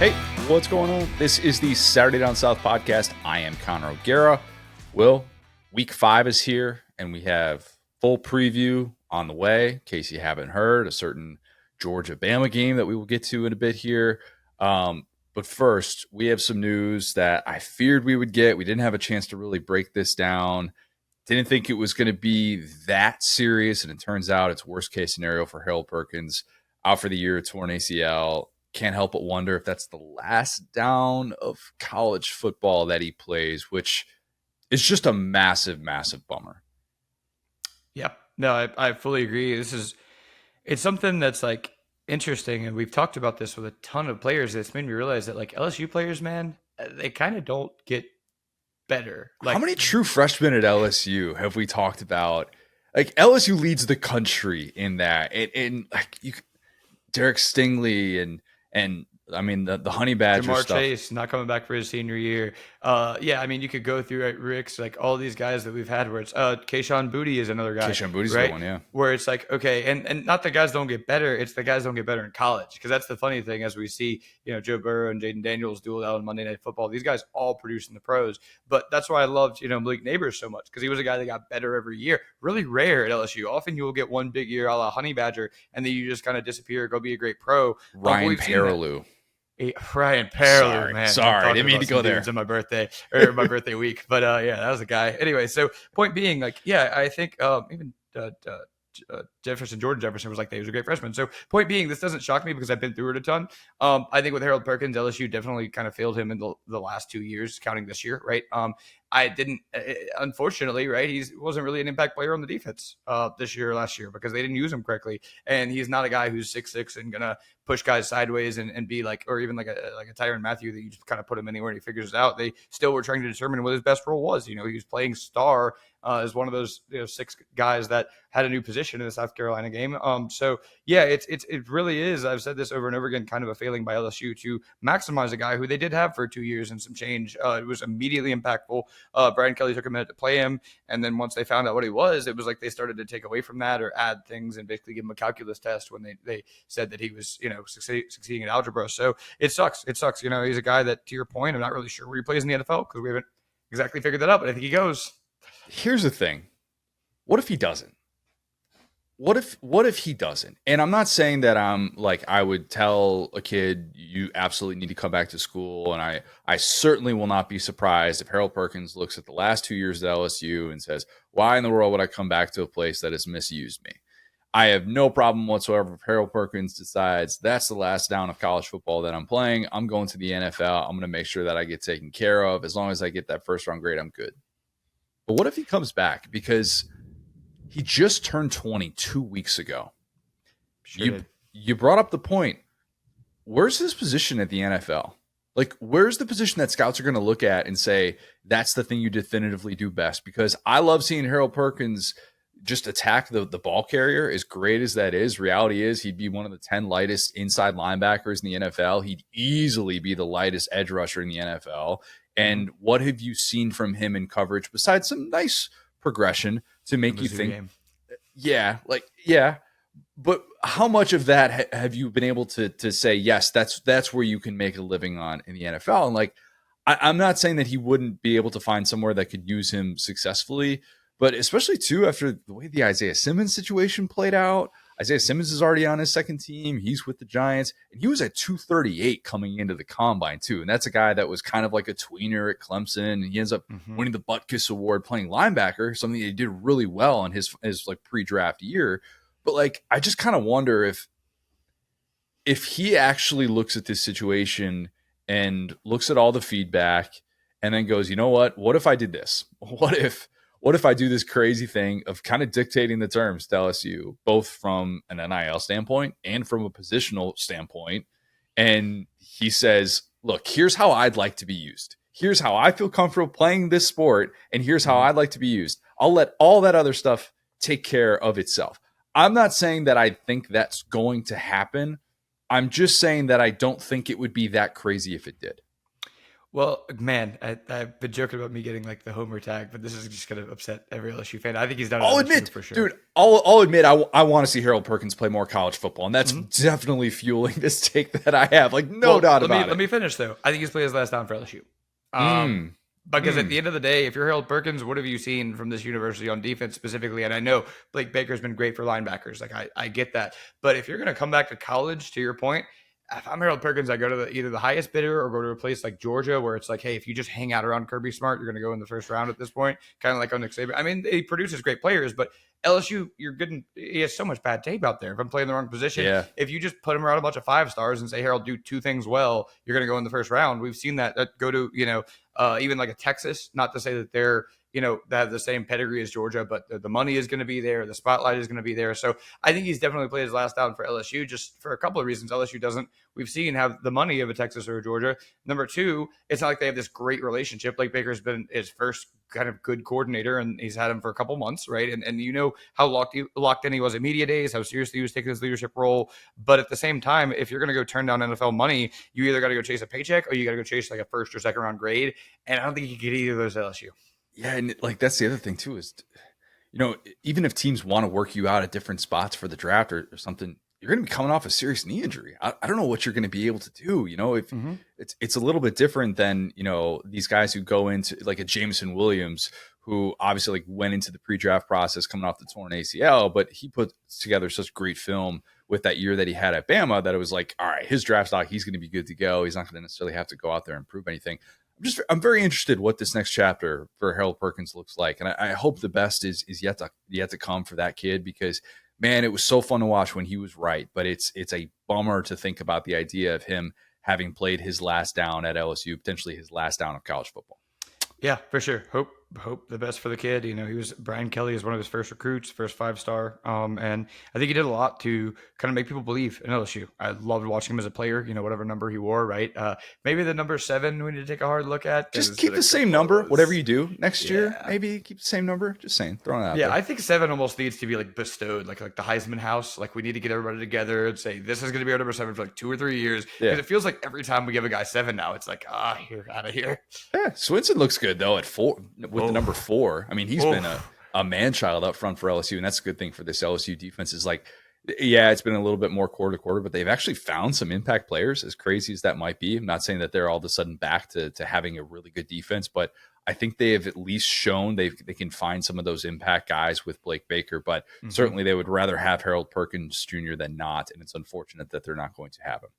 Hey, what's going on? This is the Saturday Down South podcast. I am Connor O'Gara. Will, week 5 is here, and we have full preview on the way. In case you haven't heard, a certain Georgia-Bama game that we will get to in a bit here. But first, we have some news that I feared we would get. We didn't have a chance to really break this down. Didn't think it was going to be that serious, and it turns out it's worst-case scenario for Harold Perkins. Out for the year, torn ACL. Can't help but wonder if that's the last down of college football that he plays, which is just a massive, massive bummer. Yeah, no, I fully agree. It's something that's like interesting, and we've talked about this with a ton of players. It's made me realize that like LSU players, man, they kind of don't get better. Like, how many true freshmen at LSU have we talked about? Like LSU leads the country in that, and like Derek Stingley and I mean the Honey Badger Jamar stuff. Chase not coming back for his senior year. Yeah, I mean you could go through Rick's like all these guys that we've had where it's Kayshon Boutte is another guy. Kayshon Boutte's right? the one, yeah. Where it's like, okay, and not the guys don't get better, it's the guys don't get better in college. Because that's the funny thing as we see, Joe Burrow and Jaden Daniels duel out on Monday Night Football. These guys all produce in the pros. But that's why I loved, Malik Neighbors so much, because he was a guy that got better every year. Really rare at LSU. Often you will get one big year a la Honey Badger, and then you just kind of disappear, go be a great pro. Ryan Perrilloux. Ryan Perrilloux, man. Sorry, didn't mean to go there. It's on my birthday or my birthday week, but yeah, that was a guy. Anyway, so point being, like, yeah, I think even Jordan Jefferson was like, he was a great freshman. So point being, this doesn't shock me because I've been through it a ton. I think with Harold Perkins, LSU definitely kind of failed him in the last 2 years, counting this year, right? I didn't, unfortunately, right? He wasn't really an impact player on the defense this year or last year because they didn't use him correctly. And he's not a guy who's 6'6" and gonna push guys sideways and be like, or even like a Tyrann Mathieu that you just kind of put him anywhere and he figures it out. They still were trying to determine what his best role was. He was playing star as one of those 6 guys that had a new position in the South Carolina game. So yeah, it really is. I've said this over and over again, kind of a failing by LSU to maximize a guy who they did have for 2 years and some change. It was immediately impactful. Brian Kelly took a minute to play him, and then once they found out what he was, it was like they started to take away from that or add things and basically give him a calculus test when they said that he was succeeding in algebra. So it sucks. He's a guy that, to your point, I'm not really sure where he plays in the NFL because we haven't exactly figured that out, but I think he goes. Here's the thing. What if he doesn't? What if he doesn't? And I'm not saying that I'm like, I would tell a kid you absolutely need to come back to school. And I certainly will not be surprised if Harold Perkins looks at the last 2 years at LSU and says, why in the world would I come back to a place that has misused me? I have no problem whatsoever if Harold Perkins decides that's the last down of college football that I'm playing. I'm going to the NFL. I'm going to make sure that I get taken care of. As long as I get that first round grade, I'm good. But what if he comes back? Because he just turned 20 2 weeks ago. Sure you brought up the point. Where's his position at the NFL? Like, where's the position that scouts are going to look at and say, that's the thing you definitively do best? Because I love seeing Harold Perkins just attack the ball carrier, as great as that is. Reality is he'd be one of the 10 lightest inside linebackers in the NFL. He'd easily be the lightest edge rusher in the NFL. And what have you seen from him in coverage besides some nice progression to make you think, yeah, but how much of that have you been able to say, yes, that's where you can make a living on in the NFL? And like, I'm not saying that he wouldn't be able to find somewhere that could use him successfully, but especially too, after the way the Isaiah Simmons situation played out. Isaiah Simmons is already on his second team. He's with the Giants, and he was at 238 coming into the combine too. And that's a guy that was kind of like a tweener at Clemson, and he ends up winning the Butkus Award playing linebacker, something that he did really well in his like pre-draft year. But like, I just kind of wonder if he actually looks at this situation and looks at all the feedback and then goes, you know what? What if I did this? What if I do this crazy thing of kind of dictating the terms to LSU, both from an NIL standpoint and from a positional standpoint? And he says, look, here's how I'd like to be used. Here's how I feel comfortable playing this sport. And here's how I'd like to be used. I'll let all that other stuff take care of itself. I'm not saying that I think that's going to happen. I'm just saying that I don't think it would be that crazy if it did. Well, man, I've been joking about me getting like the homer tag, but this is just going to upset every LSU fan. I think he's done at I'll LSU admit, for sure. dude, I'll admit, I want to see Harold Perkins play more college football, and that's Mhm. definitely fueling this take that I have. Like, no Well, doubt let me about let it. me finish though. I think he's played his last down for LSU. Um, Mm, because at mm. the end of the day, if you're Harold Perkins, what have you seen from this university on defense specifically? And I know Blake Baker's been great for linebackers. Like I get that. But if you're going to come back to college, to your point, if I'm Harold Perkins, I go to either the highest bidder or go to a place like Georgia where it's like, hey, if you just hang out around Kirby Smart, you're going to go in the first round at this point, kind of like on Nick Saban. I mean, he produces great players, but LSU, he has so much bad tape out there. If I'm playing the wrong position, Yeah. if you just put him around a bunch of 5 stars and say, Harold, do two things well, you're going to go in the first round. We've seen that go to, even like a Texas, not to say that they're, they have the same pedigree as Georgia, but the money is going to be there. The spotlight is going to be there. So I think he's definitely played his last down for LSU just for a couple of reasons. LSU doesn't, we've seen, have the money of a Texas or a Georgia. Number two, it's not like they have this great relationship. Blake Baker's been his first kind of good coordinator, and he's had him for a couple months, right? And you know how locked in he was at media days, how seriously he was taking his leadership role. But at the same time, if you're going to go turn down NFL money, you either got to go chase a paycheck or you got to go chase like a first or second round grade. And I don't think you get either of those at LSU. Yeah, and like that's the other thing too is, even if teams want to work you out at different spots for the draft or something, you're going to be coming off a serious knee injury. I don't know what you're going to be able to do. If Mm-hmm. it's a little bit different than these guys who go into like a Jameson Williams who obviously like went into the pre-draft process coming off the torn ACL, but he put together such great film with that year that he had at Bama that it was like, all right, his draft stock, he's going to be good to go. He's not going to necessarily have to go out there and prove anything. I'm very interested what this next chapter for Harold Perkins looks like, and I hope the best is yet to come for that kid because man, it was so fun to watch when he was right, but it's a bummer to think about the idea of him having played his last down at LSU, potentially his last down of college football. Yeah, for sure. Hope the best for the kid. He was Brian Kelly is one of his first recruits, first 5 star. And I think he did a lot to kind of make people believe in LSU. I loved watching him as a player, whatever number he wore, right? Maybe the number 7 we need to take a hard look at. Just keep the same number, whatever you do next year. Yeah. Maybe keep the same number. Just saying, throwing it out Yeah, there. I think 7 almost needs to be like bestowed, like the Heisman House. Like we need to get everybody together and say this is going to be our number 7 for like 2 or 3 years. Because Yeah. it feels like every time we give a guy 7 now, it's like you're out of here. Yeah, Swinson looks good though at 4 with the number 4. I mean, he's been a man child up front for LSU, and that's a good thing for this LSU defense. Is like, yeah, it's been a little bit more quarter to quarter, but they've actually found some impact players. As crazy as that might be, I'm not saying that they're all of a sudden back to having a really good defense, but I think they have at least shown they can find some of those impact guys with Blake Baker. But certainly they would rather have Harold Perkins Jr. than not, and it's unfortunate that they're not going to have him.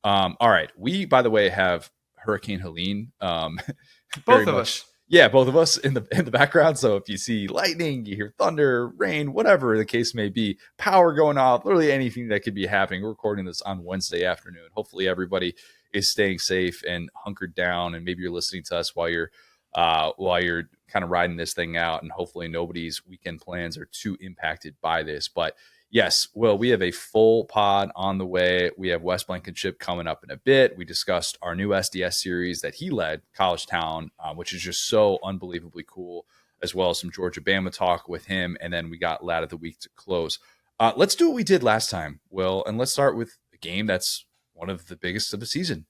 All right, we by the way have Hurricane Helene. Both of us. Yeah, both of us in the background. So if you see lightning, you hear thunder, rain, whatever the case may be, power going off, literally anything that could be happening. We're recording this on Wednesday afternoon. Hopefully everybody is staying safe and hunkered down, and maybe you're listening to us while you're kind of riding this thing out, and hopefully nobody's weekend plans are too impacted by this. But yes, well, we have a full pod on the way. We have Wes Blankenship coming up in a bit. We discussed our new SDS series that he led, College Town, which is just so unbelievably cool, as well as some Georgia Bama talk with him. And then we got Lad of the Week to close. Let's do what we did last time, Will, and let's start with a game that's one of the biggest of the season.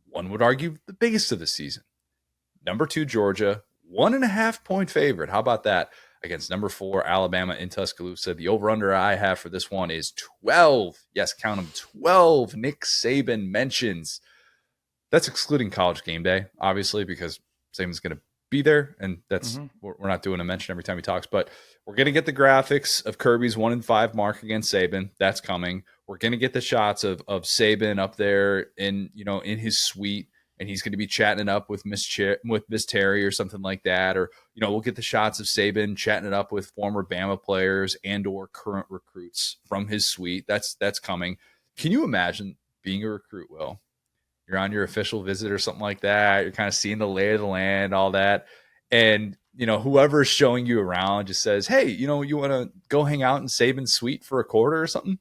One would argue the biggest of the season. Number 2, Georgia, 1.5 point favorite. How about that? Against number 4, Alabama in Tuscaloosa. The over-under I have for this one is 12. Yes, count them, 12 Nick Saban mentions. That's excluding College Game Day, obviously, because Saban's going to be there, and that's we're not doing a mention every time he talks. But we're going to get the graphics of Kirby's 1-5 mark against Saban. That's coming. We're going to get the shots of Saban up there in his suite, and he's going to be chatting it up with Miss Terry or something like that. Or, we'll get the shots of Saban chatting it up with former Bama players and or current recruits from his suite. That's coming. Can you imagine being a recruit, Will? You're on your official visit or something like that. You're kind of seeing the lay of the land, all that. And, whoever is showing you around just says, hey, you want to go hang out in Saban's suite for a quarter or something?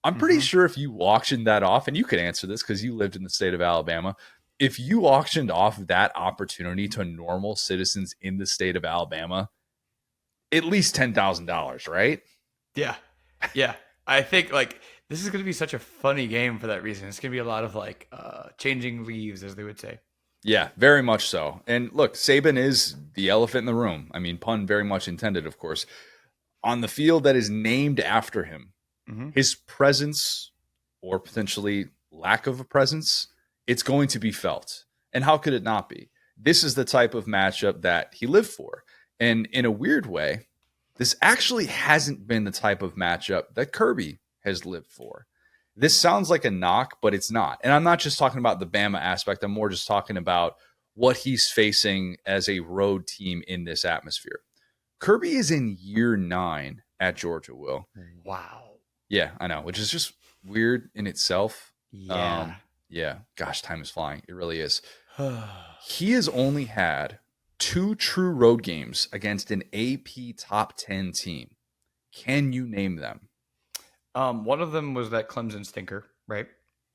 I'm pretty sure if you auctioned that off, and you could answer this because you lived in the state of Alabama, if you auctioned off that opportunity to normal citizens in the state of Alabama, at least $10,000, right? Yeah. Yeah. I think this is going to be such a funny game for that reason. It's going to be a lot of changing leaves, as they would say. Yeah, very much so. And look, Saban is the elephant in the room. I mean, pun very much intended, of course. On the field that is named after him, Mm-hmm. his presence or potentially lack of a presence, it's going to be felt. And how could it not be? This is the type of matchup that he lived for. And in a weird way, this actually hasn't been the type of matchup that Kirby has lived for. This sounds like a knock, but it's not. And I'm not just talking about the Bama aspect. I'm more just talking about what he's facing as a road team in this atmosphere. Kirby is in year 9 at Georgia, Will. Wow. Yeah, I know, which is just weird in itself. Yeah. Yeah, gosh, time is flying. It really is. He has only had 2 true road games against an AP top 10 team. Can you name them? One of them was that Clemson stinker, right?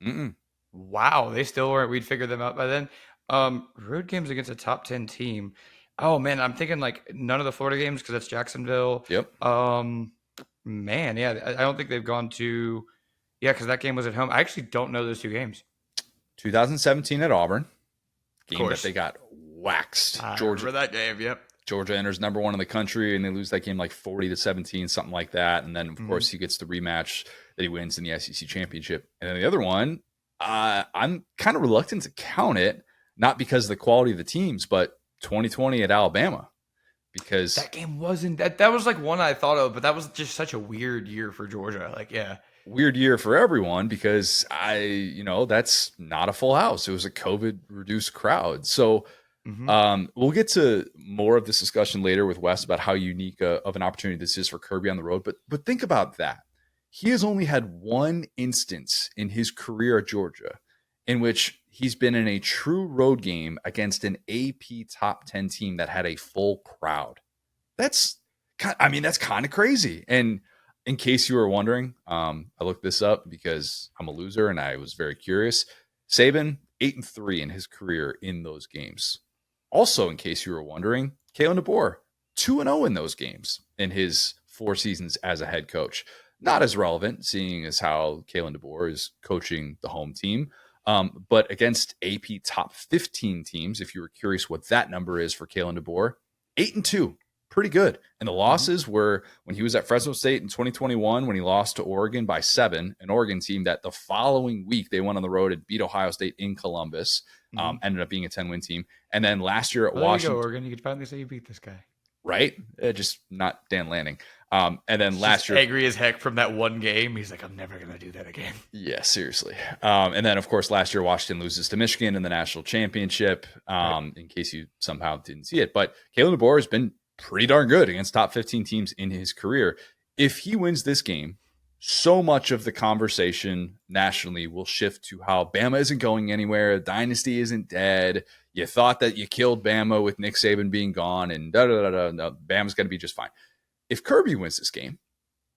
Mm-mm. Wow, they still weren't. We'd figured them out by then. Road games against a top 10 team. Oh man, I'm thinking like none of the Florida games because that's Jacksonville. Yep. Man, yeah, I don't think they've gone to. Yeah, because that game was at home. I actually don't know those two games. 2017 at Auburn, game that course. they got waxed. I Georgia remember that game. Yep. Georgia enters number 1 in the country, and they lose that game like 40-17, something like that. And then, of course, he gets the rematch that he wins in the SEC championship. And then the other one, I'm kind of reluctant to count it, not because of the quality of the teams, but 2020 at Alabama. Because that game wasn't that was like one I thought of, but that was just such a weird year for Georgia. Like, yeah. Weird year for everyone because that's not a full house. It was a COVID reduced crowd. So we'll get to more of this discussion later with Wes about how unique of an opportunity this is for Kirby on the road. But think about that. He has only had one instance in his career at Georgia in which he's been in a true road game against an AP top 10 team that had a full crowd. That's kind of crazy. And in case you were wondering, I looked this up because I'm a loser and I was very curious. Saban 8-3 in his career in those games. Also, in case you were wondering, Kalen DeBoer 2-0 in those games in his 4 seasons as a head coach. Not as relevant, seeing as how Kalen DeBoer is coaching the home team. But against AP top 15 teams, if you were curious what that number is for Kalen DeBoer, 8-2. Pretty good. And the losses were when he was at Fresno State in 2021, when he lost to Oregon by 7, an Oregon team that the following week they went on the road and beat Ohio State in Columbus, ended up being a 10-win team. And then last year at Washington. There you go, Oregon. You could finally say you beat this guy. Right? Just not Dan Lanning. And then last year. Angry as heck from that one game. He's like, I'm never going to do that again. Yeah, seriously. And then, of course, last year, Washington loses to Michigan in the national championship, in case you somehow didn't see it. But Kalen DeBoer has been pretty darn good against top 15 teams in his career. If he wins this game, so much of the conversation nationally will shift to how Bama isn't going anywhere. Dynasty isn't dead. You thought that you killed Bama with Nick Saban being gone and da-da-da-da. No, Bama's going to be just fine. If Kirby wins this game,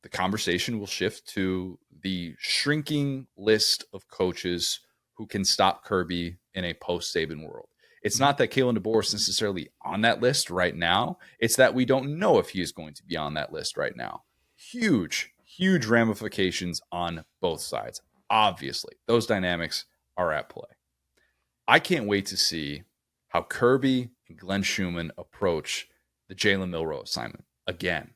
the conversation will shift to the shrinking list of coaches who can stop Kirby in a post-Saban world. It's not that Kalen DeBoer is necessarily on that list right now. It's that we don't know if he is going to be on that list right now. Huge ramifications on both sides. Obviously, those dynamics are at play. I can't wait to see how Kirby and Glenn Schumann approach the Jalen Milroe assignment again.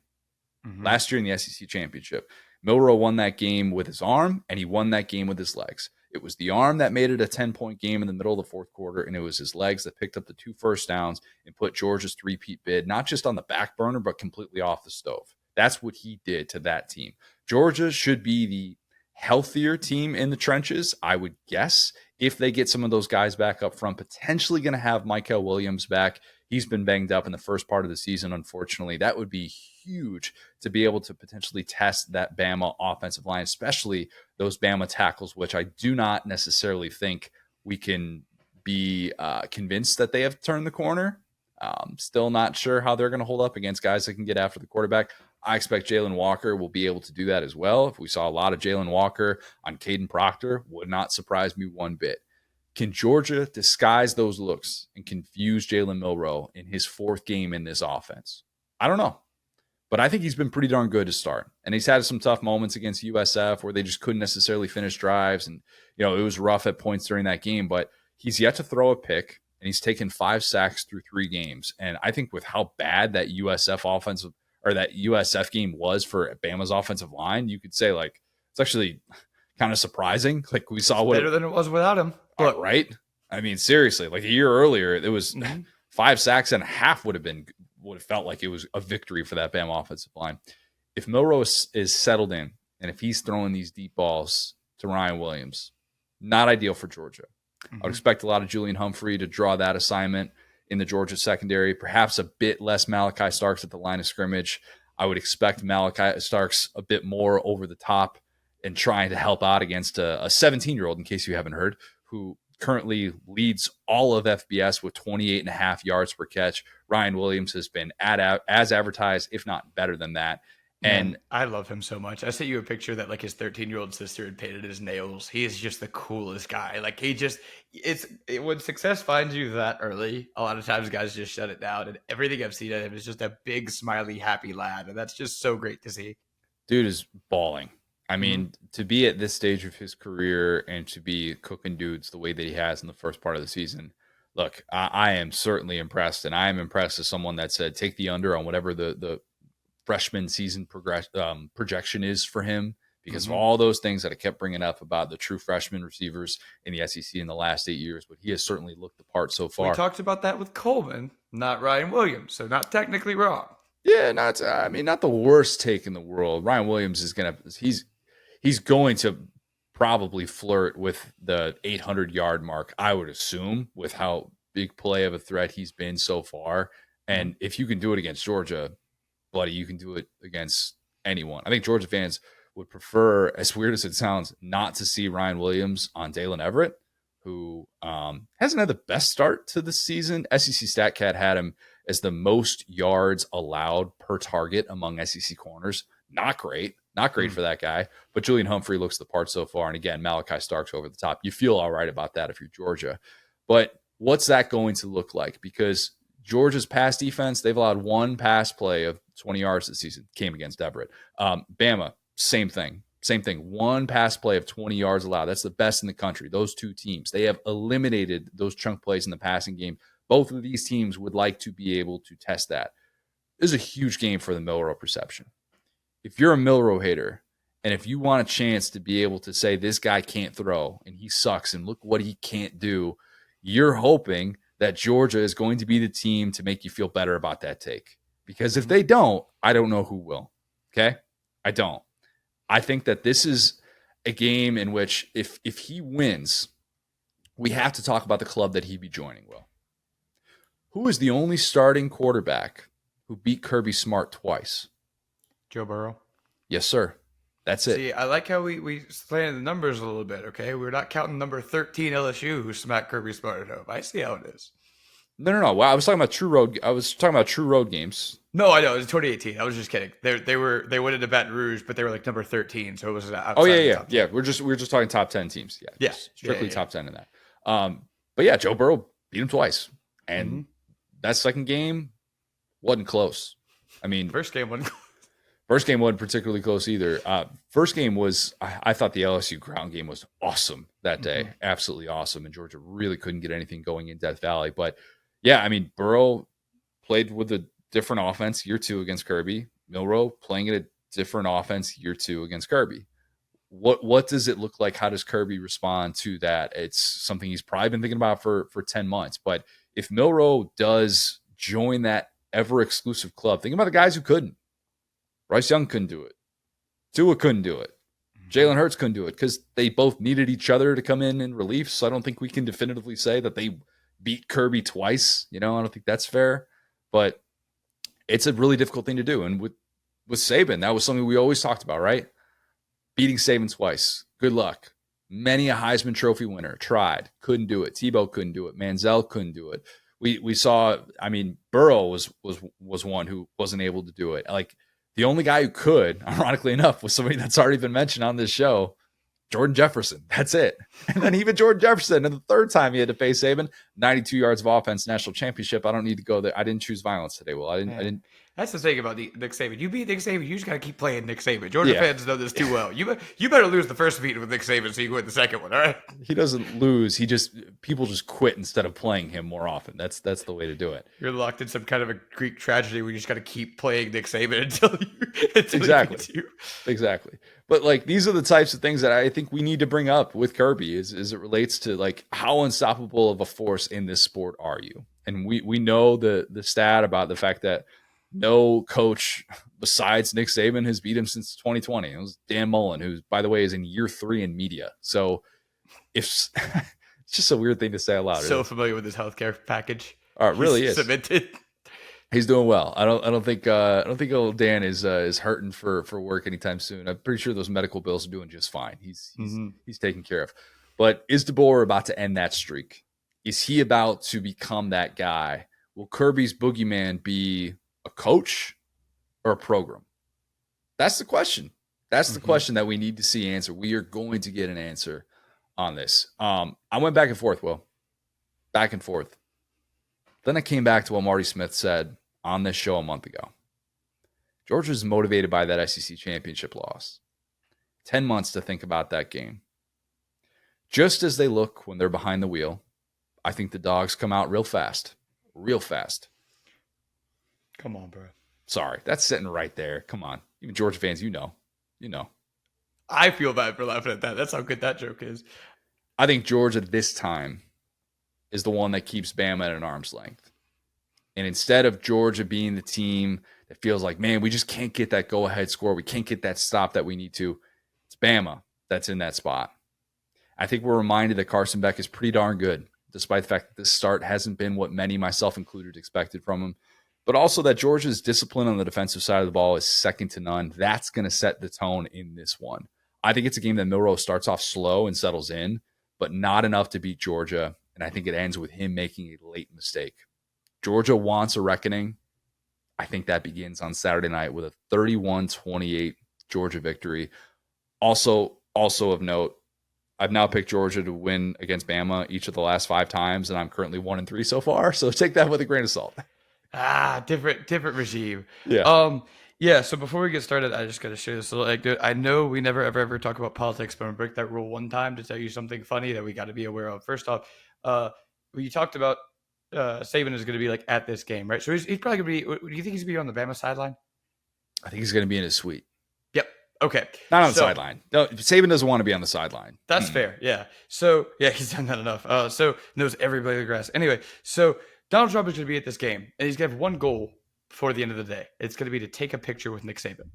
Last year in the SEC championship, Milroe won that game with his arm, and he won that game with his legs. It was the arm that made it a 10-point game in the middle of the fourth quarter, and it was his legs that picked up the 2 first downs and put Georgia's three-peat bid not just on the back burner, but completely off the stove. That's what he did to that team. Georgia should be the healthier team in the trenches, I would guess, if they get some of those guys back up front. Potentially going to have Michael Williams back. He's been banged up in the first part of the season, unfortunately. That would be huge to be able to potentially test that Bama offensive line, especially those Bama tackles, which I do not necessarily think we can be convinced that they have turned the corner. Still not sure how they're going to hold up against guys that can get after the quarterback. I expect Jalen Walker will be able to do that as well. If we saw a lot of Jalen Walker on Caden Proctor, would not surprise me one bit. Can Georgia disguise those looks and confuse Jalen Milroe in his 4th game in this offense? I don't know. But I think he's been pretty darn good to start. And he's had some tough moments against USF where they just couldn't necessarily finish drives. And, it was rough at points during that game. But he's yet to throw a pick and he's taken 5 sacks through 3 games. And I think with how bad that USF game was for Bama's offensive line, you could say like it's actually kind of surprising. Like we saw better than it was without him. But right? I mean, seriously, like a year earlier, it was 5 sacks and a half would have felt like it was a victory for that Bama offensive line. If Milroe is settled in, and if he's throwing these deep balls to Ryan Williams, not ideal for Georgia. I would expect a lot of Julian Humphrey to draw that assignment in the Georgia secondary, perhaps a bit less Malachi Starks at the line of scrimmage. I would expect Malachi Starks a bit more over the top and trying to help out against a 17-year-old, in case you haven't heard, who currently leads all of FBS with 28.5 yards per catch. Ryan Williams has been as advertised, if not better than that. And I love him so much. I sent you a picture that like his 13-year-old sister had painted his nails. He is just the coolest guy. Like when success finds you that early, a lot of times guys just shut it down. And everything I've seen of him is just a big, smiley, happy lad. And that's just so great to see. Dude is balling. I mean, to be at this stage of his career and to be cooking dudes the way that he has in the first part of the season, look, I am certainly impressed. And I am impressed as someone that said take the under on whatever the freshman season projection is for him, because of all those things that I kept bringing up about the true freshman receivers in the SEC in the last 8 years. But he has certainly looked the part so far. We talked about that with Coleman, not Ryan Williams, so not technically wrong. Yeah, not the worst take in the world. Ryan Williams is he's going to probably flirt with the 800-yard mark, I would assume, with how big play of a threat he's been so far. And if you can do it against Georgia, buddy, you can do it against anyone. I think Georgia fans would prefer, as weird as it sounds, not to see Ryan Williams on Dalen Everett, who hasn't had the best start to the season. SEC StatCat had him as the most yards allowed per target among SEC corners. Not great for that guy. But Julian Humphrey looks the part so far. And again, Malachi Starks over the top. You feel all right about that if you're Georgia. But what's that going to look like? Because Georgia's pass defense, they've allowed 1 pass play of 20 yards this season, came against Everett. Bama, same thing. 1 pass play of 20 yards allowed. That's the best in the country. Those 2 teams, they have eliminated those chunk plays in the passing game. Both of these teams would like to be able to test that. This is a huge game for the Milroe perception. If you're a Milroe hater, and if you want a chance to be able to say this guy can't throw and he sucks and look what he can't do, you're hoping that Georgia is going to be the team to make you feel better about that take. Because if they don't, I don't know who will. Okay? I don't. I think that this is a game in which if he wins, we have to talk about the club that he'd be joining, Will. Who is the only starting quarterback who beat Kirby Smart twice? Joe Burrow. Yes, sir. That's it. See, I like how we slanted the numbers a little bit, okay? We're not counting number 13 LSU who smacked Kirby Smart at home. I see how it is. No. Well, I was talking about true road games. No, I know. It was 2018. I was just kidding. They went into Baton Rouge, but they were like number 13, so it was outside. Oh yeah. We're just talking top 10 teams. Yeah. Strictly top 10 in that. But yeah, Joe Burrow beat him twice, and that second game wasn't close. I mean, first game wasn't particularly close either. First game was, I thought the LSU ground game was awesome that day. Absolutely awesome. And Georgia really couldn't get anything going in Death Valley. But yeah, I mean, Burrow played with a different offense year 2 against Kirby. Milroe playing at a different offense year 2 against Kirby. What does it look like? How does Kirby respond to that? It's something he's probably been thinking about for 10 months. But if Milroe does join that ever-exclusive club, think about the guys who couldn't. Bryce Young couldn't do it. Tua couldn't do it. Jalen Hurts couldn't do it because they both needed each other to come in relief. So I don't think we can definitively say that they beat Kirby twice. I don't think that's fair. But it's a really difficult thing to do. And with Saban, that was something we always talked about, right? Beating Saban twice. Good luck. Many a Heisman Trophy winner tried. Couldn't do it. Tebow couldn't do it. Manziel couldn't do it. We saw, Burrow was one who wasn't able to do it. Like, the only guy who could, ironically enough, was somebody that's already been mentioned on this show, Jordan Jefferson. That's it. And then even Jordan Jefferson, and the third time he had to face Saban, 92 yards of offense, national championship. I don't need to go there. I didn't choose violence today. Well, I didn't. That's the thing about Nick Saban. You beat Nick Saban, you just got to keep playing Nick Saban. Georgia Yeah. fans know this too well. You better lose the first meeting with Nick Saban so you can win the second one, all right? He doesn't lose. People just quit instead of playing him more often. That's the way to do it. You're locked in some kind of a Greek tragedy where you just got to keep playing Nick Saban until Exactly. he beats you. Exactly. But like these are the types of things that I think we need to bring up with Kirby as it relates to like how unstoppable of a force in this sport are you? And we know the stat about the fact that no coach besides Nick Saban has beat him since 2020. It was Dan Mullen, who, by the way, is in year 3 in media. So if it's just a weird thing to say out loud. So familiar with his healthcare package. It really is. Cemented. He's doing well. I don't think old Dan is hurting for work anytime soon. I'm pretty sure those medical bills are doing just fine. He's taken care of. But is DeBoer about to end that streak? Is he about to become that guy? Will Kirby's boogeyman be a coach or a program? That's the question. That's the question that we need to see answered. We are going to get an answer on this. I went back and forth, Will. Back and forth. Then I came back to what Marty Smith said on this show a month ago. Georgia's motivated by that SEC championship loss. 10 months to think about that game. Just as they look when they're behind the wheel, I think the dogs come out real fast. Real fast. Come on, bro. Sorry, that's sitting right there. Come on. Even Georgia fans, you know. I feel bad for laughing at that. That's how good that joke is. I think Georgia this time is the one that keeps Bama at an arm's length. And instead of Georgia being the team that feels like, man, we just can't get that go-ahead score, we can't get that stop that we need to, it's Bama that's in that spot. I think we're reminded that Carson Beck is pretty darn good, despite the fact that this start hasn't been what many, myself included, expected from him. But also that Georgia's discipline on the defensive side of the ball is second to none. That's going to set the tone in this one. I think it's a game that Milroe starts off slow and settles in, but not enough to beat Georgia. And I think it ends with him making a late mistake. Georgia wants a reckoning. I think that begins on Saturday night with a 31-28 Georgia victory. Also of note, I've now picked Georgia to win against Bama each of the last 5 times, and I'm currently 1-3 so far. So take that with a grain of salt. Different regime. Yeah. So before we get started, I just got to share this little anecdote. I know we never ever talk about politics, but I'm gonna break that rule one time to tell you something funny that we got to be aware of. First off, we talked about Saban is going to be like at this game, right? So he's probably going to be. Do you think he's going to be on the Bama sideline? I think he's going to be in his suite. Yep. Okay. Not on the sideline. No, Saban doesn't want to be on the sideline. That's fair. Yeah. So yeah, he's done that enough. So knows every blade of the grass. Anyway, so Donald Trump is going to be at this game, and he's going to have one goal before the end of the day. It's going to be to take a picture with Nick Saban.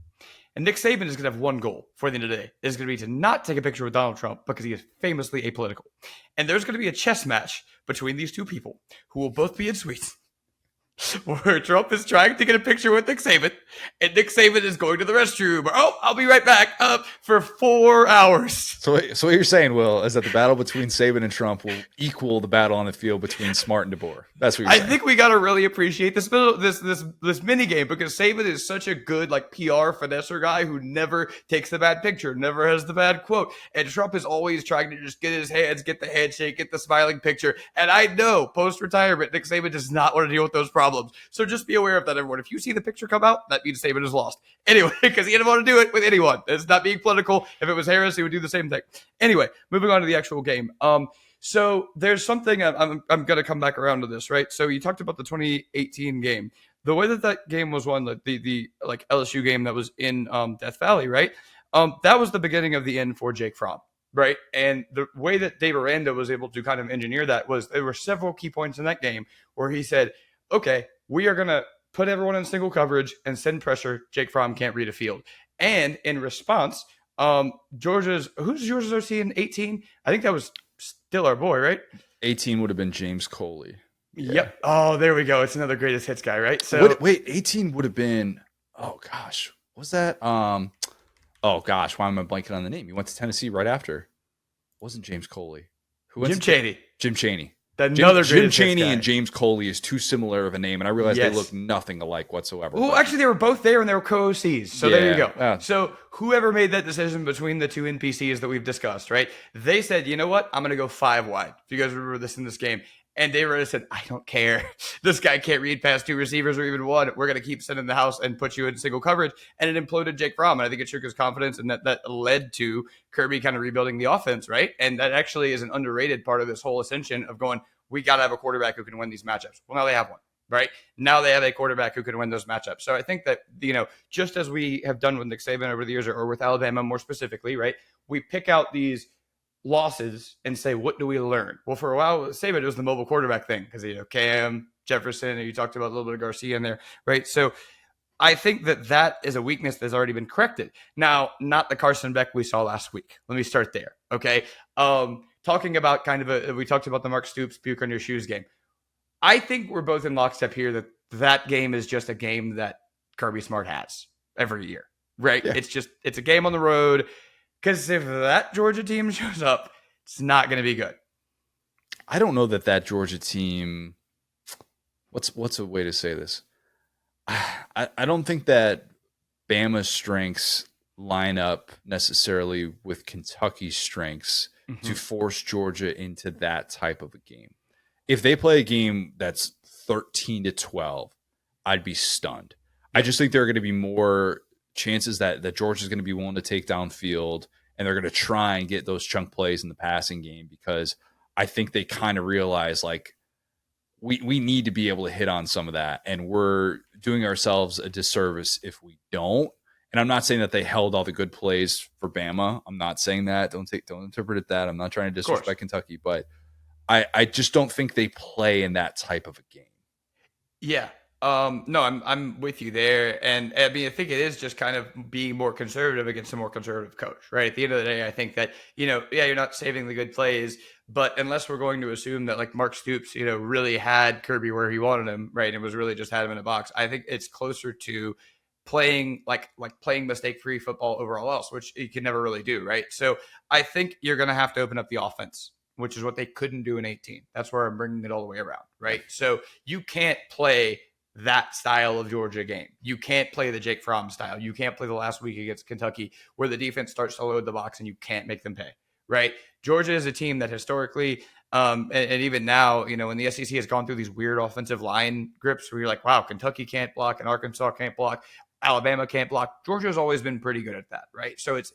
And Nick Saban is going to have one goal for the end of the day. It's going to be to not take a picture with Donald Trump because he is famously apolitical. And there's going to be a chess match between these two people who will both be in suites where Trump is trying to get a picture with Nick Saban, and Nick Saban is going to the restroom. I'll be right back for 4 hours. So what you're saying, Will, is that the battle between Saban and Trump will equal the battle on the field between Smart and DeBoer. That's what you're saying. I think we got to really appreciate this mini game because Saban is such a good like PR finesser guy who never takes the bad picture, never has the bad quote, and Trump is always trying to just get his hands, get the handshake, get the smiling picture. And I know post-retirement, Nick Saban does not want to deal with those problems. So just be aware of that, everyone. If you see the picture come out, that means Saban is lost. Anyway, because he didn't want to do it with anyone. It's not being political. If it was Harris, he would do the same thing. Anyway, moving on to the actual game. So there's something I'm going to come back around to this, right? So you talked about the 2018 game. The way that game was won, like the like LSU game that was in Death Valley, right? That was the beginning of the end for Jake Fromm. Right. And the way that Dave Aranda was able to kind of engineer that was there were several key points in that game where he said, okay, we are going to put everyone in single coverage and send pressure. Jake Fromm can't read a field. And in response, who's Georgia's OC in 18? I think that was still our boy, right? 18 would have been James Coley. Yeah. Yep. Oh, there we go. It's another greatest hits guy, right? So wait, 18 would have been, oh gosh, was that, oh gosh, why am I blanking on the name? He went to Tennessee right after. It wasn't James Coley. Jim Chaney. Jim Chaney. Jim Chaney and James Coley is too similar of a name, and I realized they look nothing alike whatsoever. Well, actually, they were both there, and they were co-OCs. So there you go. Yeah. So whoever made that decision between the two NPCs that we've discussed, right? They said, you know what? I'm going to go 5 wide. If you guys remember this in this game. And Dave Aranda said, I don't care. This guy can't read past 2 receivers or even 1. We're going to keep sending the house and put you in single coverage. And it imploded Jake Fromm. And I think it shook his confidence, and that led to Kirby kind of rebuilding the offense, right? And that actually is an underrated part of this whole ascension of going, we got to have a quarterback who can win these matchups. Well, now they have one, right? Now they have a quarterback who can win those matchups. So I think that, just as we have done with Nick Saban over the years, or with Alabama more specifically, right? We pick out these losses and say, what do we learn? Well, for a while, Saban, it was the mobile quarterback thing because, Cam, Jefferson, and you talked about a little bit of Garcia in there, right? So I think that is a weakness that's already been corrected. Now, not the Carson Beck we saw last week. Let me start there, okay? Talking about we talked about the Mark Stoops puke on your shoes game. I think we're both in lockstep here that game is just a game that Kirby Smart has every year, right? Yeah. It's a game on the road. Because if that Georgia team shows up, it's not going to be good. I don't know that Georgia team. What's a way to say this? I don't think that Bama's strengths line up necessarily with Kentucky's strengths to force Georgia into that type of a game. If they play a game that's 13-12, I'd be stunned. I just think there are going to be more chances that Georgia's going to be willing to take downfield, and they're going to try and get those chunk plays in the passing game, because I think they kind of realize, like, we need to be able to hit on some of that, and we're doing ourselves a disservice if we don't. And I'm not saying that they held all the good plays for Bama. I'm not saying that. Don't interpret it that. I'm not trying to disrespect Kentucky, but I just don't think they play in that type of a game. Yeah. No, I'm with you there. And I mean, I think it is just kind of being more conservative against a more conservative coach, right? At the end of the day, I think that, you're not saving the good plays, but unless we're going to assume that, like, Mark Stoops, really had Kirby where he wanted him, right? And was really just had him in a box. I think it's closer to playing like playing mistake-free football over all else, which you can never really do, right? So I think you're going to have to open up the offense, which is what they couldn't do in 18. That's where I'm bringing it all the way around, right? So you can't play that style of Georgia game. You can't play the Jake Fromm style. You can't play the last week against Kentucky where the defense starts to load the box and you can't make them pay, right? Georgia is a team that historically, and even now, when the SEC has gone through these weird offensive line grips where you're like, wow, Kentucky can't block and Arkansas can't block, Alabama can't block. Georgia's always been pretty good at that, right? So it's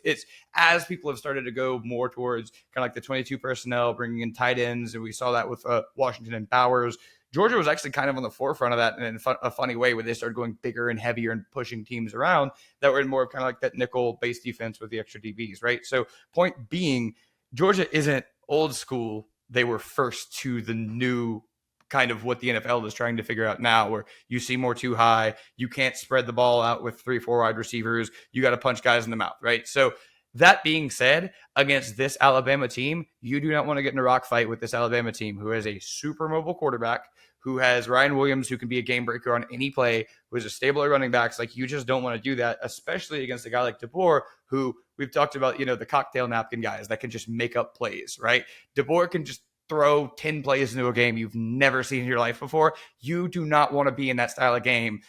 as people have started to go more towards kind of like the 22 personnel, bringing in tight ends, and we saw that with Washington and Bowers. Georgia was actually kind of on the forefront of that in a funny way, where they started going bigger and heavier and pushing teams around that were in more of kind of like that nickel-based defense with the extra DBs, right? So point being, Georgia isn't old school. They were first to the new kind of what the NFL is trying to figure out now, where you see more too high. You can't spread the ball out with 3-4 wide receivers. You got to punch guys in the mouth, right? So that being said, against this Alabama team, you do not want to get in a rock fight with this Alabama team, who has a super mobile quarterback, who has Ryan Williams, who can be a game breaker on any play, who is a stable at running backs. Like, you just don't want to do that, especially against a guy like DeBoer, who we've talked about, the cocktail napkin guys that can just make up plays, right? DeBoer can just throw 10 plays into a game you've never seen in your life before. You do not want to be in that style of game.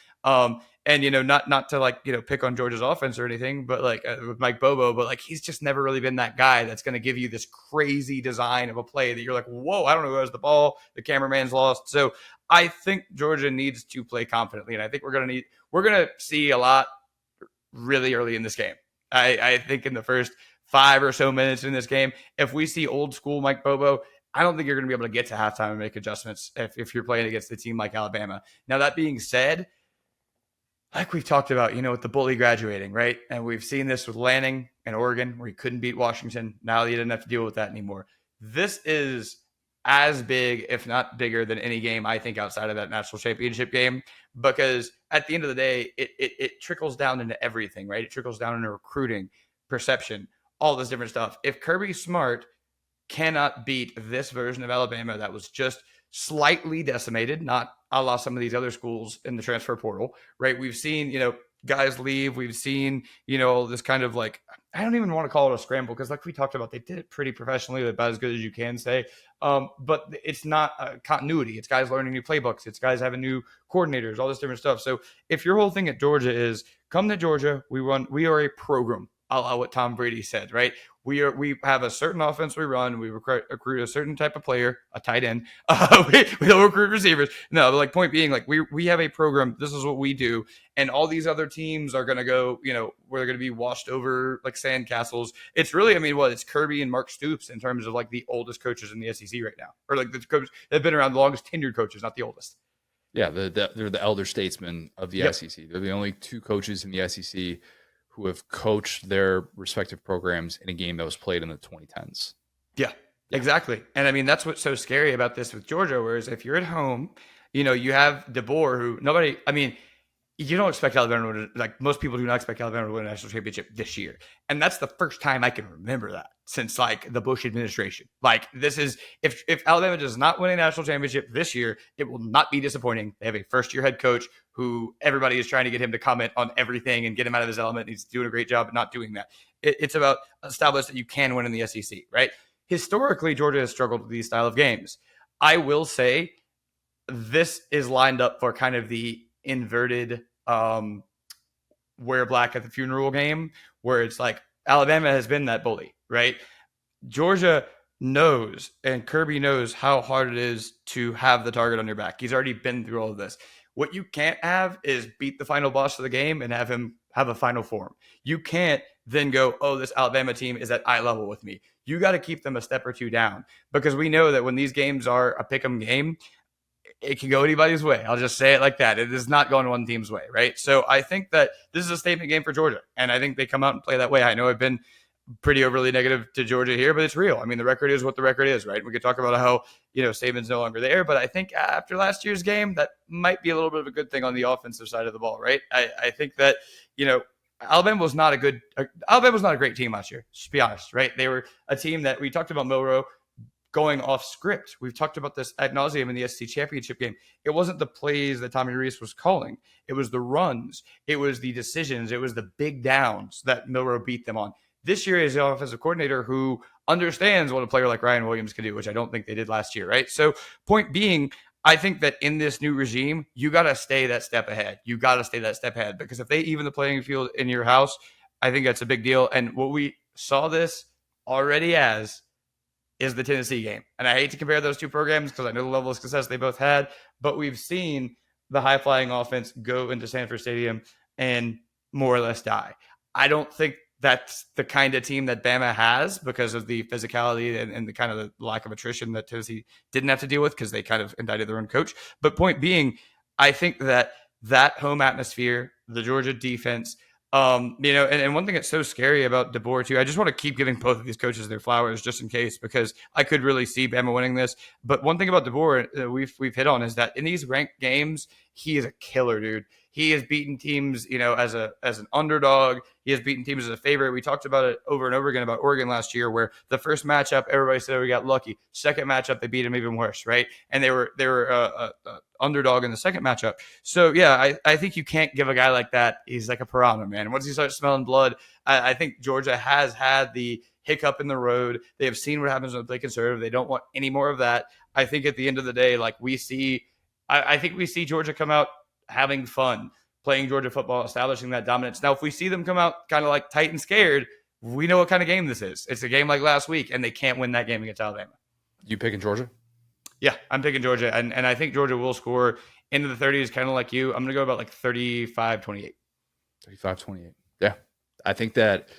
And, not to pick on Georgia's offense or anything, but with Mike Bobo, but he's just never really been that guy that's going to give you this crazy design of a play that you're like, whoa, I don't know who has the ball. The cameraman's lost. So I think Georgia needs to play confidently. And I think we're going to see a lot really early in this game. I think in the first 5 or so minutes in this game, if we see old school Mike Bobo, I don't think you're going to be able to get to halftime and make adjustments if you're playing against a team like Alabama. Now, that being said, like we've talked about, with the bully graduating, right? And we've seen this with Lanning and Oregon, where he couldn't beat Washington. Now he didn't have to deal with that anymore. This is as big, if not bigger, than any game, I think, outside of that national championship game, because at the end of the day, it trickles down into everything, right? It trickles down into recruiting, perception, all this different stuff. If Kirby Smart cannot beat this version of Alabama that was just slightly decimated, not a la some of these other schools in the transfer portal, right? We've seen, guys leave. We've seen, this kind of I don't even want to call it a scramble, because like we talked about, they did it pretty professionally, about as good as you can say. But it's not a continuity. It's guys learning new playbooks. It's guys having new coordinators, all this different stuff. So if your whole thing at Georgia is come to Georgia, we are a program. a la what Tom Brady said, right? We have a certain offense we run. We recruit a certain type of player, a tight end. We don't recruit receivers. No, but like point being, like we have a program. This is what we do, and all these other teams are going to go, where they're going to be washed over like sandcastles. It's really, I mean, it's Kirby and Mark Stoops in terms of like the oldest coaches in the SEC right now, or like the coaches that have been around the longest tenured coaches, not the oldest. Yeah, they're the elder statesmen of the SEC. They're the only two coaches in the SEC who have coached their respective programs in a game that was played in the 2010s. Yeah, exactly. And I mean, that's what's so scary about this with Georgia, whereas if you're at home, you have DeBoer, who you don't expect Alabama to, like most people do not expect Alabama to win a national championship this year. And that's the first time I can remember that since like the Bush administration. Like this is, if Alabama does not win a national championship this year, it will not be disappointing. They have a first year head coach who everybody is trying to get him to comment on everything and get him out of his element. He's doing a great job at not doing that. It's about establish that you can win in the SEC, right? Historically, Georgia has struggled with these style of games. I will say this is lined up for kind of the inverted wear black at the funeral game, where it's like Alabama has been that bully, right? Georgia knows, and Kirby knows how hard it is to have the target on your back. He's already been through all of this. What you can't have is beat the final boss of the game and have him have a final form. You can't then go, oh, this Alabama team is at eye level with me. You got to keep them a step or two down, because we know that when these games are a pick 'em game, it can go anybody's way. I'll just say it like that. It is not going one team's way, right? So I think that this is a statement game for Georgia, and I think they come out and play that way. I know I've been pretty overly negative to Georgia here, but it's real. I mean, the record is what the record is, right? We could talk about how, Saban's no longer there, but I think after last year's game, that might be a little bit of a good thing on the offensive side of the ball, right? I think that, Alabama was not a great team last year, just to be honest, right? They were a team that we talked about Milroe going off script. We've talked about this ad nauseum in the SEC championship game. It wasn't the plays that Tommy Rees was calling. It was the runs. It was the decisions. It was the big downs that Milroe beat them on. This year is the offensive coordinator who understands what a player like Ryan Williams can do, which I don't think they did last year, right? So point being, I think that in this new regime, you got to stay that step ahead. You got to stay that step ahead, because if they even the playing field in your house, I think that's a big deal. And what we saw this already as is the Tennessee game. And I hate to compare those two programs because I know the level of success they both had, but we've seen the high-flying offense go into Sanford Stadium and more or less die. I don't think that's the kind of team that Bama has because of the physicality and the kind of the lack of attrition that Tennessee didn't have to deal with because they kind of indicted their own coach. But point being, I think that home atmosphere, the Georgia defense, and one thing that's so scary about DeBoer too, I just want to keep giving both of these coaches their flowers just in case, because I could really see Bama winning this. But one thing about DeBoer that we've hit on is that in these ranked games, he is a killer, dude. He has beaten teams, as an underdog. He has beaten teams as a favorite. We talked about it over and over again about Oregon last year, where the first matchup, everybody said we got lucky. Second matchup, they beat him even worse, right? And they were underdog in the second matchup. So yeah, I think you can't give a guy like that. He's like a piranha, man. Once he starts smelling blood, I think Georgia has had the hiccup in the road. They have seen what happens when they conserve. They don't want any more of that. I think at the end of the day, like I think we see Georgia come out having fun, playing Georgia football, establishing that dominance. Now, if we see them come out kind of like tight and scared, we know what kind of game this is. It's a game like last week, and they can't win that game against Alabama. You picking Georgia? Yeah, I'm picking Georgia, and I think Georgia will score into the 30s, kind of like you. I'm going to go about like 35-28. 35-28. Yeah. I think that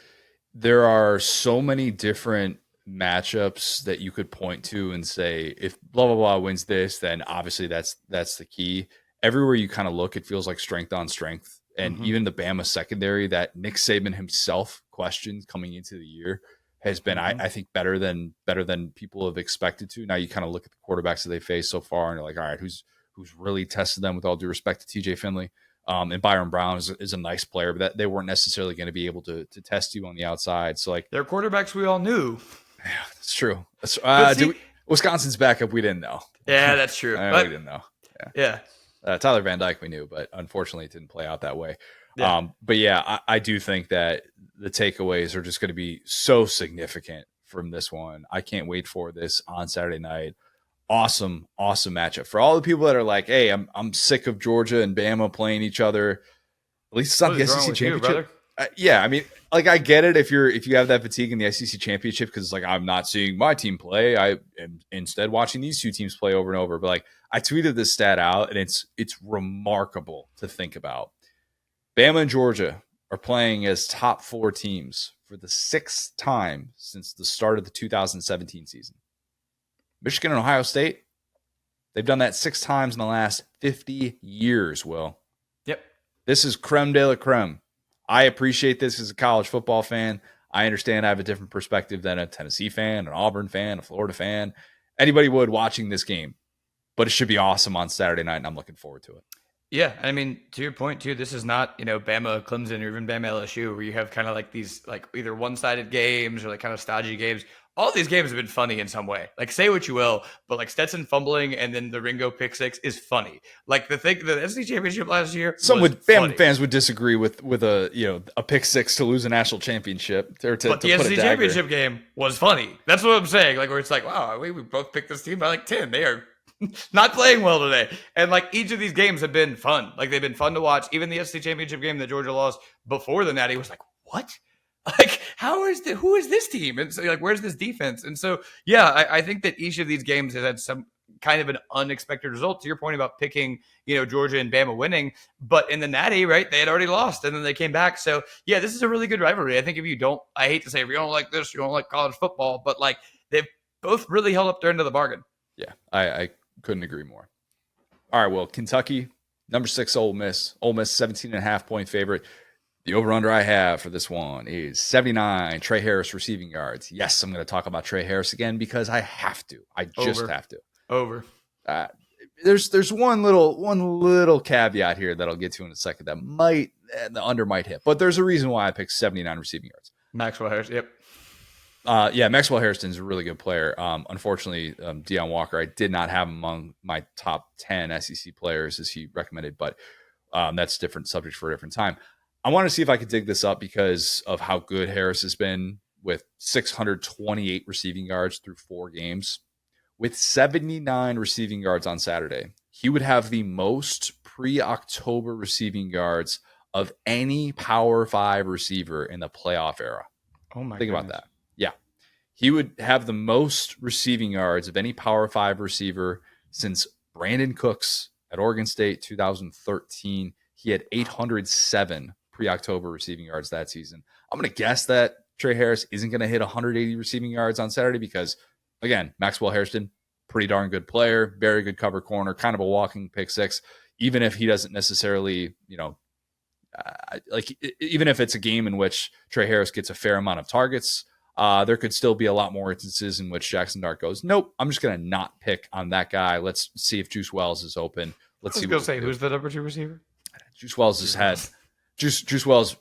there are so many different matchups that you could point to and say, if blah, blah, blah wins this, then obviously that's the key. Everywhere you kind of look, it feels like strength on strength. And even the Bama secondary that Nick Saban himself questioned coming into the year has been, I think, better than people have expected to. Now you kind of look at the quarterbacks that they faced so far, and you're like, all right, who's really tested them, with all due respect to TJ Finley. And Byron Brown is a nice player, but that they weren't necessarily going to be able to test you on the outside. So like, they're quarterbacks we all knew. Yeah, that's true. Wisconsin's backup, we didn't know. Yeah, that's true. We didn't know. Yeah. Tyler Van Dyke we knew, but unfortunately it didn't play out that way. Yeah. But yeah, I do think that the takeaways are just going to be so significant from this one. I can't wait for this on Saturday night. Awesome matchup. For all the people that are like, hey, I'm sick of Georgia and Bama playing each other. At least it's not the SEC championship. Yeah, I mean, like I get it if you have that fatigue in the SEC championship because it's like I'm not seeing my team play. I am instead watching these two teams play over and over. But like I tweeted this stat out, and it's remarkable to think about. Bama and Georgia are playing as top 4 teams for the 6th time since the start of the 2017 season. Michigan and Ohio State, they've done that 6 times in the last 50 years, Will. Yep. This is creme de la creme. I appreciate this as a college football fan. I understand I have a different perspective than a Tennessee fan, an Auburn fan, a Florida fan, anybody would watching this game. But it should be awesome on Saturday night, and I'm looking forward to it. Yeah, I mean, to your point too, this is not, Bama, Clemson, or even Bama LSU, where you have kind of like these like either one-sided games or like kind of stodgy games. All these games have been funny in some way. Like, say what you will, but like Stetson fumbling and then the Ringo pick six is funny. Like the SEC championship last year, Bama fans would disagree with a pick six to lose a national championship. But the SEC championship game was funny. That's what I'm saying. Like where it's like, wow, we both picked this team by like 10. They are not playing well today. And like each of these games have been fun. Like they've been fun to watch. Even the SEC championship game that Georgia lost before the Natty was like, what? Like, who is this team? And so like, where's this defense? And so, yeah, I think that each of these games has had some kind of an unexpected result. To your point about picking, Georgia and Bama winning, but in the Natty, right, they had already lost and then they came back. So yeah, this is a really good rivalry. I think I hate to say, if you don't like this, you don't like college football, but like they've both really held up their end of the bargain. Yeah, I couldn't agree more. All right, well, Kentucky, number 6, Ole Miss. Ole Miss, 17.5-point favorite. The over-under I have for this one is 79 Trey Harris receiving yards. Yes, I'm going to talk about Trey Harris again because I have to. I just have to. Over. There's one little caveat here that I'll get to in a second that the under might hit. But there's a reason why I picked 79 receiving yards. Maxwell Harris, yep. Maxwell Harrison's a really good player. Unfortunately, Deion Walker, I did not have him among my top 10 SEC players as he recommended, but that's a different subject for a different time. I want to see if I could dig this up because of how good Harris has been with 628 receiving yards through 4 games. With 79 receiving yards on Saturday, he would have the most pre-October receiving yards of any Power 5 receiver in the playoff era. Oh my Think goodness. about that. Yeah. He would have the most receiving yards of any Power 5 receiver since Brandon Cooks at Oregon State 2013. He had 807 pre-October receiving yards that season. I'm going to guess that Trey Harris isn't going to hit 180 receiving yards on Saturday because, again, Maxwell Harrison, pretty darn good player, very good cover corner, kind of a walking pick six, even if he doesn't necessarily, even if it's a game in which Trey Harris gets a fair amount of targets, there could still be a lot more instances in which Jackson Dart goes, nope, I'm just going to not pick on that guy. Let's see if Juice Wells is open. Let's see. Who's the number 2 receiver? Juice Wells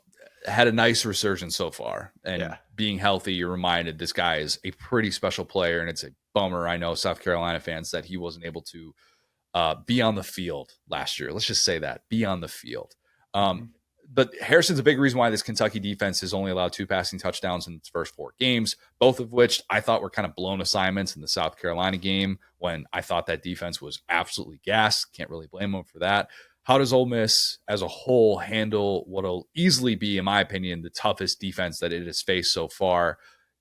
had a nice resurgence so far, and being healthy, you're reminded this guy is a pretty special player, and it's a bummer. I know South Carolina fans that he wasn't able to be on the field last year. Let's just say that, be on the field. But Harrison's a big reason why this Kentucky defense has only allowed 2 passing touchdowns in its first 4 games, both of which I thought were kind of blown assignments in the South Carolina game when I thought that defense was absolutely gassed. Can't really blame them for that. How does Ole Miss as a whole handle what will easily be, in my opinion, the toughest defense that it has faced so far?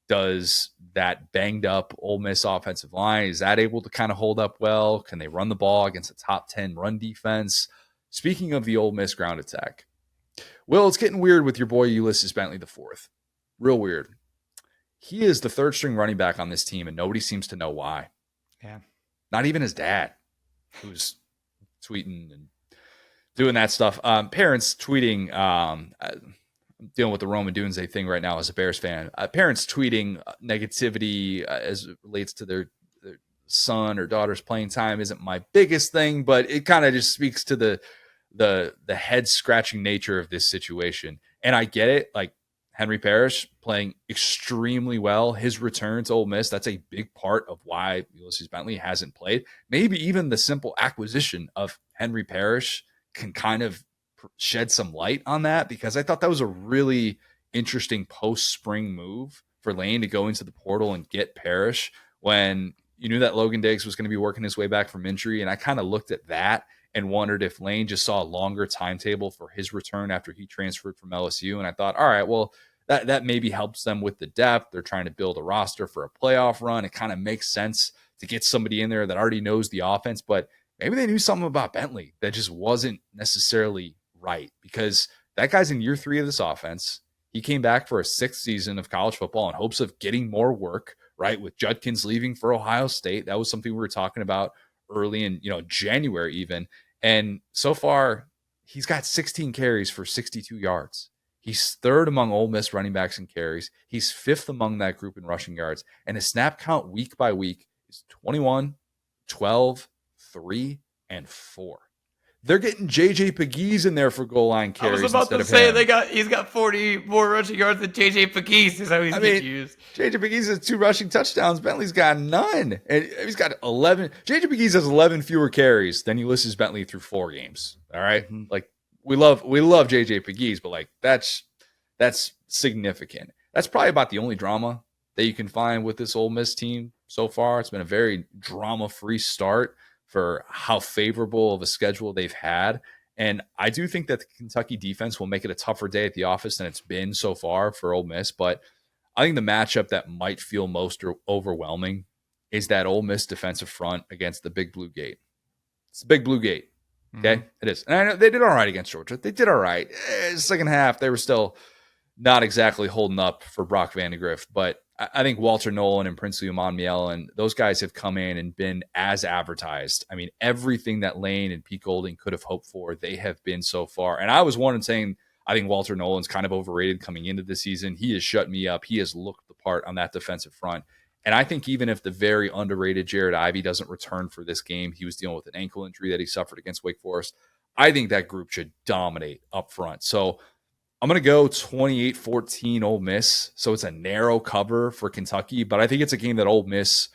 Does that banged up Ole Miss offensive line, is that able to kind of hold up well? Can they run the ball against a top 10 run defense? Speaking of the Ole Miss ground attack, Will, it's getting weird with your boy Ulysses Bentley IV. Real weird. He is the 3rd string running back on this team, and nobody seems to know why. Yeah. Not even his dad, who's tweeting and doing that stuff. Parents tweeting, I'm dealing with the Roman Dunze thing right now as a Bears fan. Parents tweeting negativity as it relates to their son or daughter's playing time isn't my biggest thing, but it kind of just speaks to the head scratching nature of this situation. And I get it. Like Henry Parrish playing extremely well. His return to Ole Miss, that's a big part of why Ulysses Bentley hasn't played. Maybe even the simple acquisition of Henry Parrish can kind of shed some light on that, because I thought that was a really interesting post-spring move for Lane to go into the portal and get Parrish when you knew that Logan Diggs was going to be working his way back from injury. And I kind of looked at that and wondered if Lane just saw a longer timetable for his return after he transferred from LSU. And I thought, all right, well, that maybe helps them with the depth. They're trying to build a roster for a playoff run. It kind of makes sense to get somebody in there that already knows the offense, but maybe they knew something about Bentley that just wasn't necessarily right, because that guy's in year 3 of this offense. He came back for a 6th season of college football in hopes of getting more work, right? With Judkins leaving for Ohio State. That was something we were talking about early in, January even. And so far, he's got 16 carries for 62 yards. He's 3rd among Ole Miss running backs in carries. He's 5th among that group in rushing yards. And his snap count week by week is 21, 12, 3, and 4. They're getting JJ Pegues in there for goal line carries. I was about to say he's got 40 more rushing yards than JJ Pegues is how he's getting used. JJ Pegues has 2 rushing touchdowns. Bentley's got none. And he's got 11. JJ Pegues has 11 fewer carries than Ulysses Bentley through 4 games. All right. Mm-hmm. Like, we love JJ Pegues, but like that's significant. That's probably about the only drama that you can find with this Ole Miss team so far. It's been a very drama-free start for how favorable of a schedule they've had. And I do think that the Kentucky defense will make it a tougher day at the office than it's been so far for Ole Miss. But I think the matchup that might feel most overwhelming is that Ole Miss defensive front against the Big Blue Gate. It's the Big Blue Gate. Okay, It is. And I know they did all right against Georgia. They did all right. Second half, they were still not exactly holding up for Brock Vandegrift. But I think Walter Nolan and Princely Umanmiel and those guys have come in and been as advertised. I mean, everything that Lane and Pete Golding could have hoped for, they have been so far. And I was one in saying I think Walter Nolan's kind of overrated coming into the season. He has shut me up. He has looked the part on that defensive front. And I think even if the very underrated Jared Ivey doesn't return for this game, he was dealing with an ankle injury that he suffered against Wake Forest. I think that group should dominate up front. So I'm going to go 28-14 Ole Miss. So it's a narrow cover for Kentucky, but I think it's a game that Ole Miss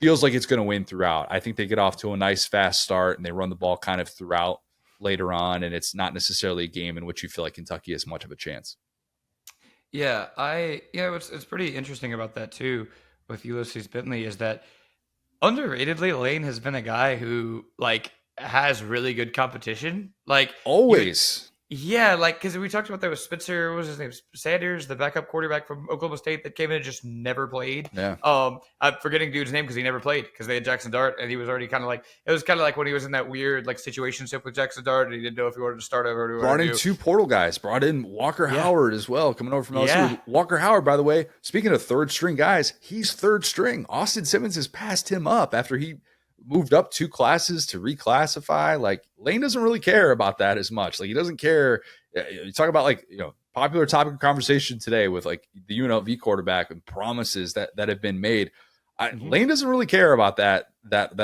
feels like it's going to win throughout. I think they get off to a nice fast start and they run the ball kind of throughout later on, and it's not necessarily a game in which you feel like Kentucky has much of a chance. Yeah, it's pretty interesting about that too with Ulysses Bentley is that underratedly Lane has been a guy who like has really good competition. Like always. Yeah, like because we talked about that with Spitzer, what was his name? Sanders, the backup quarterback from Oklahoma State that came in and just never played. Yeah. I'm forgetting dude's name because he never played because they had Jackson Dart and he was already kind of like it was kind of like when he was in that weird like situationship with Jackson Dart and he didn't know if he wanted to start over. Brought in 2 portal guys. Brought in Walker Howard as well, coming over from LSU. Yeah. Walker Howard, by the way, speaking of 3rd string guys, he's 3rd string. Austin Simmons has passed him up after he moved up 2 classes to reclassify. Like Lane doesn't really care about that as much. Like he doesn't care. You talk about like, popular topic of conversation today with like the UNLV quarterback and promises that have been made. Lane doesn't really care about that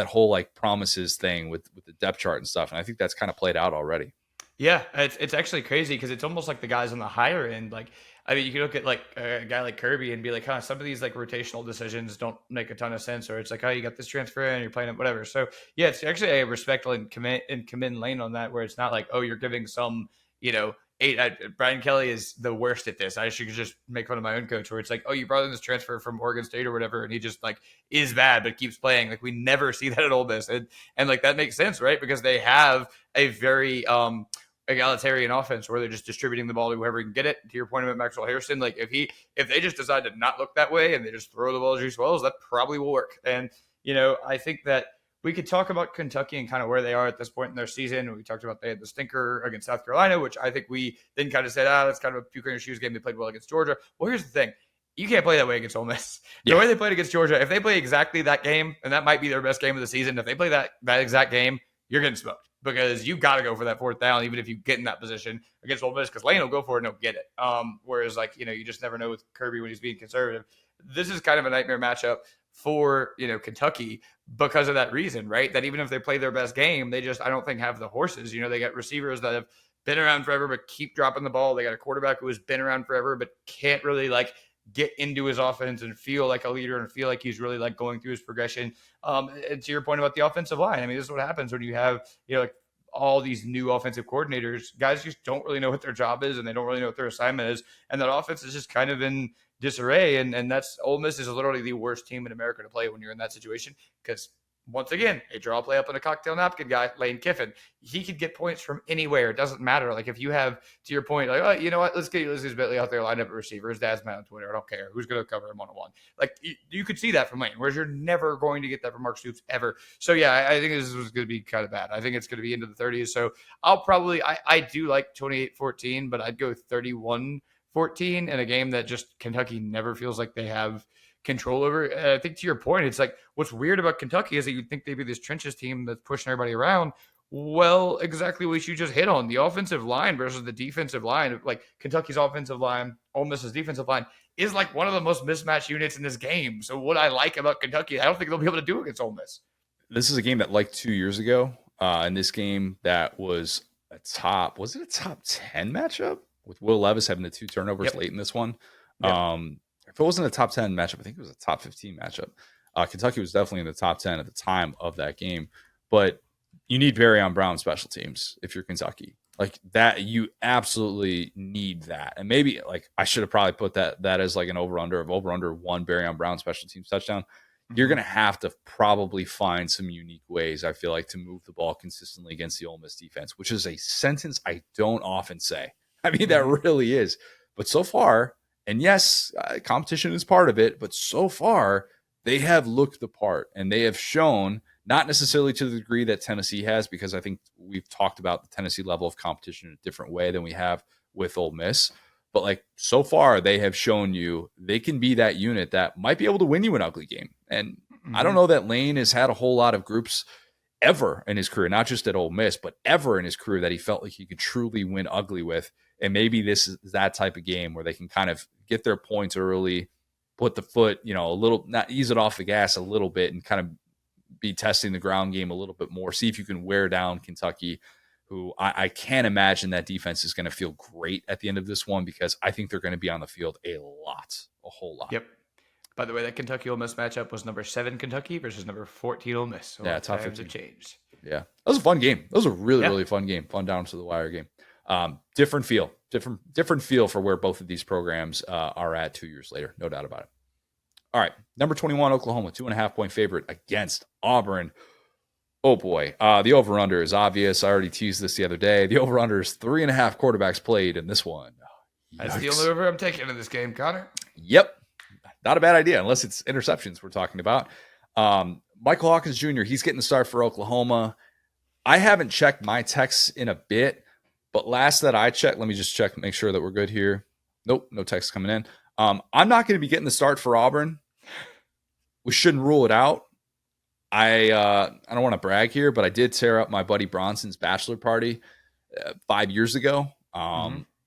whole like promises thing with the depth chart and stuff. And I think that's kind of played out already. Yeah, it's actually crazy because it's almost like the guys on the higher end. Like, I mean, you can look at like a guy like Kirby and be like, some of these like rotational decisions don't make a ton of sense, or it's like, you got this transfer and you're playing it, whatever. So yeah, it's actually a respect and commend Lane on that, where it's not like, you're giving some, 8. Brian Kelly is the worst at this. I should just make fun of my own coach, where it's like, you brought in this transfer from Oregon State or whatever, and he just like is bad but keeps playing. Like we never see that at Ole Miss, and like that makes sense, right? Because they have a very egalitarian offense where they're just distributing the ball to whoever can get it. To your point about Maxwell Harrison, like if they just decide to not look that way and they just throw the ball to Juice Wells, that probably will work. And I think that we could talk about Kentucky and kind of where they are at this point in their season. We talked about they had the stinker against South Carolina, which I think we then kind of said, that's kind of a puke in your shoes game. They played well against Georgia. Well, here's the thing. You can't play that way against Ole Miss. The way they played against Georgia, if they play exactly that game, and that might be their best game of the season, if they play that exact game, you're getting smoked because you've got to go for that 4th down, even if you get in that position against Ole Miss, because Lane will go for it and he'll get it. Whereas, like, you just never know with Kirby when he's being conservative. This is kind of a nightmare matchup for, Kentucky because of that reason, right? That even if they play their best game, they just, I don't think, have the horses. They got receivers that have been around forever but keep dropping the ball. They got a quarterback who has been around forever but can't really, like, get into his offense and feel like a leader and feel like he's really like going through his progression. And to your point about the offensive line, I mean, this is what happens when you have, like all these new offensive coordinators. Guys just don't really know what their job is and they don't really know what their assignment is. And that offense is just kind of in disarray. And that's Ole Miss is literally the worst team in America to play when you're in that situation, because once again, a draw play up in a cocktail napkin guy, Lane Kiffin. He could get points from anywhere. It doesn't matter. Like if you have, to your point, like, oh, you know what? Let's get Ulysses Bentley out there, line up a receiver. His dad's man on Twitter. I don't care. Who's going to cover him one-on-one? Like you could see that from Lane, whereas you're never going to get that from Mark Stoops ever. So yeah, I think this was going to be kind of bad. I think it's going to be into the 30s. So I'll probably, I do like 28-14, but I'd go 31-14 in a game that just Kentucky never feels like they have control over. I think to your point, it's like what's weird about Kentucky is that you'd think they'd be this trenches team that's pushing everybody around. Well, exactly what you just hit on. The offensive line versus the defensive line, like Kentucky's offensive line, Ole Miss's defensive line, is like one of the most mismatched units in this game. So what I like about Kentucky, I don't think they'll be able to do against Ole Miss. This is a game that, like 2 years ago, in this game that was a top 10 matchup with Will Levis having the 2 turnovers late in this one. Yep. If it wasn't a top 10 matchup, I think it was a top 15 matchup. Kentucky was definitely in the top 10 at the time of that game. But you need Barry Brown special teams if you're Kentucky. Like that, you absolutely need that. And maybe like I should have probably put that as like an over-under one Barry Brown special teams touchdown. You're going to have to probably find some unique ways, I feel like, to move the ball consistently against the Ole Miss defense, which is a sentence I don't often say. I mean, that really is. But so far, and yes, competition is part of it, but so far they have looked the part and they have shown, not necessarily to the degree that Tennessee has, because I think we've talked about the Tennessee level of competition in a different way than we have with Ole Miss. But like so far, they have shown you they can be that unit that might be able to win you an ugly game. And I don't know that Lane has had a whole lot of groups ever in his career, not just at Ole Miss, but ever in his career that he felt like he could truly win ugly with. And maybe this is that type of game where they can kind of get their points early, put the foot, a little, not ease it off the gas a little bit and kind of be testing the ground game a little bit more. See if you can wear down Kentucky, who I can't imagine that defense is going to feel great at the end of this one because I think they're going to be on the field a whole lot. Yep. By the way, that Kentucky-Ole Miss matchup was number 7 Kentucky versus number 14 Ole Miss. So top times have changed. Yeah. That was a fun game. That was a really fun game. Fun down to the wire game. Different feel for where both of these programs are at 2 years later. No doubt about it. All right. Number 21, Oklahoma, 2.5 point favorite against Auburn. Oh boy. The over-under is obvious. I already teased this the other day. The over-under is 3.5 quarterbacks played in this one. That's the only over I'm taking in this game, Connor. Yep. Not a bad idea, unless it's interceptions we're talking about. Michael Hawkins Jr., he's getting the start for Oklahoma. I haven't checked my texts in a bit, but last that I checked, let me just check, make sure that we're good here. Nope, no text coming in. I'm not going to be getting the start for Auburn. We shouldn't rule it out. I don't want to brag here, but I did tear up my buddy Bronson's bachelor party 5 years ago.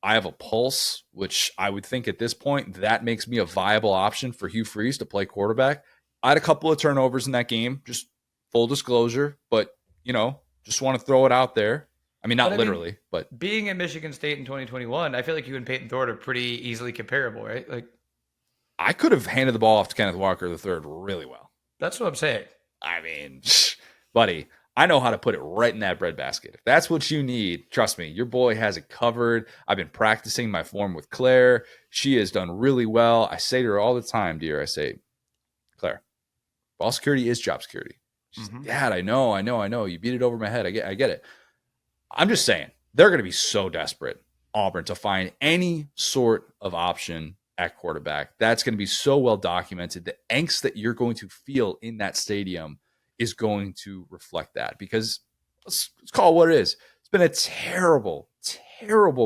I have a pulse, which I would think at this point that makes me a viable option for Hugh Freeze to play quarterback. I had a couple of turnovers in that game, just full disclosure, but just want to throw it out there. I mean, not literally, but being at Michigan State in 2021, I feel like you and Peyton Thorne are pretty easily comparable, right? Like I could have handed the ball off to Kenneth Walker III really well. That's what I'm saying. I mean, buddy, I know how to put it right in that breadbasket. If that's what you need, trust me, your boy has it covered. I've been practicing my form with Claire. She has done really well. I say to her all the time, dear, I say, Claire, ball security is job security. She's, Dad, I know. You beat it over my head. I get it. I'm just saying, they're going to be so desperate, Auburn, to find any sort of option at quarterback. That's going to be so well documented. The angst that you're going to feel in that stadium is going to reflect that, because let's call it what it is. It's been a terrible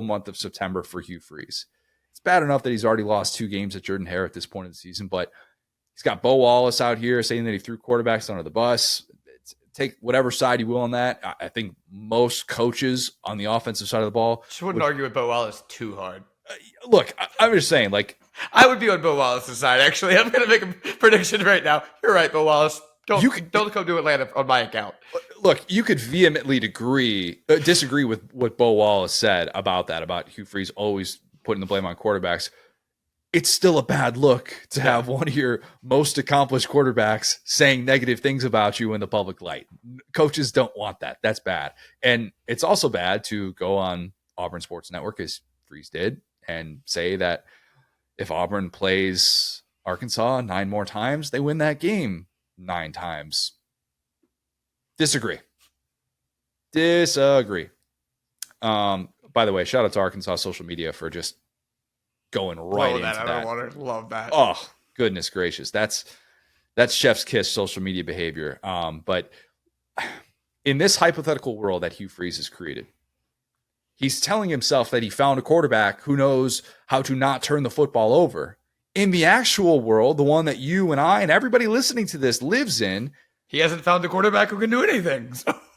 month of September for Hugh Freeze. It's bad enough that he's already lost 2 games at Jordan-Hare at this point in the season, but he's got Bo Wallace out here saying that he threw quarterbacks under the bus. Take whatever side you will on that. I think most coaches on the offensive side of the ball just wouldn't argue with Bo Wallace too hard. Look, I'm just saying, like, I would be on Bo Wallace's side, actually. I'm going to make a prediction right now. You're right, Bo Wallace. Don't come to Atlanta on my account. Look, you could vehemently disagree with what Bo Wallace said about Hugh Freeze always putting the blame on quarterbacks. It's still a bad look to have one of your most accomplished quarterbacks saying negative things about you in the public light. Coaches don't want that. That's bad. And it's also bad to go on Auburn Sports Network, as Freeze did, and say that if Auburn plays Arkansas 9 more times, they win that game 9 times. Disagree. By the way, shout out to Arkansas social media for just going right into that. Underwater. Love that. Oh, goodness gracious. That's chef's kiss social media behavior. But in this hypothetical world that Hugh Freeze has created, he's telling himself that he found a quarterback who knows how to not turn the football over. In the actual world, the one that you and I and everybody listening to this lives in, he hasn't found a quarterback who can do anything.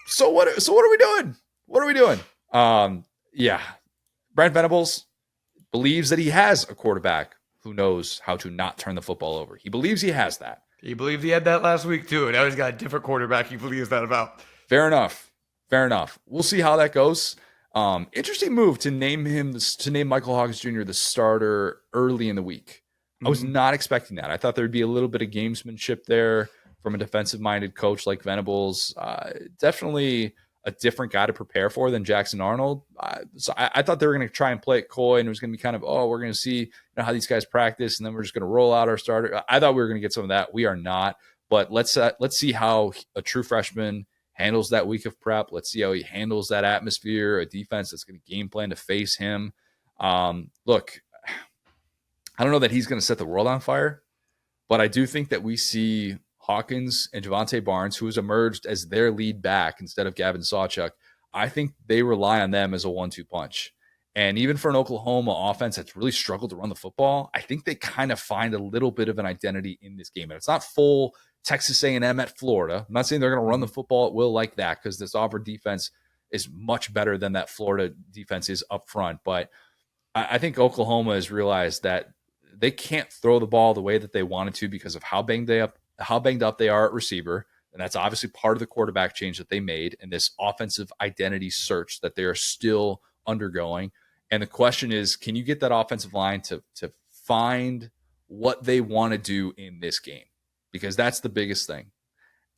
So what are we doing? What are we doing? Yeah. Brent Venables believes that he has a quarterback who knows how to not turn the football over. He believes he has that. He believed he had that last week too, and now he's got a different quarterback he believes that about. Fair enough. We'll see how that goes. Interesting move to name Michael Hawkins Jr. the starter early in the week. I was not expecting that. I thought there'd be a little bit of gamesmanship there from a defensive-minded coach like Venables. Definitely a different guy to prepare for than Jackson Arnold. So I thought they were going to try and play it coy, and it was going to be kind of, we're going to see how these guys practice, and then we're just going to roll out our starter. I thought we were going to get some of that. We are not. But let's see how a true freshman handles that week of prep. Let's see how he handles that atmosphere, a defense that's going to game plan to face him. Look, I don't know that he's going to set the world on fire, but I do think that we see Hawkins and Javonte Barnes, who has emerged as their lead back instead of Gavin Sawchuk. I think they rely on them as a 1-2 punch. And even for an Oklahoma offense that's really struggled to run the football, I think they kind of find a little bit of an identity in this game. And it's not full Texas A&M at Florida. I'm not saying they're going to run the football at will like that, because this Auburn defense is much better than that Florida defense is up front. But I think Oklahoma has realized that they can't throw the ball the way that they wanted to because of how banged up they are at receiver. And that's obviously part of the quarterback change that they made and this offensive identity search that they are still undergoing. And the question is, can you get that offensive line to find what they want to do in this game? Because that's the biggest thing.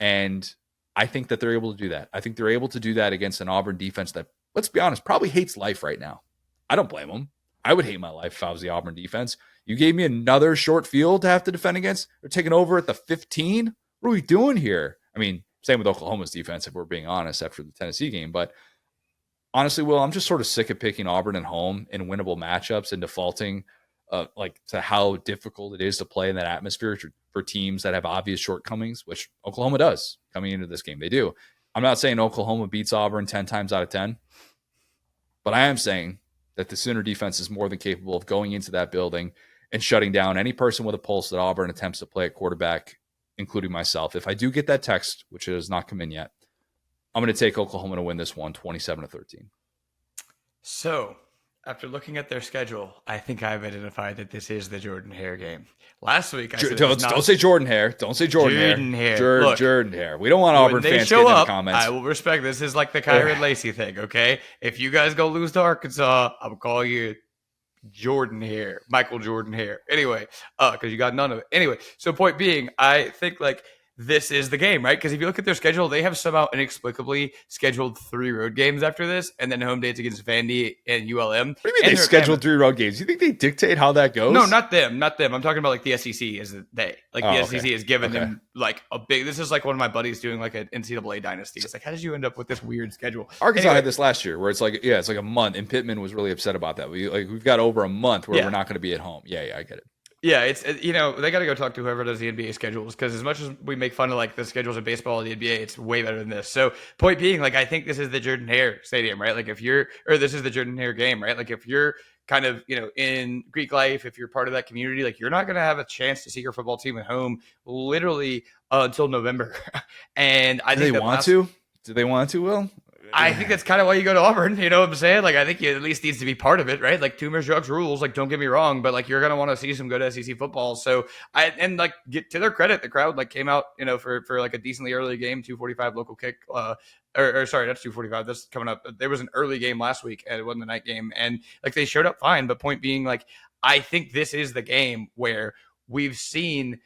And I think that they're able to do that. I think they're able to do that against an Auburn defense that, let's be honest, probably hates life right now. I don't blame them. I would hate my life if I was the Auburn defense. You gave me another short field to have to defend against. They're taking over at the 15. What are we doing here? I mean, same with Oklahoma's defense, if we're being honest, after the Tennessee game. But honestly, Will, I'm just sort of sick of picking Auburn at home in winnable matchups and defaulting to how difficult it is to play in that atmosphere for teams that have obvious shortcomings, which Oklahoma does coming into this game. They do. I'm not saying Oklahoma beats Auburn 10 times out of 10, but I am saying that the Sooner defense is more than capable of going into that building and shutting down any person with a pulse that Auburn attempts to play at quarterback, including myself. If I do get that text, which has not come in yet, I'm going to take Oklahoma to win this one, 27-13. So, after looking at their schedule, I think I've identified that this is the Jordan Hare game. Last week, I said don't say Jordan Hare. Don't say Jordan Hare. Look, Jordan Hare. We don't want Auburn fans getting in the comments. I will respect this. This is like the Kyron Lacey thing, okay? If you guys go lose to Arkansas, I'll call you Jordan Hare, Michael Jordan Hare. Anyway, because you got none of it. Anyway, so point being, I think like this is the game, right? Because if you look at their schedule, they have somehow inexplicably scheduled 3 road games after this, and then home dates against Vandy and ULM. What do you mean they scheduled 3 road games? You think they dictate how that goes? No, not them. I'm talking about like the SEC is they. Like the SEC has given them like a big. This is like one of my buddies doing like an NCAA dynasty. It's like, how did you end up with this weird schedule? Arkansas had this last year where it's like a month, and Pittman was really upset about that. We've got over a month where we're not going to be at home. Yeah, I get it. Yeah, it's they got to go talk to whoever does the NBA schedules, because as much as we make fun of like the schedules of baseball and the NBA, it's way better than this. So point being, like I think this is the Jordan Hare Stadium, right? Like this is the Jordan Hare game, right? Like if you're kind of in Greek life, if you're part of that community, like you're not going to have a chance to see your football team at home literally until November. And I think they want to. Do they want to, Will? I think that's kind of why you go to Auburn. You know what I'm saying? Like, I think you at least needs to be part of it, right? Like, Toomer's Drugs rules. Like, don't get me wrong, but like, you're gonna want to see some good SEC football. So, get to their credit, the crowd like came out, for like a decently early game, 2:45 local kick. Sorry, that's 2:45. That's coming up. There was an early game last week, and it wasn't a night game, and like they showed up fine. But point being, like, I think this is the game where we've seen,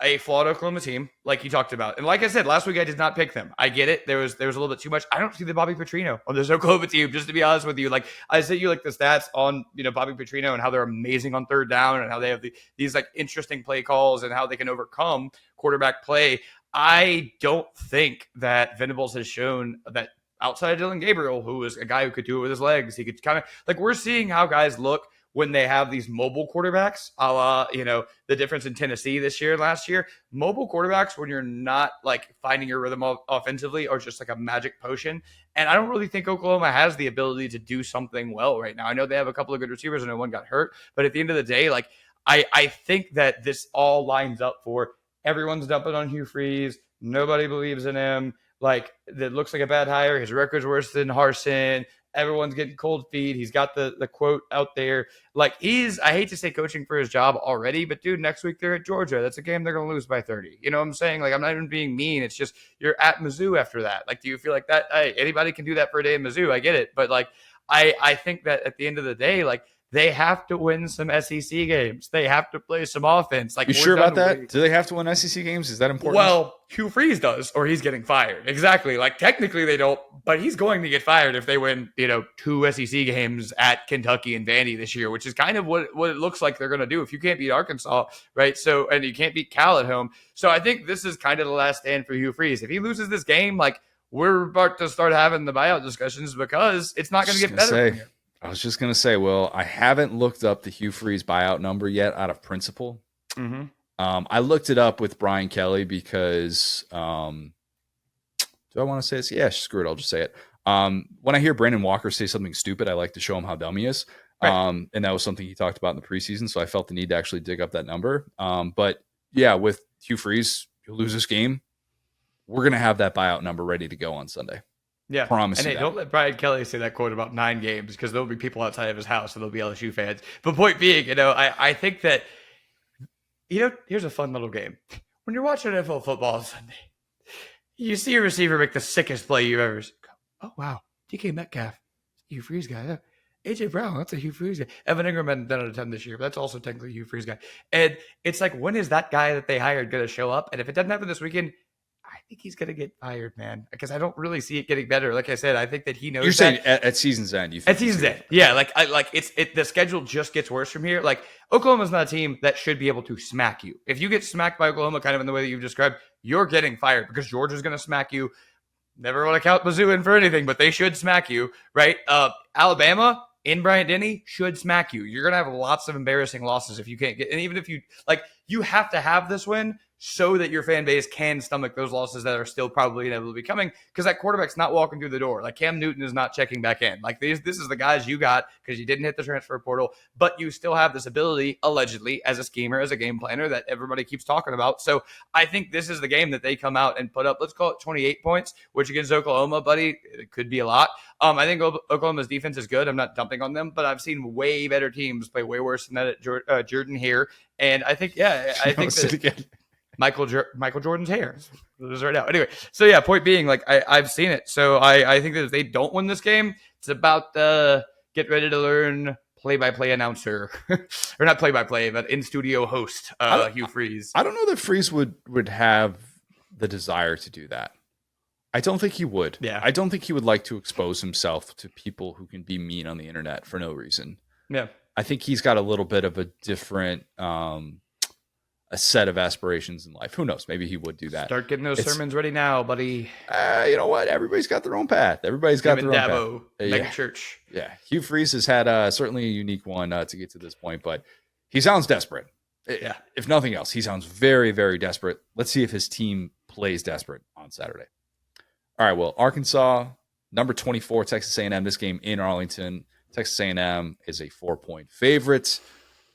a flawed Oklahoma team, like you talked about. And like I said, last week I did not pick them. I get it. There was a little bit too much. I don't see the Bobby Petrino on this Oklahoma team, just to be honest with you. Like, I sent you like the stats on, Bobby Petrino and how they're amazing on third down and how they have these like interesting play calls and how they can overcome quarterback play. I don't think that Venables has shown that outside of Dylan Gabriel, who is a guy who could do it with his legs, he could kind of like we're seeing how guys look when they have these mobile quarterbacks, a la, the difference in Tennessee this year and last year. Mobile quarterbacks, when you're not like finding your rhythm offensively, are just like a magic potion. And I don't really think Oklahoma has the ability to do something well right now. I know they have a couple of good receivers and one got hurt, but at the end of the day, like I think that this all lines up for everyone's dumping on Hugh Freeze. Nobody believes in him. Like, that looks like a bad hire. His record's worse than Harsin. Everyone's getting cold feet. He's got the quote out there. Like, I hate to say coaching for his job already, but dude, next week they're at Georgia. That's a game they're going to lose by 30. You know what I'm saying? Like, I'm not even being mean. It's just you're at Mizzou after that. Like, do you feel like that? Hey, anybody can do that for a day in Mizzou. I get it. But, like, I think that at the end of the day, like, they have to win some SEC games. They have to play some offense. Like, you sure about that? Do they have to win SEC games? Is that important? Well, Hugh Freeze does, or he's getting fired. Exactly. Like, technically they don't, but he's going to get fired if they win, 2 SEC games at Kentucky and Vandy this year, which is kind of what it looks like they're going to do if you can't beat Arkansas, right? So, and you can't beat Cal at home. So I think this is kind of the last stand for Hugh Freeze. If he loses this game, like, we're about to start having the buyout discussions because it's not going to get better from here. I was just going to say, well, I haven't looked up the Hugh Freeze buyout number yet out of principle. Mm-hmm. I looked it up with Brian Kelly because do I want to say this? Yeah, screw it. I'll just say it. When I hear Brandon Walker say something stupid, I like to show him how dumb he is. Right. And that was something he talked about in the preseason. So I felt the need to actually dig up that number. But yeah, with Hugh Freeze, you'll lose this game. We're going to have that buyout number ready to go on Sunday. Yeah, promise. And hey, don't let Brian Kelly say that quote about 9 games because there'll be people outside of his house and there'll be LSU fans. But point being, I think that, here's a fun little game. When you're watching NFL football on Sunday, you see a receiver make the sickest play you've ever seen. Oh, wow. DK Metcalf, Hugh Freeze guy. Yeah. AJ Brown, that's a Hugh Freeze guy. Evan Ingram hadn't done it a ton this year, but that's also technically a Hugh Freeze guy. And it's like, when is that guy that they hired going to show up? And if it doesn't happen this weekend, I think he's going to get fired, man, because I don't really see it getting better. Like I said, I think that he knows. You're saying at season's end, you think? At season's end, yeah. The schedule just gets worse from here. Like, Oklahoma's not a team that should be able to smack you. If you get smacked by Oklahoma, kind of in the way that you've described, you're getting fired because Georgia's going to smack you. Never want to count Mizzou in for anything, but they should smack you, right? Alabama in Bryant-Denny should smack you. You're going to have lots of embarrassing losses if you can't get, and even if you you have to have this win so that your fan base can stomach those losses that are still probably inevitably coming, because that quarterback's not walking through the door. Like, Cam Newton is not checking back in. Like, this is the guys you got because you didn't hit the transfer portal, but you still have this ability, allegedly, as a schemer, as a game planner that everybody keeps talking about. So I think this is the game that they come out and put up, let's call it 28 points, which against Oklahoma, buddy, it could be a lot. I think Oklahoma's defense is good. I'm not dumping on them, but I've seen way better teams play way worse than that at Jordan here. And I think, I think that Michael Jordan's hair is right now. Anyway, so yeah, point being, like, I've seen it. So I think that if they don't win this game, it's about get ready to learn play-by-play announcer, or not play-by-play, but in-studio host Hugh Freeze. I don't know that Freeze would have the desire to do that. I don't think he would. Yeah. I don't think he would like to expose himself to people who can be mean on the internet for no reason. Yeah. I think he's got a little bit of a different a set of aspirations in life. Who knows? Maybe he would do that. Start getting those sermons ready now, buddy. You know what? Everybody's got their own path. Everybody's got their own path. Mega church. Yeah. Hugh Freeze has had certainly a unique one to get to this point, but he sounds desperate. Yeah. If nothing else, he sounds very, very desperate. Let's see if his team plays desperate on Saturday. All right. Well, Arkansas, number 24, Texas A&M. This game in Arlington. Texas A&M is a 4-point favorite.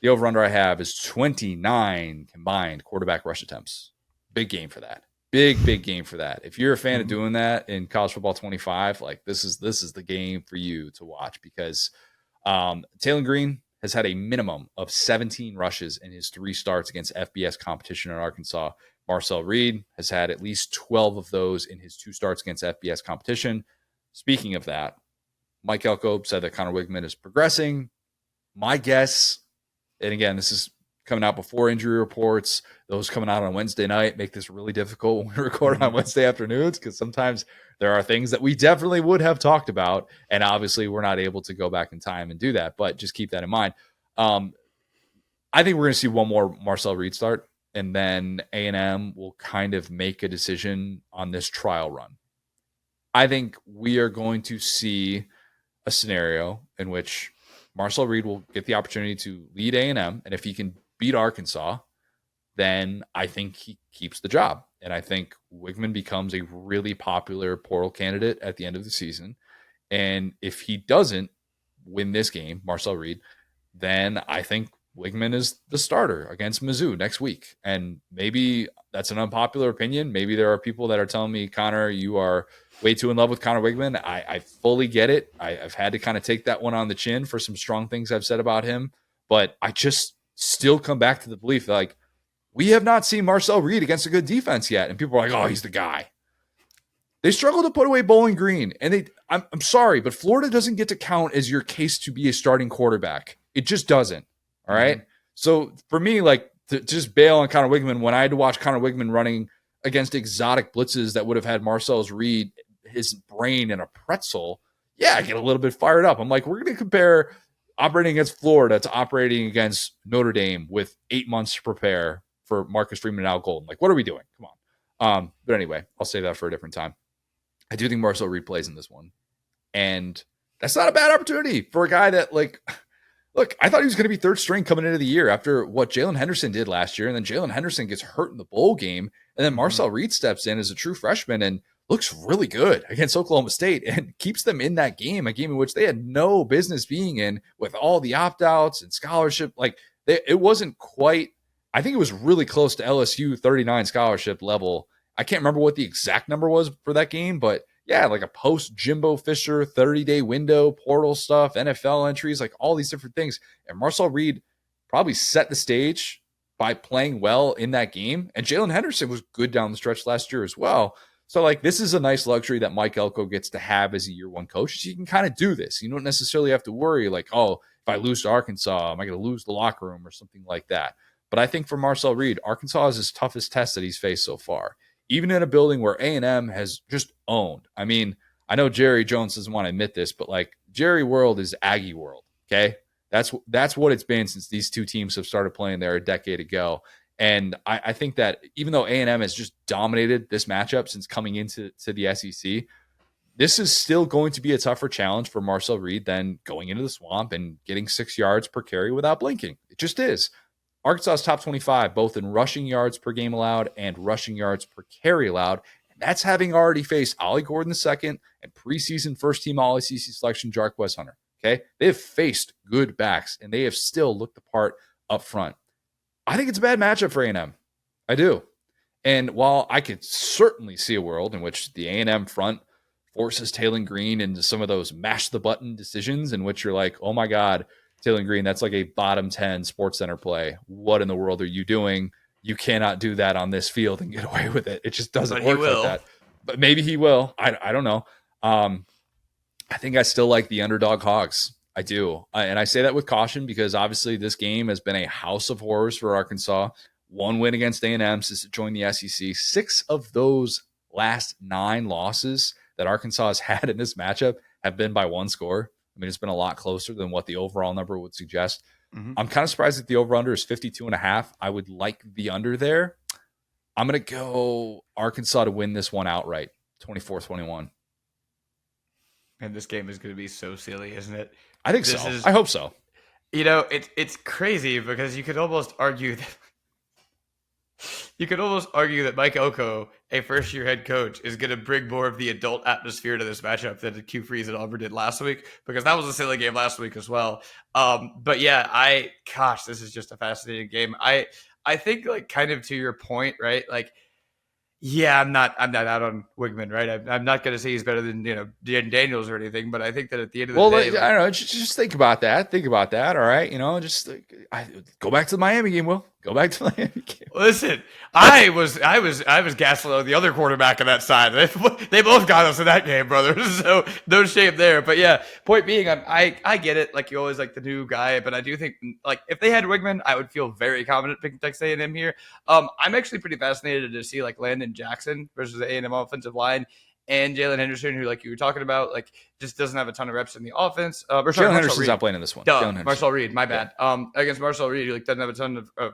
The over-under I have is 29 combined quarterback rush attempts. Big game for that. Big game for that. If you're a fan of doing that in college football 25, like, this is the game for you to watch, because Taylor Green has had a minimum of 17 rushes in his 3 starts against FBS competition in Arkansas. Marcel Reed has had at least 12 of those in his 2 starts against FBS competition. Speaking of that, Mike Elko said that Connor Wigman is progressing. My guess, and again, this is coming out before injury reports, those coming out on Wednesday night make this really difficult when we record on Wednesday afternoons, because sometimes there are things that we definitely would have talked about, and obviously we're not able to go back in time and do that, but just keep that in mind. I think we're going to see one more Marcel Reed start and then A&M will kind of make a decision on this trial run. I think we are going to see a scenario in which Marcel Reed will get the opportunity to lead A&M, and if he can beat Arkansas, then I think he keeps the job. And I think Wigman becomes a really popular portal candidate at the end of the season. And if he doesn't win this game, Marcel Reed, then I think Wigman is the starter against Mizzou next week. And maybe that's an unpopular opinion. Maybe there are people that are telling me, Connor, you are way too in love with Connor Wigman. I fully get it. I've had to kind of take that one on the chin for some strong things I've said about him. But I just still come back to the belief that, like, we have not seen Marcel Reed against a good defense yet. And people are like, oh, he's the guy. They struggle to put away Bowling Green. And I'm sorry, but Florida doesn't get to count as your case to be a starting quarterback. It just doesn't. All right. Mm-hmm. So for me, like, to just bail on Connor Wigman, when I had to watch Connor Wigman running against exotic blitzes that would have had Marcel Reed, his brain in a pretzel, yeah, I get a little bit fired up. I'm like, we're going to compare operating against Florida to operating against Notre Dame with 8 months to prepare for Marcus Freeman and Al Golden. Like, what are we doing? Come on. But anyway, I'll save that for a different time. I do think Marcel Reed plays in this one. And that's not a bad opportunity for a guy that, like, look, I thought he was going to be third string coming into the year after what Jalen Henderson did last year. And then Jalen Henderson gets hurt in the bowl game. And then Marcel Reed steps in as a true freshman and looks really good against Oklahoma State and keeps them in that game, a game in which they had no business being in with all the opt-outs and scholarship. Like, it wasn't quite, I think it was really close to LSU 39 scholarship level. I can't remember what the exact number was for that game, but yeah, like a post Jimbo Fisher 30-day window, portal stuff, NFL entries, like all these different things. And Marcel Reed probably set the stage by playing well in that game. And Jalen Henderson was good down the stretch last year as well. So, like, this is a nice luxury that Mike Elko gets to have as a year one coach. So you can kind of do this. You don't necessarily have to worry, like, oh, if I lose to Arkansas, am I going to lose the locker room or something like that? But I think for Marcel Reed, Arkansas is his toughest test that he's faced so far, even in a building where A&M has just owned. I mean, I know Jerry Jones doesn't want to admit this, but, like, Jerry World is Aggie World, okay? That's what it's been since these two teams have started playing there a decade ago. And I think that even though A&M has just dominated this matchup since coming into the SEC, this is still going to be a tougher challenge for Marcel Reed than going into the swamp and getting 6 yards per carry without blinking. It just is. Arkansas is top 25, both in rushing yards per game allowed and rushing yards per carry allowed. And that's having already faced Ollie Gordon II and preseason first-team All-SEC selection Jarquez Hunter. Okay? They have faced good backs, and they have still looked the part up front. I think it's a bad matchup for A&M. I do. And while I could certainly see a world in which the A&M front forces Taylen Green into some of those mash-the-button decisions in which you're like, oh, my God, Taylen Green, that's like a bottom 10 Sports Center play. What in the world are you doing? You cannot do that on this field and get away with it. It just doesn't work like that. But maybe he will. I don't know. I think I still like the underdog Hogs. I do. And I say that with caution because obviously this game has been a house of horrors for Arkansas. 1 win against A&M since it joined the SEC. 6 of those last 9 losses that Arkansas has had in this matchup have been by 1 score. I mean, it's been a lot closer than what the overall number would suggest. Mm-hmm. I'm kind of surprised that the over-under is 52.5. I would like the under there. I'm going to go Arkansas to win this one outright, 24-21. And this game is going to be so silly, isn't it? I think so. I hope so. You know, it's crazy because you could almost argue that Mike Elko, a first-year head coach, is going to bring more of the adult atmosphere to this matchup than Q Freeze and Auburn did last week, because that was a silly game last week as well. But yeah, this is just a fascinating game. I think, like, kind of to your point, right? Like, yeah, I'm not out on Wigman, right? I'm not going to say he's better than, Jaden Daniels or anything, but I think that at the end of the day, I don't know. Just think about that. All right, just go back to the Miami game. Will go back to the Miami game. Listen, I was gaslit on the other quarterback on that side. They both got us in that game, brother. So no shame there. But yeah, point being, I get it. Like, you always like the new guy, but I do think, like, if they had Wigman, I would feel very confident picking Texas A&M here. I'm actually pretty fascinated to see, like, Landon Jackson versus the A&M offensive line and Jalen Henderson, who, like you were talking about, like, just doesn't have a ton of reps in the offense. Jalen Henderson's not playing in this one. Marcel Reed, my bad. Against Marcel Reed, who, like, doesn't have a ton of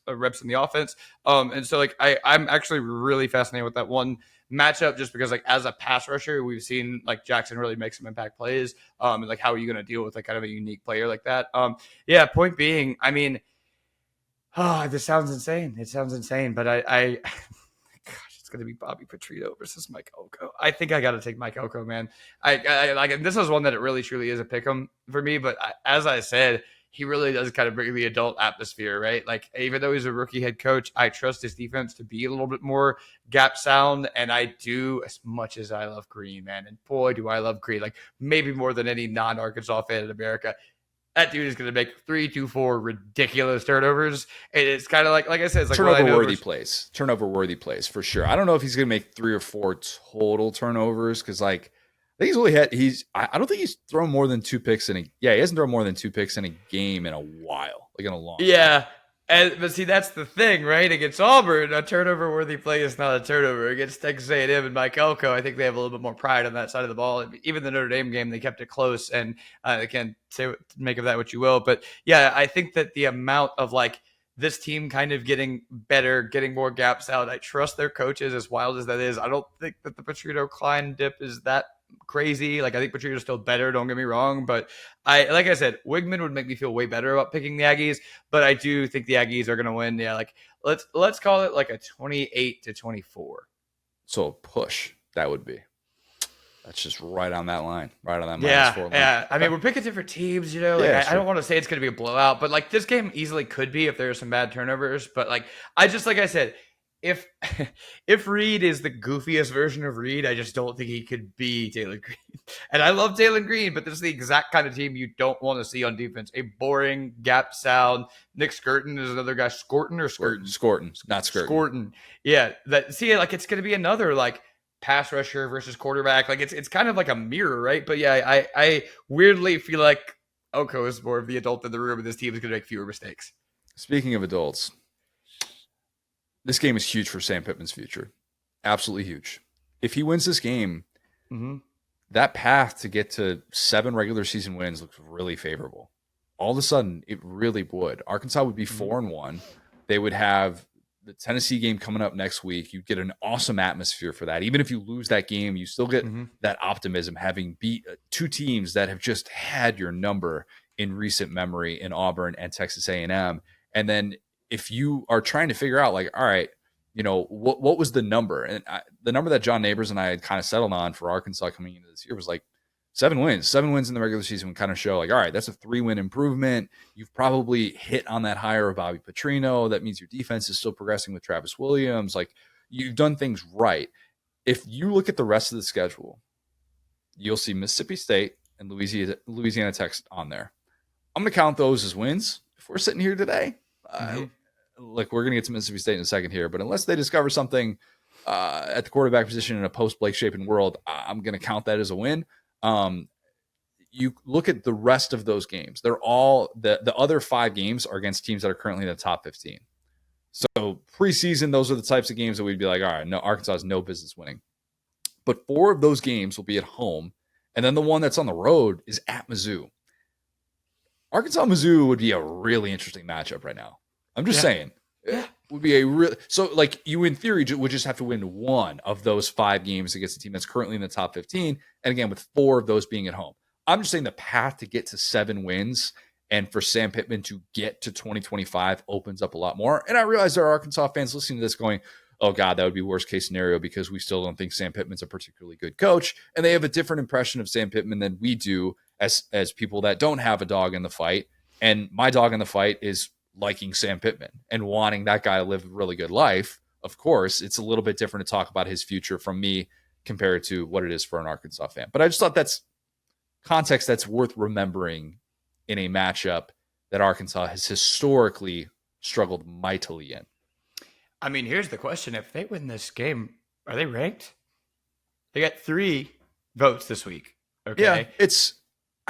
reps in the offense. And so like I'm actually really fascinated with that one matchup just because like as a pass rusher, we've seen like Jackson really make some impact plays. And like how are you going to deal with like kind of a unique player like that? Yeah. Point being, I mean, this sounds insane. It sounds insane, but I gosh, it's gonna be Bobby Petrino versus Mike Elko. I think I got to take Mike Elko, man. I like this is one that it really truly is a pick 'em for me. But as I said, he really does kind of bring the adult atmosphere, right? Like even though he's a rookie head coach, I trust his defense to be a little bit more gap sound, and I do as much as I love Green, man. And boy, do I love Green! Like maybe more than any non-Arkansas fan in America. That dude is going to make 3 to 4 ridiculous turnovers. And it's kind of like I said, it's like turnover-worthy plays. Turnover-worthy plays for sure. I don't know if he's going to make 3 or 4 total turnovers because, like, I think I don't think he's thrown more than 2 picks he hasn't thrown more than 2 picks in a game in a while, like in a long time. But see, that's the thing, right? Against Auburn, a turnover-worthy play is not a turnover. Against Texas A&M and Mike Elko, I think they have a little bit more pride on that side of the ball. Even the Notre Dame game, they kept it close, and again, make of that what you will. But yeah, I think that the amount of like this team kind of getting better, getting more gaps out. I trust their coaches, as wild as that is. I don't think that the Petrino Klein dip is that crazy. Like I think Petrino's still better, don't get me wrong, but like I said, Wigman would make me feel way better about picking the Aggies, but I do think the Aggies are going to win. Yeah, like let's call it like a 28-24. So a push that would be. That's just right on that line, right on that -4 line. Yeah. I mean, we're picking different teams, you know. Like, I don't want to say it's going to be a blowout, but like this game easily could be if there are some bad turnovers. But like I said, if Reed is the goofiest version of Reed, I just don't think he could be Taylor Green. And I love Taylor Green, but this is the exact kind of team you don't want to see on defense. A boring gap sound. Nick Skirton is another guy. Scorton or Skirton? Scorton, not Skirton. Scorton. Yeah. Like it's going to be another like pass rusher versus quarterback. Like it's kind of like a mirror, right? But yeah, I weirdly feel like Oko is more of the adult in the room, and this team is going to make fewer mistakes. Speaking of adults, this game is huge for Sam Pittman's future. Absolutely huge. If he wins this game, that path to get to 7 regular season wins looks really favorable. All of a sudden, it really would. Arkansas would be 4-1. They would have the Tennessee game coming up next week. You get an awesome atmosphere for that. Even if you lose that game, you still get that optimism, having beat 2 teams that have just had your number in recent memory in Auburn and Texas A&M. And then if you are trying to figure out, like, all right, you know, what was the number? And the number that John Neighbors and I had kind of settled on for Arkansas coming into this year was like 7 wins. 7 wins in the regular season would kind of show like, all right, that's a 3-win improvement. You've probably hit on that hire of Bobby Petrino. That means your defense is still progressing with Travis Williams. Like, you've done things right. If you look at the rest of the schedule, you'll see Mississippi State and Louisiana Tech on there. I'm going to count those as wins. If we're sitting here today, like we're going to get to Mississippi State in a second here, but unless they discover something at the quarterback position in a post-Blake Shapen world, I'm going to count that as a win. You look at the rest of those games. They're all the other 5 games are against teams that are currently in the top 15. So preseason, those are the types of games that we'd be like, all right, no, Arkansas has no business winning. But 4 of those games will be at home. And then the one that's on the road is at Mizzou. Arkansas-Mizzou would be a really interesting matchup right now. I'm just saying. It would be a real. So, like, you in theory would just have to win 1 of those 5 games against a team that's currently in the top 15. And again, with 4 of those being at home. I'm just saying the path to get to 7 wins and for Sam Pittman to get to 2025 opens up a lot more. And I realize there are Arkansas fans listening to this going, oh, God, that would be worst case scenario because we still don't think Sam Pittman's a particularly good coach. And they have a different impression of Sam Pittman than we do as people that don't have a dog in the fight. And my dog in the fight is liking Sam Pittman and wanting that guy to live a really good life. Of course, it's a little bit different to talk about his future from me compared to what it is for an Arkansas fan. But I just thought that's context that's worth remembering in a matchup that Arkansas has historically struggled mightily in. I mean, here's the question. If they win this game, are they ranked? They got 3 votes this week. Okay. Yeah,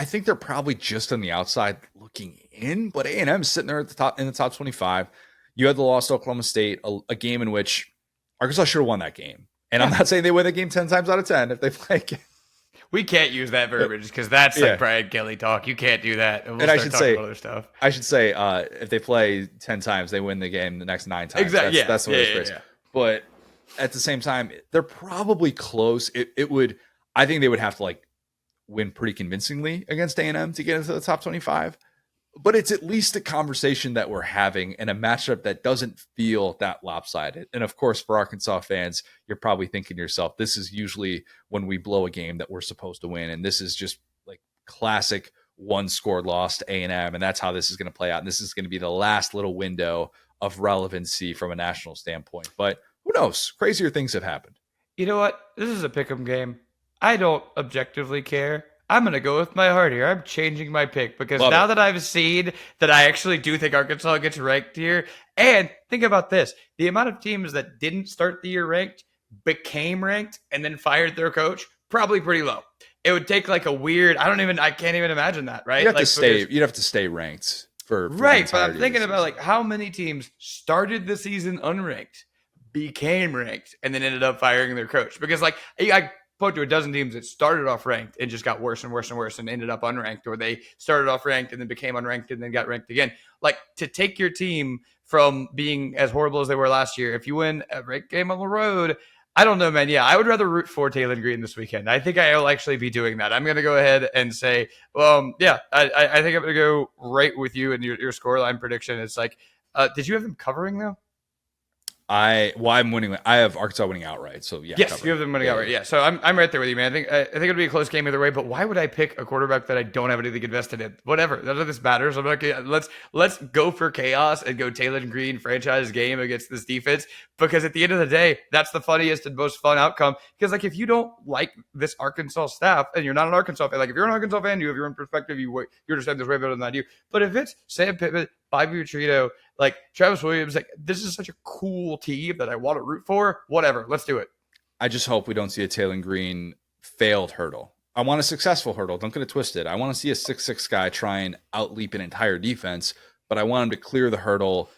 I think they're probably just on the outside looking in, but A&M is sitting there at the top in the top 25. You had the loss to Oklahoma State, a game in which Arkansas should have won that game. And I'm not saying they win the game 10 times out of 10 if they play again. We can't use that verbiage because that's like Brian Kelly talk. You can't do that. We'll and I should say other stuff. I should say if they play 10 times, they win the game the next 9 times. Exactly. That's the way it's phrased. But at the same time, they're probably close. It would. I think they would have to like win pretty convincingly against A&M to get into the top 25. But it's at least a conversation that we're having and a matchup that doesn't feel that lopsided. And of course, for Arkansas fans, you're probably thinking to yourself, this is usually when we blow a game that we're supposed to win. And this is just like classic one-score loss to A&M. And that's how this is going to play out. And this is going to be the last little window of relevancy from a national standpoint. But who knows? Crazier things have happened. You know what? This is a pick'em game. I don't objectively care. I'm going to go with my heart here. I'm changing my pick because now that I've seen that I actually do think Arkansas gets ranked here. And think about this. The amount of teams that didn't start the year ranked, became ranked, and then fired their coach, probably pretty low. It would take like a weird, I can't even imagine that, right? You'd have to stay ranked for right, but I'm thinking about like how many teams started the season unranked, became ranked, and then ended up firing their coach. Because like I point to a dozen teams that started off ranked and just got worse and worse and worse and ended up unranked, or they started off ranked and then became unranked and then got ranked again. Like to take your team from being as horrible as they were last year, if you win a ranked game on the road, I don't know, man. Yeah, I would rather root for Taylor Green this weekend. I think I'll actually be doing that. I'm going to go ahead and say, I think I'm going to go right with you and your scoreline prediction. It's like, did you have them covering though? I'm winning. I have Arkansas winning outright. So yeah. Yes, you have them winning outright. Yeah. So I'm right there with you, man. I think it'll be a close game either way. But why would I pick a quarterback that I don't have anything invested in? Whatever. None of this matters. I'm like, let's go for chaos and go Taylor Green franchise game against this defense. Because at the end of the day, that's the funniest and most fun outcome. Because like if you don't like this Arkansas staff and you're not an Arkansas fan, like if you're an Arkansas fan, you have your own perspective. You understand this way better than I do. But if it's Sam Pittman, Bobby Petrino, like Travis Williams, like this is such a cool team that I want to root for. Whatever, let's do it. I just hope we don't see a Taylor Green failed hurdle. I want a successful hurdle. Don't get it twisted. I want to see a 6'6" guy try and outleap an entire defense, but I want him to clear the hurdle.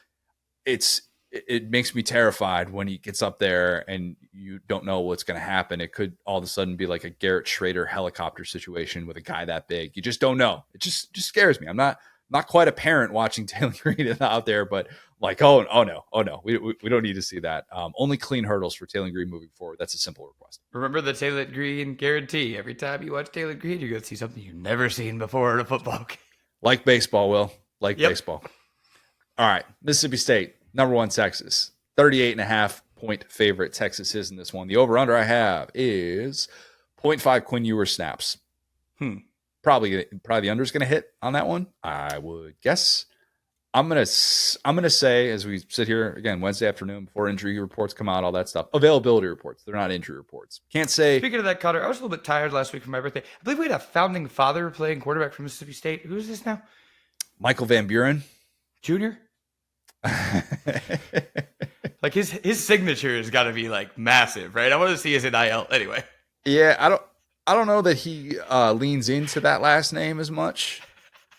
It makes me terrified when he gets up there and you don't know what's going to happen. It could all of a sudden be like a Garrett Schrader helicopter situation with a guy that big. You just don't know. It just scares me. I'm not quite a parent watching Taylor Green out there, but like, oh no, we don't need to see that. Only clean hurdles for Taylor Green moving forward. That's a simple request. Remember the Taylor Green guarantee. Every time you watch Taylor Green, you're going to see something you've never seen before in a football game. Like baseball, Will. Baseball. All right, Mississippi State, number 1 Texas. 38.5 point favorite Texas is in this one. The over-under I have is 0.5 Quinn Ewers snaps. Probably the under is going to hit on that one, I would guess. I'm gonna say, as we sit here again Wednesday afternoon before injury reports come out, all that stuff, availability reports, they're not injury reports. Can't say. Speaking of that, Connor, I was a little bit tired last week for my birthday. I believe we had a founding father playing quarterback for Mississippi State. Who is this now? Michael Van Buren Jr. Like his signature has got to be like massive, right? I want to see his NIL anyway. Yeah, I don't know that he leans into that last name as much.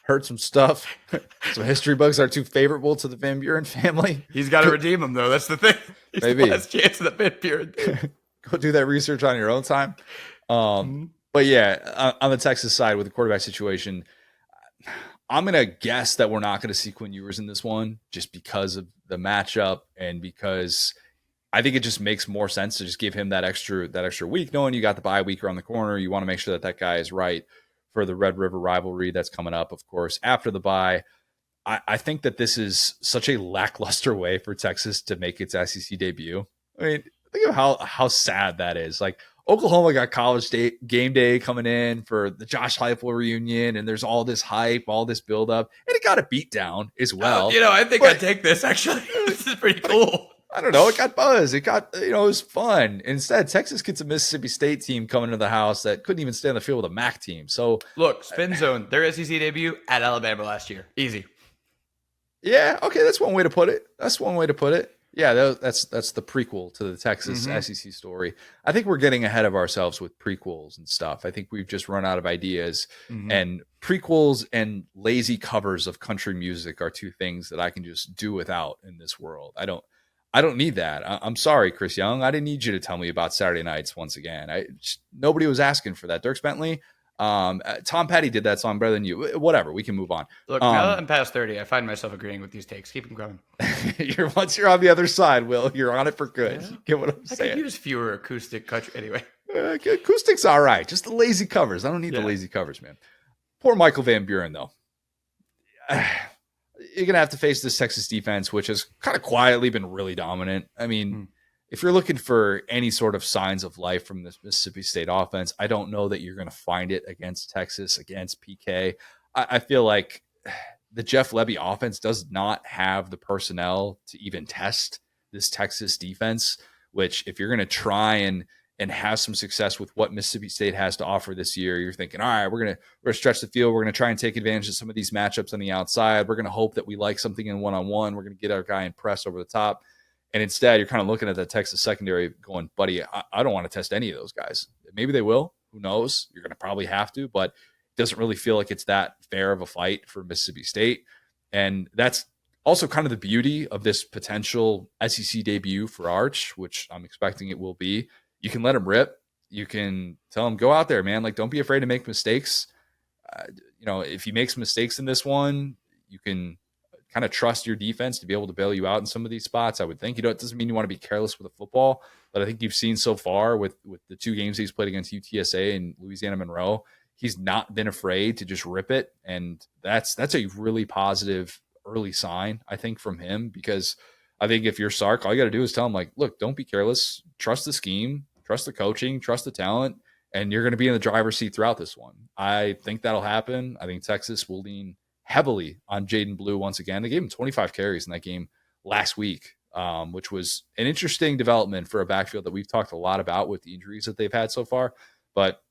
Heard some stuff. Some history books are too favorable to the Van Buren family. He's got to redeem them, though. That's the thing. He's Maybe. The last chance of the Van Buren. Go do that research on your own time. But yeah, on the Texas side with the quarterback situation, I'm going to guess that we're not going to see Quinn Ewers in this one just because of the matchup and because I think it just makes more sense to just give him that extra week, knowing you got the bye week around the corner. You want to make sure that guy is right for the Red River rivalry that's coming up, of course, after the bye. I think that this is such a lackluster way for Texas to make its SEC debut. I mean, think of how sad that is. Like Oklahoma got game day coming in for the Josh Heupel reunion, and there's all this hype, all this buildup, and it got a beat down as well. I think I'd take this, actually. This is pretty cool. I don't know. It got buzz. It got, it was fun. Instead, Texas gets a Mississippi State team coming to the house that couldn't even stay on the field with a MAC team. So look, Spin Zone, their SEC debut at Alabama last year. Easy. Yeah. Okay. That's one way to put it. Yeah. That's the prequel to the Texas SEC story. I think we're getting ahead of ourselves with prequels and stuff. I think we've just run out of ideas, and prequels and lazy covers of country music are two things that I can just do without in this world. I don't need that. I'm sorry, Chris Young. I didn't need you to tell me about Saturday nights once again. Nobody was asking for that. Dirk Bentley, Tom Petty did that song better than you. Whatever. We can move on. Look, now that I'm past 30, I find myself agreeing with these takes. Keep them going. Once you're on the other side, Will, you're on it for good. Yeah. You get what I'm I saying? could use fewer acoustic country anyway. Acoustic's all right. Just the lazy covers. I don't need the lazy covers, man. Poor Michael Van Buren, though. You're going to have to face this Texas defense, which has kind of quietly been really dominant. I mean, if you're looking for any sort of signs of life from this Mississippi State offense, I don't know that you're going to find it against Texas, against PK. I feel like the Jeff Lebby offense does not have the personnel to even test this Texas defense, which if you're going to try and have some success with what Mississippi State has to offer this year, you're thinking, all right, we're gonna stretch the field. We're gonna try and take advantage of some of these matchups on the outside. We're gonna hope that we like something in one-on-one. We're gonna get our guy in press over the top. And instead, you're kind of looking at that Texas secondary going, buddy, I don't want to test any of those guys. Maybe they will. Who knows? You're gonna probably have to, but it doesn't really feel like it's that fair of a fight for Mississippi State. And that's also kind of the beauty of this potential SEC debut for Arch, which I'm expecting it will be. You can let him rip. You can tell him, go out there, man. Like, don't be afraid to make mistakes. If he makes mistakes in this one, you can kind of trust your defense to be able to bail you out in some of these spots, I would think. It doesn't mean you want to be careless with the football, but I think you've seen so far with the two games he's played against UTSA and Louisiana Monroe, he's not been afraid to just rip it. And that's a really positive early sign, I think, from him, because I think if you're Sark, all you got to do is tell him, like, look, don't be careless. Trust the scheme. Trust the coaching, trust the talent, and you're going to be in the driver's seat throughout this one. I think that'll happen. I think Texas will lean heavily on Jaden Blue once again. They gave him 25 carries in that game last week, which was an interesting development for a backfield that we've talked a lot about with the injuries that they've had so far. But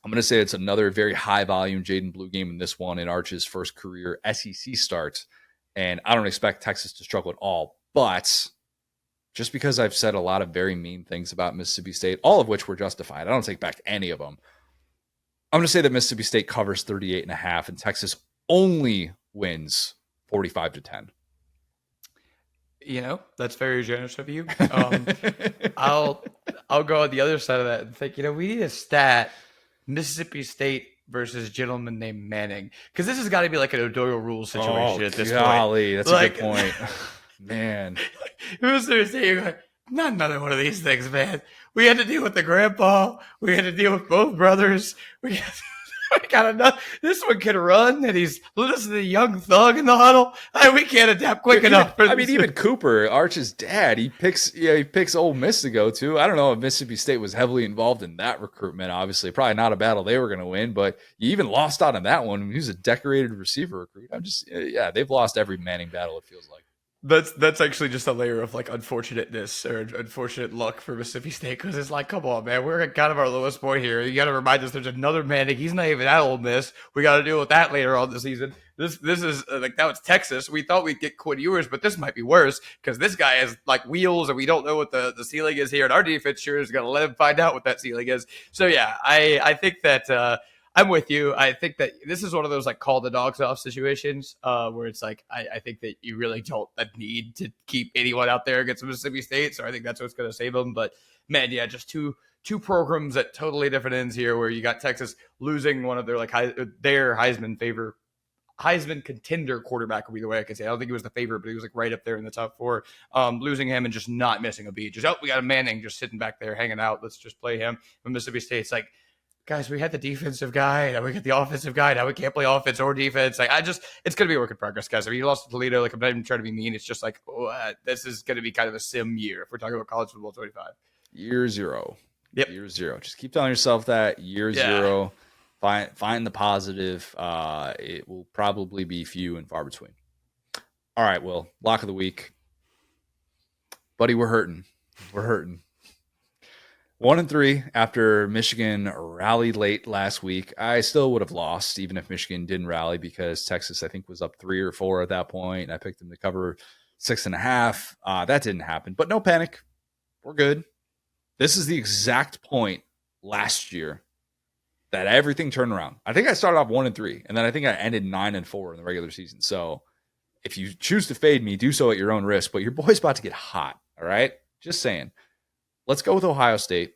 I'm going to say it's another very high-volume Jaden Blue game in this one in Arch's first career SEC start, and I don't expect Texas to struggle at all. But just because I've said a lot of very mean things about Mississippi State, all of which were justified, I don't take back any of them. I'm going to say that Mississippi State covers 38.5 and Texas only wins 45-10. That's very generous of you. I'll go on the other side of that and think, we need a stat, Mississippi State versus gentleman named Manning, because this has got to be like an O'Doyle rule situation at this point. That's a good point. Man, who's there saying, not another one of these things, man? We had to deal with the grandpa. We had to deal with both brothers. We got enough. This one can run, and he's listening to the young thug in the huddle. We can't adapt quick enough. Even Cooper, Arch's dad, he picks Ole Miss to go to. I don't know if Mississippi State was heavily involved in that recruitment. Obviously, probably not a battle they were going to win, but you even lost out on that one. He was a decorated receiver recruit. They've lost every Manning battle, it feels like. That's actually just a layer of like unfortunateness or unfortunate luck for Mississippi State, because it's like, come on, man, we're at kind of our lowest point here. You got to remind us there's another Manning. He's not even at Ole Miss. We got to deal with that later on the season. This is like, that was Texas. We thought we'd get Quinn Ewers, but this might be worse because this guy has like wheels, and we don't know what the ceiling is here. And our defense sure is going to let him find out what that ceiling is. So yeah, I think that. I'm with you. I think that this is one of those like call the dogs off situations where it's like, I think that you really don't need to keep anyone out there against Mississippi State. So I think that's what's going to save them. But man, yeah, just two programs at totally different ends here, where you got Texas losing one of their like their Heisman contender quarterback would be the way I could say. I don't think he was the favorite, but he was like right up there in the top four. Losing him and just not missing a beat. Just, we got a Manning just sitting back there hanging out. Let's just play him. But Mississippi State's like, guys, we had the defensive guy, now we got the offensive guy, now we can't play offense or defense. Like, it's going to be a work in progress, guys. I mean, you lost to Toledo. Like, I'm not even trying to be mean. It's just like, this is going to be kind of a sim year if we're talking about college football 25. Year zero. Yep. Year zero. Just keep telling yourself that. Year zero. Find the positive. It will probably be few and far between. All right, Will. Lock of the week. Buddy, we're hurting. 1-3 after Michigan rallied late last week. I still would have lost even if Michigan didn't rally, because Texas, I think, was up 3 or 4 at that point. I picked them to cover 6.5. That didn't happen, but no panic. We're good. This is the exact point last year that everything turned around. I think I started off 1-3, and then I think I ended 9-4 in the regular season. So if you choose to fade me, do so at your own risk, but your boy's about to get hot. All right. Just saying. Let's go with Ohio State.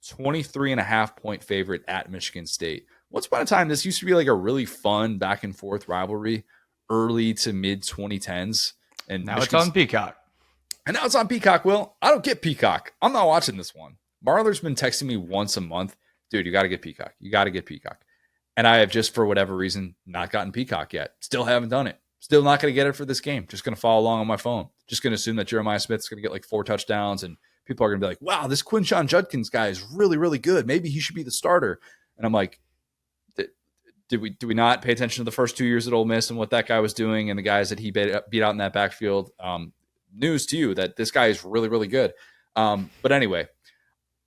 23.5 point favorite at Michigan State. Once upon a time, this used to be like a really fun back and forth rivalry, early to mid 2010s. And Now it's on Peacock. And now it's on Peacock, Will. I don't get Peacock. I'm not watching this one. Marler's been texting me once a month. Dude, you got to get Peacock. You got to get Peacock. And I have just, for whatever reason, not gotten Peacock yet. Still haven't done it. Still not going to get it for this game. Just going to follow along on my phone. Just going to assume that Jeremiah Smith's going to get like 4 touchdowns and people are going to be like, wow, this Quinshon Judkins guy is really, really good. Maybe he should be the starter. And I'm like, did we not pay attention to the first 2 years at Ole Miss and what that guy was doing and the guys that he beat out in that backfield? News to you that this guy is really, really good. But anyway,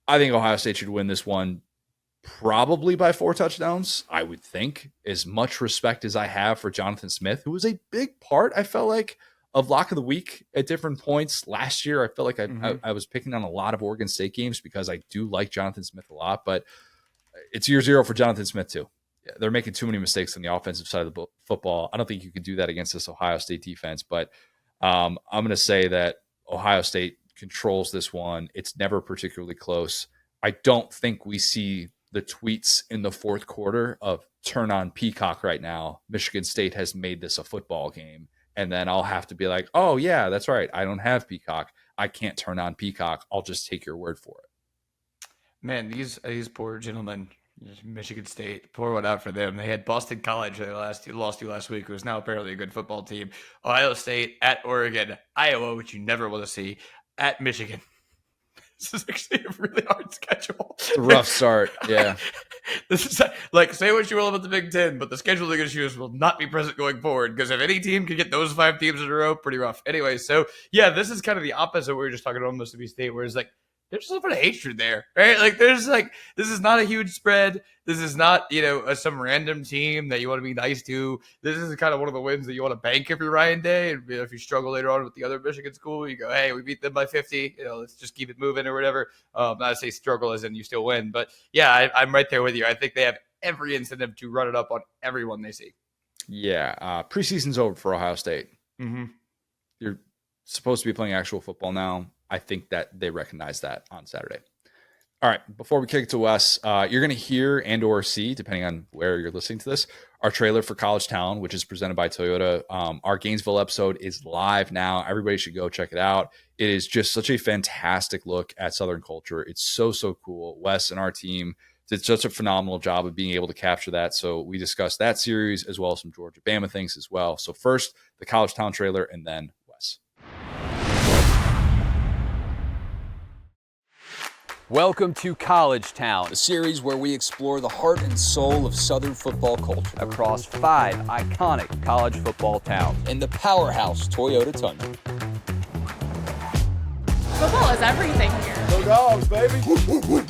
I think Ohio State should win this one probably by 4 touchdowns, I would think. As much respect as I have for Jonathan Smith, who was a big part, I felt like, of Lock of the Week at different points. Last year, I felt like I was picking on a lot of Oregon State games because I do like Jonathan Smith a lot, but it's year 0 for Jonathan Smith too. They're making too many mistakes on the offensive side of the football. I don't think you could do that against this Ohio State defense, but I'm going to say that Ohio State controls this one. It's never particularly close. I don't think we see the tweets in the fourth quarter of turn on Peacock right now. Michigan State has made this a football game. And then I'll have to be like, oh, yeah, that's right. I don't have Peacock. I can't turn on Peacock. I'll just take your word for it. Man, these poor gentlemen, Michigan State, pour one out for them. They had Boston College they lost to last week, who is now apparently a good football team. Ohio State, at Oregon, Iowa, which you never want to see, at Michigan. This is actually a really hard schedule. It's a rough start, yeah. This is like, say what you will about the Big Ten, but the scheduling issues will not be present going forward, because if any team can get those 5 teams in a row, pretty rough. Anyway, so yeah, this is kind of the opposite of what we were just talking about Mississippi State, where it's like, there's a little bit of hatred there, right? Like, there's like, this is not a huge spread. This is not, some random team that you want to be nice to. This is kind of one of the wins that you want to bank if you're Ryan Day. And if you struggle later on with the other Michigan school, you go, hey, we beat them by 50. Let's just keep it moving or whatever. Not to say struggle as in you still win, but yeah, I'm right there with you. I think they have every incentive to run it up on everyone they see. Yeah, preseason's over for Ohio State. Mm-hmm. You're supposed to be playing actual football now. I think that they recognize that on Saturday. All right, before we kick it to Wes, you're going to hear and or see, depending on where you're listening to this, our trailer for College Town, which is presented by Toyota. Our Gainesville episode is live now. Everybody should go check it out. It is just such a fantastic look at Southern culture. It's so cool. Wes and our team did such a phenomenal job of being able to capture that. So we discussed that series as well as some Georgia-Bama things as well. So first, the College Town trailer, and then Wes. Welcome to College Town, a series where we explore the heart and soul of Southern football culture across 5 iconic college football towns in the powerhouse Toyota Tundra. Football is everything here. Go Dogs, baby.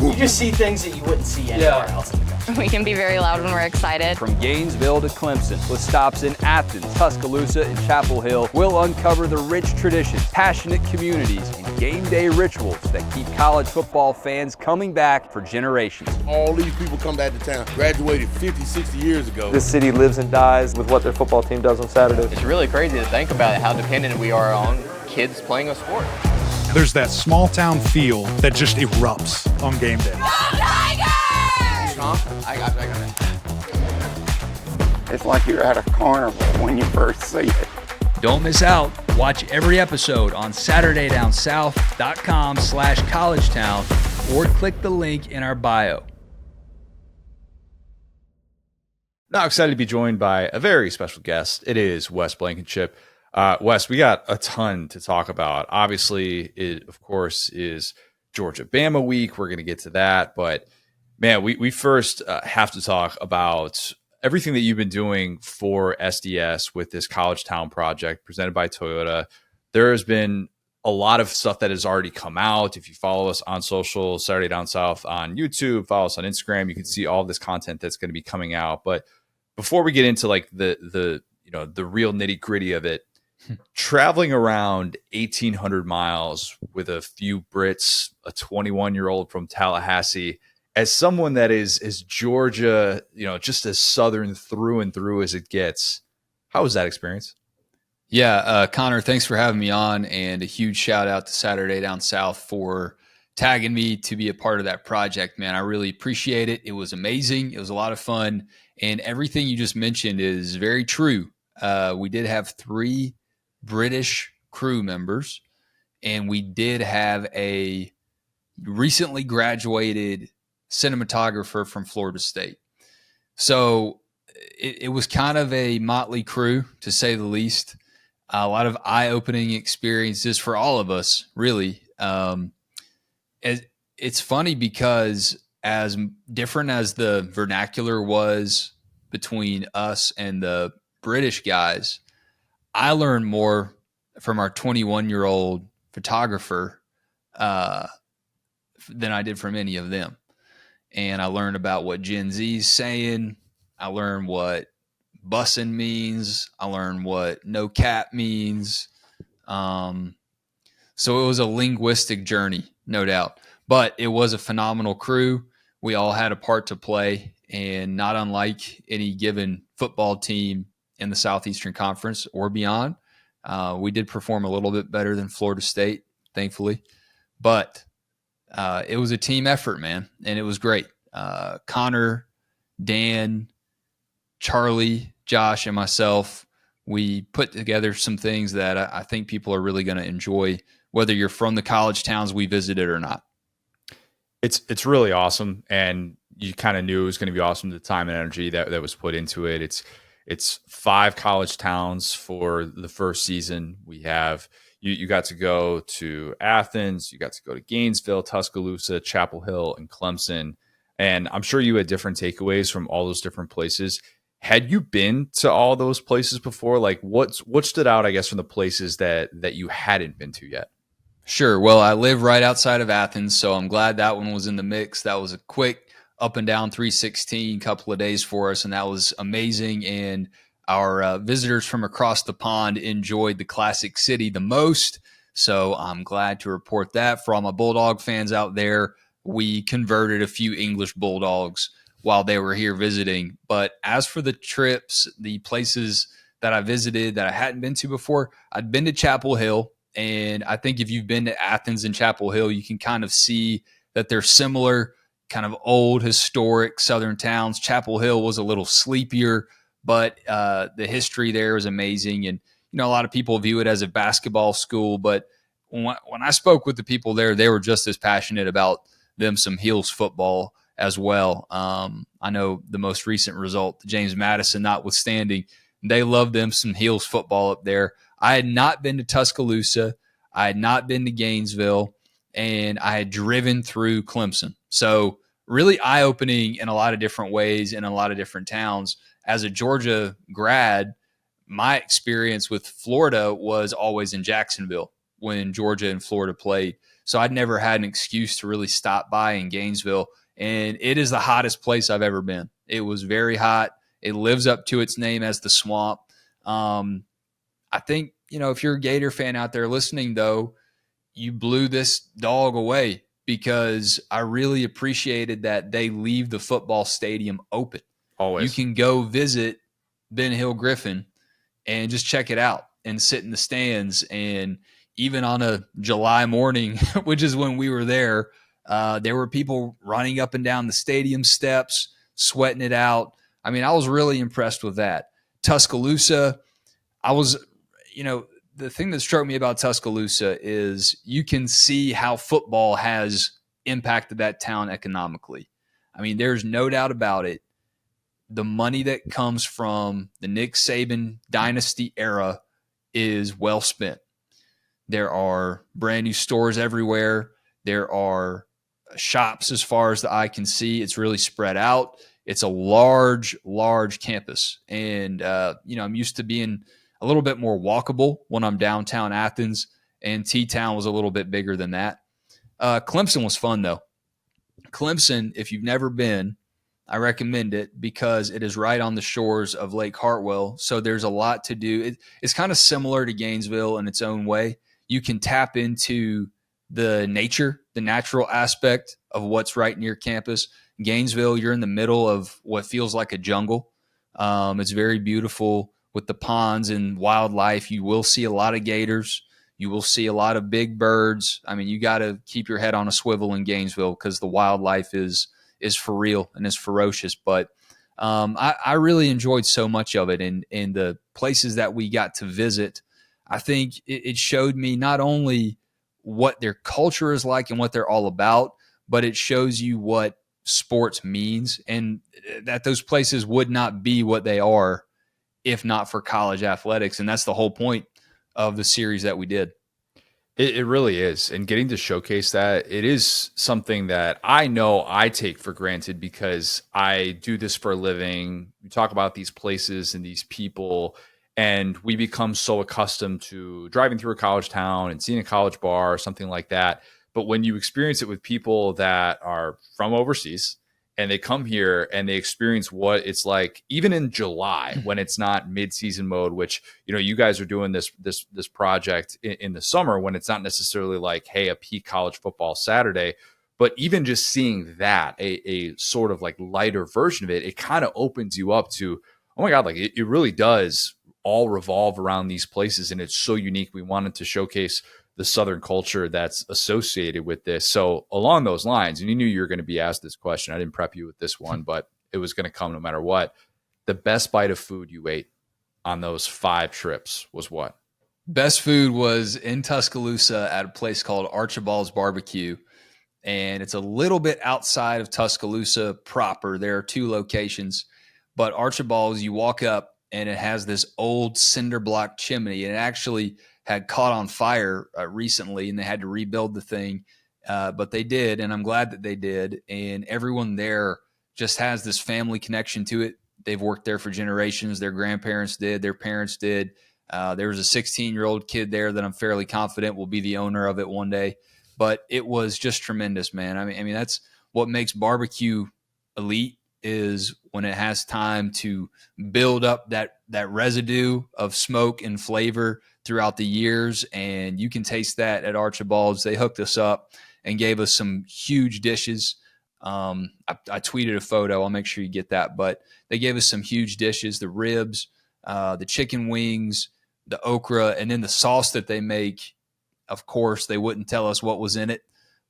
You just see things that you wouldn't see anywhere else in the country. We can be very loud when we're excited. From Gainesville to Clemson, with stops in Athens, Tuscaloosa, and Chapel Hill, we'll uncover the rich traditions, passionate communities, and game day rituals that keep college football fans coming back for generations. All these people come back to town, graduated 50, 60 years ago. This city lives and dies with what their football team does on Saturdays. It's really crazy to think about how dependent we are on kids playing a sport. There's that small town feel that just erupts on game day. I got it. It's like you're at a carnival when you first see it. Don't miss out. Watch every episode on SaturdayDownSouth.com/collegetown or click the link in our bio. Now excited to be joined by a very special guest. It is Wes Blankenship. Wes, we got a ton to talk about. Obviously, it, of course, is Georgia-Bama week. We're going to get to that. But, man, we first have to talk about everything that you've been doing for SDS with this College Town project presented by Toyota. There has been a lot of stuff that has already come out. If you follow us on social, Saturday Down South on YouTube, follow us on Instagram, you can see all this content that's going to be coming out. But before we get into like the real nitty gritty of it, traveling around 1,800 miles with a few Brits, a 21-year-old from Tallahassee, as someone that is Georgia, just as Southern through and through as it gets, how was that experience? Yeah, Connor, thanks for having me on, and a huge shout out to Saturday Down South for tagging me to be a part of that project, man. I really appreciate it. It was amazing. It was a lot of fun, and everything you just mentioned is very true. We did have 3 British crew members, and we did have a recently graduated cinematographer from Florida State. So it was kind of a motley crew, to say the least. A lot of eye-opening experiences for all of us, really. It's funny because as different as the vernacular was between us and the British guys, I learned more from our 21-year-old photographer than I did from any of them. And I learned about what Gen Z's saying. I learned what bussin' means. I learned what no cap means. So it was a linguistic journey, no doubt. But it was a phenomenal crew. We all had a part to play, and not unlike any given football team in the Southeastern Conference or beyond, we did perform a little bit better than Florida State, thankfully. But it was a team effort, man, and it was great. Connor, Dan, Charlie, Josh, and myself, we put together some things that I think people are really going to enjoy, whether you're from the college towns we visited or not. It's really awesome, and you kind of knew it was going to be awesome. The time and energy that was put into it. It's 5 college towns for the first season. We have you got to go to Athens, you got to go to Gainesville, Tuscaloosa, Chapel Hill, and Clemson. And I'm sure you had different takeaways from all those different places. Had you been to all those places before? Like what stood out, I guess, from the places that you hadn't been to yet? Sure. Well, I live right outside of Athens, so I'm glad that one was in the mix. That was a quick up and down 316 couple of days for us, and that was amazing. And our visitors from across the pond enjoyed the classic city the most. So I'm glad to report that. For all my Bulldog fans out there, we converted a few English Bulldogs while they were here visiting. But as for the trips, the places that I visited that I hadn't been to before, I'd been to Chapel Hill. And I think if you've been to Athens and Chapel Hill, you can kind of see that they're similar, kind of old, historic Southern towns. Chapel Hill was a little sleepier, but the history there is amazing. And, you know, a lot of people view it as a basketball school. But when I spoke with the people there, they were just as passionate about them some Heels football as well. I know the most recent result, James Madison notwithstanding, they love them some Heels football up there. I had not been to Tuscaloosa. I had not been to Gainesville, and I had driven through Clemson. So really eye-opening in a lot of different ways in a lot of different towns. As a Georgia grad, my experience with Florida was always in Jacksonville when Georgia and Florida played. So I'd never had an excuse to really stop by in Gainesville. And it is the hottest place I've ever been. It was very hot. It lives up to its name as the swamp. I think, you know, if you're a Gator fan out there listening, though, you blew this dog away because I really appreciated that they leave the football stadium open. Always. You can go visit Ben Hill Griffin and just check it out and sit in the stands. And even on a July morning, which is when we were there were people running up and down the stadium steps, sweating it out. I mean, I was really impressed with that. Tuscaloosa, the thing that struck me about Tuscaloosa is you can see how football has impacted that town economically. I mean, there's no doubt about it. The money that comes from the Nick Saban dynasty era is well spent. There are brand new stores everywhere. There are shops as far as the eye can see. It's really spread out. It's a large, large campus. And, I'm used to being a little bit more walkable when I'm downtown Athens, and T-Town was a little bit bigger than that. Clemson was fun, though. Clemson, if you've never been, I recommend it because it is right on the shores of Lake Hartwell. So there's a lot to do. It's kind of similar to Gainesville in its own way. You can tap into the nature, the natural aspect of what's right near campus. Gainesville, you're in the middle of what feels like a jungle. It's very beautiful with the ponds and wildlife. You will see a lot of gators. You will see a lot of big birds. I mean, you got to keep your head on a swivel in Gainesville because the wildlife is for real and is ferocious. But I really enjoyed so much of it. And the places that we got to visit, I think it showed me not only what their culture is like and what they're all about, but it shows you what sports means and that those places would not be what they are if not for college athletics. And that's the whole point of the series that we did. It really is. And getting to showcase that, it is something that I know I take for granted because I do this for a living. We talk about these places and these people, and we become so accustomed to driving through a college town and seeing a college bar or something like that. But when you experience it with people that are from overseas and they come here and they experience what it's like, even in July when it's not mid-season mode, which, you guys are doing this project in the summer when it's not necessarily like, hey, a peak college football Saturday, but even just seeing that, a sort of like lighter version of it, it kind of opens you up to, oh my God, like it really does all revolve around these places. And it's so unique. We wanted to showcase the Southern culture that's associated with this. So along those lines, and you knew you were going to be asked this question. I didn't prep you with this one, but it was going to come no matter what. The best bite of food you ate on those 5 trips was what? Best food was in Tuscaloosa at a place called Archibald's Barbecue. And it's a little bit outside of Tuscaloosa proper. There are 2 locations, but Archibald's, you walk up and it has this old cinder block chimney, and it actually had caught on fire recently, and they had to rebuild the thing. But they did, and I'm glad that they did. And everyone there just has this family connection to it. They've worked there for generations. Their grandparents did. Their parents did. There was a 16-year-old kid there that I'm fairly confident will be the owner of it one day. But it was just tremendous, man. I mean, that's what makes barbecue elite, is when it has time to build up that residue of smoke and flavor throughout the years. And you can taste that at Archibald's. They hooked us up and gave us some huge dishes. I tweeted a photo. I'll make sure you get that. But they gave us some huge dishes, the ribs, the chicken wings, the okra, and then the sauce that they make. Of course, they wouldn't tell us what was in it,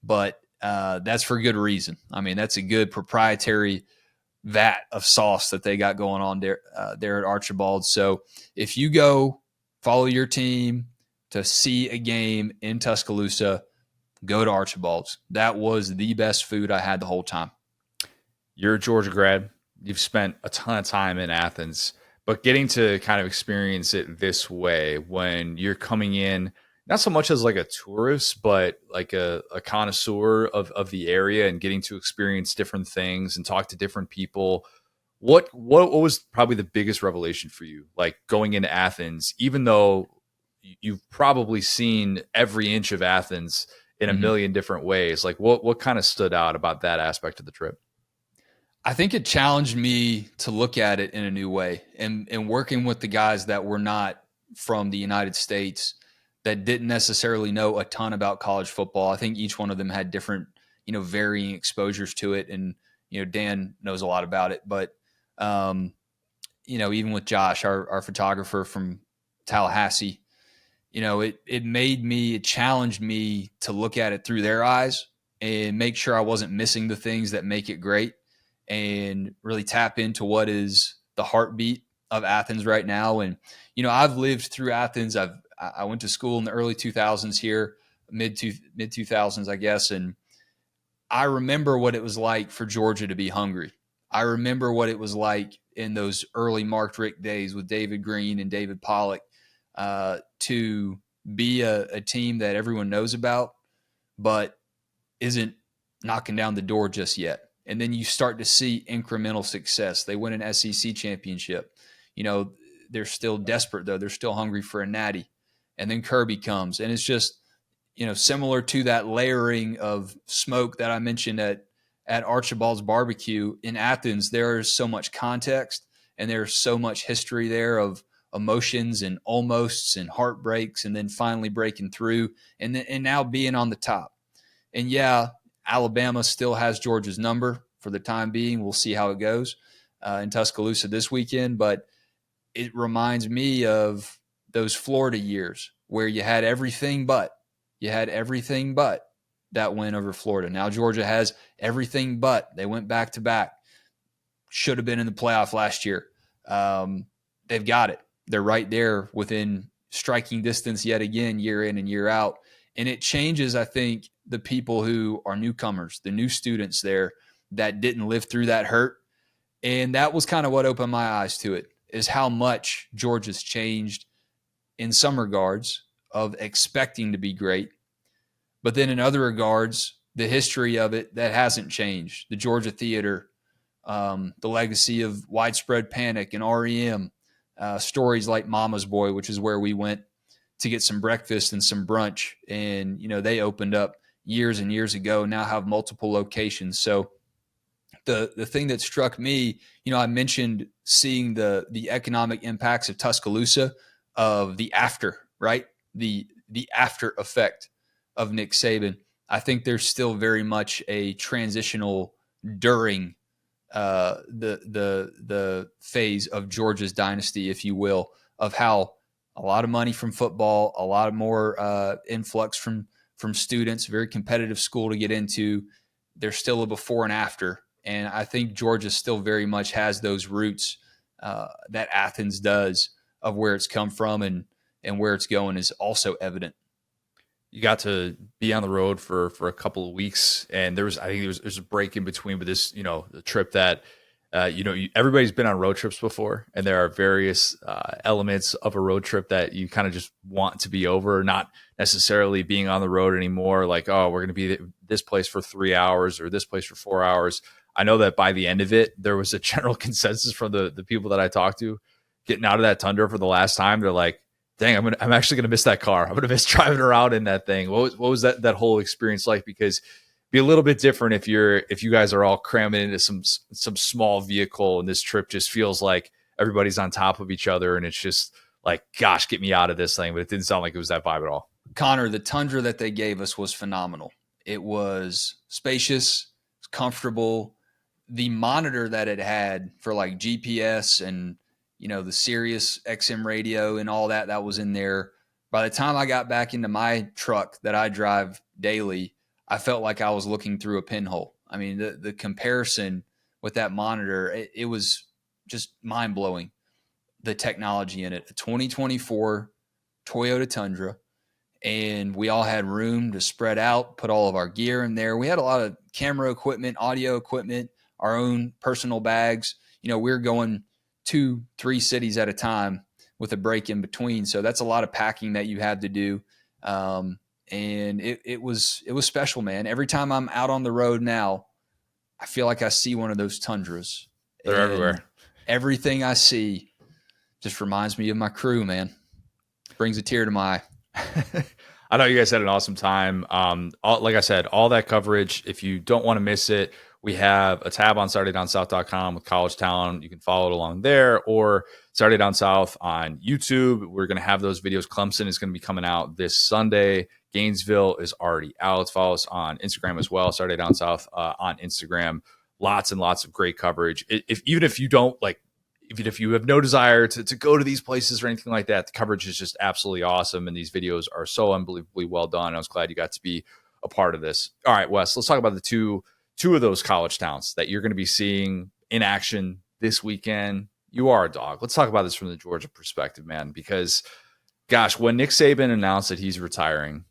but that's for good reason. I mean, that's a good proprietary vat of sauce that they got going on there at Archibald's. So if you go follow your team to see a game in Tuscaloosa, go to Archibald's. That was the best food I had the whole time. You're a Georgia grad. You've spent a ton of time in Athens, but getting to kind of experience it this way when you're coming in, not so much as like a tourist, but like a connoisseur of the area and getting to experience different things and talk to different people. What was probably the biggest revelation for you, like going into Athens, even though you've probably seen every inch of Athens in a million different ways? Like what kind of stood out about that aspect of the trip? I think it challenged me to look at it in a new way, and working with the guys that were not from the United States, that didn't necessarily know a ton about college football. I think each one of them had different, varying exposures to it. And, Dan knows a lot about it, but, even with Josh, our photographer from Tallahassee, it challenged me to look at it through their eyes and make sure I wasn't missing the things that make it great, and really tap into what is the heartbeat of Athens right now. And, I've lived through Athens. I went to school in the early 2000s here, mid 2000s, I guess. And I remember what it was like for Georgia to be hungry. I remember what it was like in those early Mark Richt days with David Green and David Pollock, to be a team that everyone knows about, but isn't knocking down the door just yet. And then you start to see incremental success. They win an SEC championship. They're still desperate, though. They're still hungry for a natty. And then Kirby comes, and it's just, similar to that layering of smoke that I mentioned at Archibald's Barbecue in Athens. There is so much context, and there's so much history there of emotions and almosts and heartbreaks, and then finally breaking through, and now being on the top. And yeah, Alabama still has Georgia's number for the time being. We'll see how it goes in Tuscaloosa this weekend, but it reminds me of those Florida years where you had everything but that win over Florida. Now Georgia has everything but. They went back to back. Should have been in the playoff last year. They've got it. They're right there within striking distance yet again, year in and year out. And it changes, I think, the people who are newcomers, the new students there that didn't live through that hurt. And that was kind of what opened my eyes to it, is how much Georgia's changed in some regards of expecting to be great. But then in other regards, the history of it, that hasn't changed. The Georgia Theater, the legacy of widespread panic and REM, stories like Mama's Boy, which is where we went to get some breakfast and some brunch. And, they opened up years and years ago, now have multiple locations. So the thing that struck me, I mentioned seeing the economic impacts of Tuscaloosa, of the after, right? The after effect of Nick Saban. I think there's still very much a transitional during the phase of Georgia's dynasty, if you will, of how a lot of money from football, a lot more influx from students, very competitive school to get into. There's still a before and after. And I think Georgia still very much has those roots that Athens does, of where it's come from and where it's going is also evident. You got to be on the road for a couple of weeks, and there's a break in between, but this, the trip that, everybody's been on road trips before, and there are various elements of a road trip that you kind of just want to be over, not necessarily being on the road anymore. Like, oh, we're going to be this place for 3 hours or this place for 4 hours. I know that by the end of it, there was a general consensus from the people that I talked to getting out of that Tundra for the last time. They're like, dang, I'm actually going to miss that car. I'm going to miss driving around in that thing. What was that whole experience like? Because it'd be a little bit different if you guys are all cramming into some small vehicle, and this trip just feels like everybody's on top of each other, and it's just like, gosh, get me out of this thing. But it didn't sound like it was that vibe at all. Connor, the Tundra that they gave us was phenomenal. It was spacious, comfortable. The monitor that it had for like GPS and the Sirius XM radio and all that was in there. By the time I got back into my truck that I drive daily, I felt like I was looking through a pinhole. I mean, the comparison with that monitor, it was just mind-blowing, the technology in it. A 2024 Toyota Tundra, and we all had room to spread out, put all of our gear in there. We had a lot of camera equipment, audio equipment, our own personal bags. We're going 2-3 cities at a time with a break in between. So that's a lot of packing that you had to do. And it was special, man. Every time I'm out on the road now, I feel like I see one of those Tundras. They're everywhere. Everything I see just reminds me of my crew, man. Brings a tear to my eye. I know you guys had an awesome time. Like I said, all that coverage, if you don't want to miss it, we have a tab on SaturdayDownSouth.com with College Town. You can follow it along there, or Saturday Down South on YouTube. We're going to have those videos. Clemson is going to be coming out this Sunday. Gainesville is already out. Follow us on Instagram as well, Saturday Down South on Instagram. Lots and lots of great coverage. Even if you don't like, even if you have no desire to go to these places or anything like that, the coverage is just absolutely awesome, and these videos are so unbelievably well done. I was glad you got to be a part of this. All right, Wes, let's talk about the two of those college towns that you're going to be seeing in action this weekend. You are a dog. Let's talk about this from the Georgia perspective, man, because, gosh, when Nick Saban announced that he's retiring,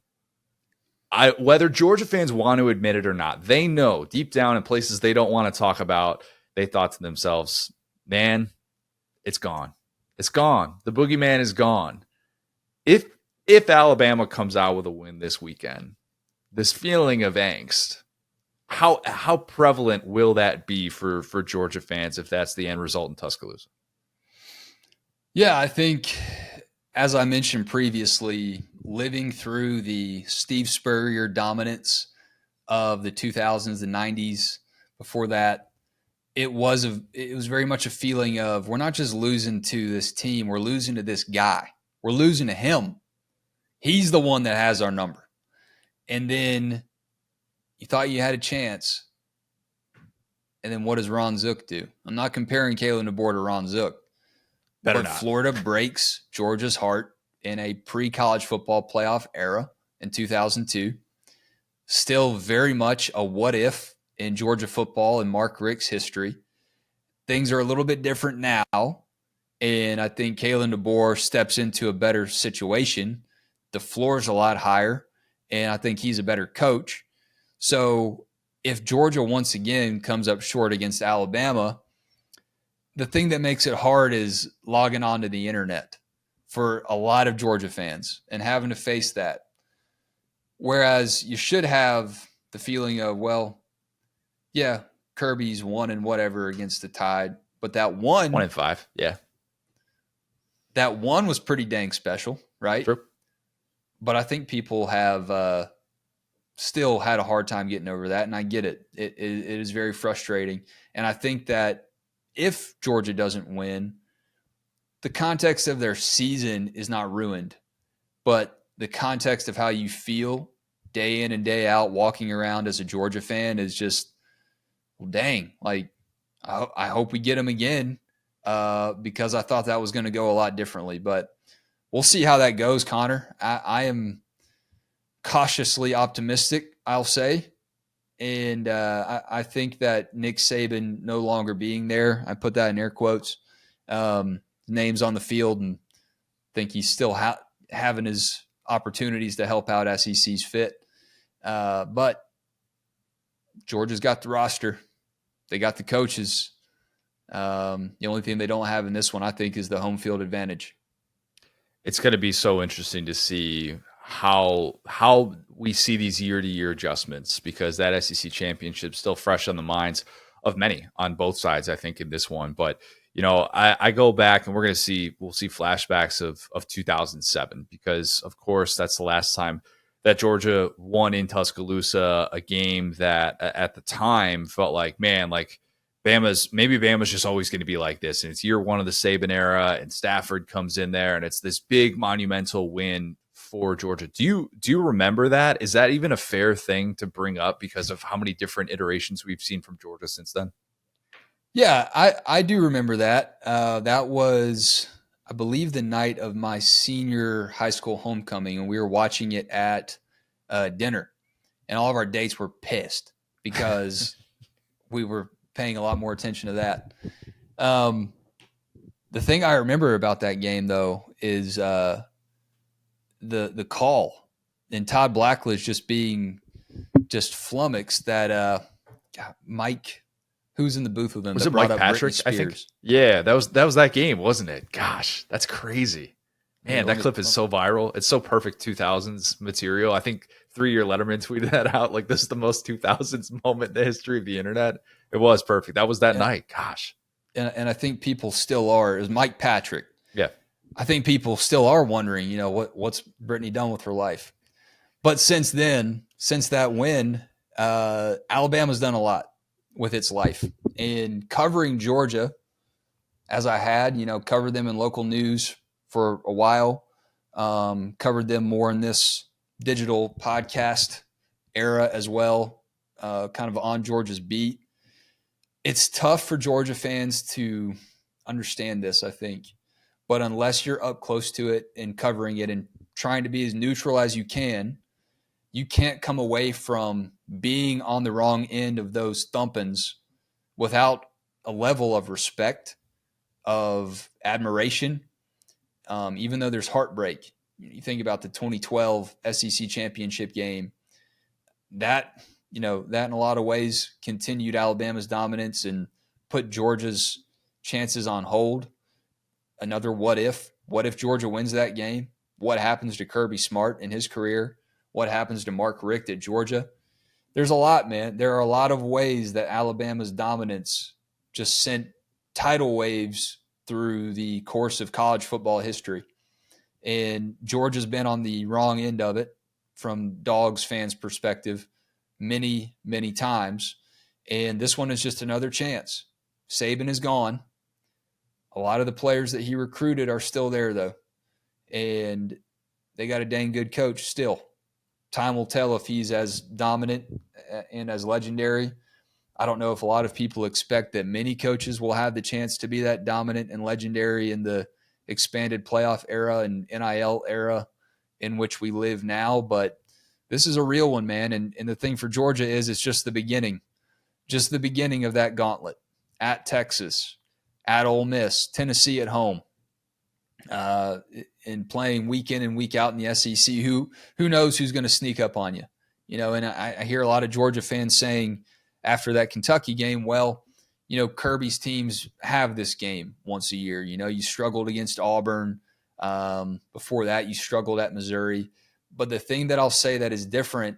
whether Georgia fans want to admit it or not, they know deep down in places they don't want to talk about, they thought to themselves, man, it's gone. It's gone. The boogeyman is gone. If Alabama comes out with a win this weekend, this feeling of angst, how prevalent will that be for Georgia fans if that's the end result in Tuscaloosa? Yeah, I think, as I mentioned previously, living through the Steve Spurrier dominance of the 2000s, the 90s, before that, it was very much a feeling of, we're not just losing to this team, we're losing to this guy. We're losing to him. He's the one that has our number. And then you thought you had a chance. And then what does Ron Zook do? I'm not comparing Kalen DeBoer to Ron Zook, Better but not. Florida breaks Georgia's heart in a pre-college football playoff era in 2002. Still very much a what if in Georgia football and Mark Richt's history. Things are a little bit different now, and I think Kalen DeBoer steps into a better situation. The floor is a lot higher, and I think he's a better coach. So if Georgia once again comes up short against Alabama, the thing that makes it hard is logging onto the internet for a lot of Georgia fans and having to face that. Whereas you should have the feeling of, well, yeah, Kirby's 1 and whatever against the Tide, but that 1-5, yeah. That 1 was pretty dang special, right? True. But I think people have still had a hard time getting over that, and I get it. It is very frustrating. And I think that if Georgia doesn't win, the context of their season is not ruined, but the context of how you feel day in and day out walking around as a Georgia fan is just, well, dang, like I hope we get them again because I thought that was going to go a lot differently. But we'll see how that goes, Connor. I am cautiously optimistic, I'll say. And I think that Nick Saban no longer being there, I put that in air quotes, names on the field, and think he's still having his opportunities to help out as he sees fit. But Georgia's got the roster. They got the coaches. The only thing they don't have in this one, I think, is the home field advantage. It's going to be so interesting to see how we see these year-to-year adjustments, because that SEC championship is still fresh on the minds of many on both sides, I think, in this one. But, you know, I go back and we'll see flashbacks of 2007, because, of course, that's the last time that Georgia won in Tuscaloosa, a game that at the time felt like, man, like Bama's just always going to be like this. And it's year 1 of the Saban era, and Stafford comes in there, and it's this big monumental win for Georgia. Do you remember that? Is that even a fair thing to bring up because of how many different iterations we've seen from Georgia since then? Yeah, I do remember that. That was, I believe, the night of my senior high school homecoming, and we were watching it at dinner, and all of our dates were pissed because we were paying a lot more attention to that. The thing I remember about that game, though, is the call and Todd Blackledge just being just flummoxed that Mike, who's in the booth with him, was it Mike Patrick? I think. Yeah, that was that game, wasn't it? Gosh, that's crazy. Man, that clip is so viral. It's so perfect 2000s material. I think 3-year Letterman tweeted that out. Like, this is the most 2000s moment in the history of the internet. It was perfect. That was that night. Gosh. And I think people still are. It was Mike Patrick. Yeah. I think people still are wondering, you know, what's Brittany done with her life. But since then, since that win, Alabama's done a lot with its life. And covering Georgia, as I had, you know, covered them in local news for a while, covered them more in this digital podcast era as well, kind of on Georgia's beat. It's tough for Georgia fans to understand this, I think. But unless you're up close to it and covering it and trying to be as neutral as you can't come away from being on the wrong end of those thumpings without a level of respect, of admiration, even though there's heartbreak. You think about the 2012 SEC championship game, that in a lot of ways continued Alabama's dominance and put Georgia's chances on hold. Another what if Georgia wins that game? What happens to Kirby Smart in his career? What happens to Mark Richt at Georgia? There's a lot, man. There are a lot of ways that Alabama's dominance just sent tidal waves through the course of college football history. And Georgia's been on the wrong end of it from Dogs fans' perspective many, many times. And this one is just another chance. Saban is gone. A lot of the players that he recruited are still there, though. And they got a dang good coach still. Time will tell if he's as dominant and as legendary I don't know if a lot of people expect that many coaches will have the chance to be that dominant and legendary in the expanded playoff era and NIL era in which we live now, but this is a real one, man. And the thing for Georgia is it's just the beginning of that gauntlet. At Texas, at Ole Miss, Tennessee at home, and playing week in and week out in the SEC. Who knows who's going to sneak up on you? And I hear a lot of Georgia fans saying after that Kentucky game, well, Kirby's teams have this game once a year. You struggled against Auburn. Before that, you struggled at Missouri. But the thing that I'll say that is different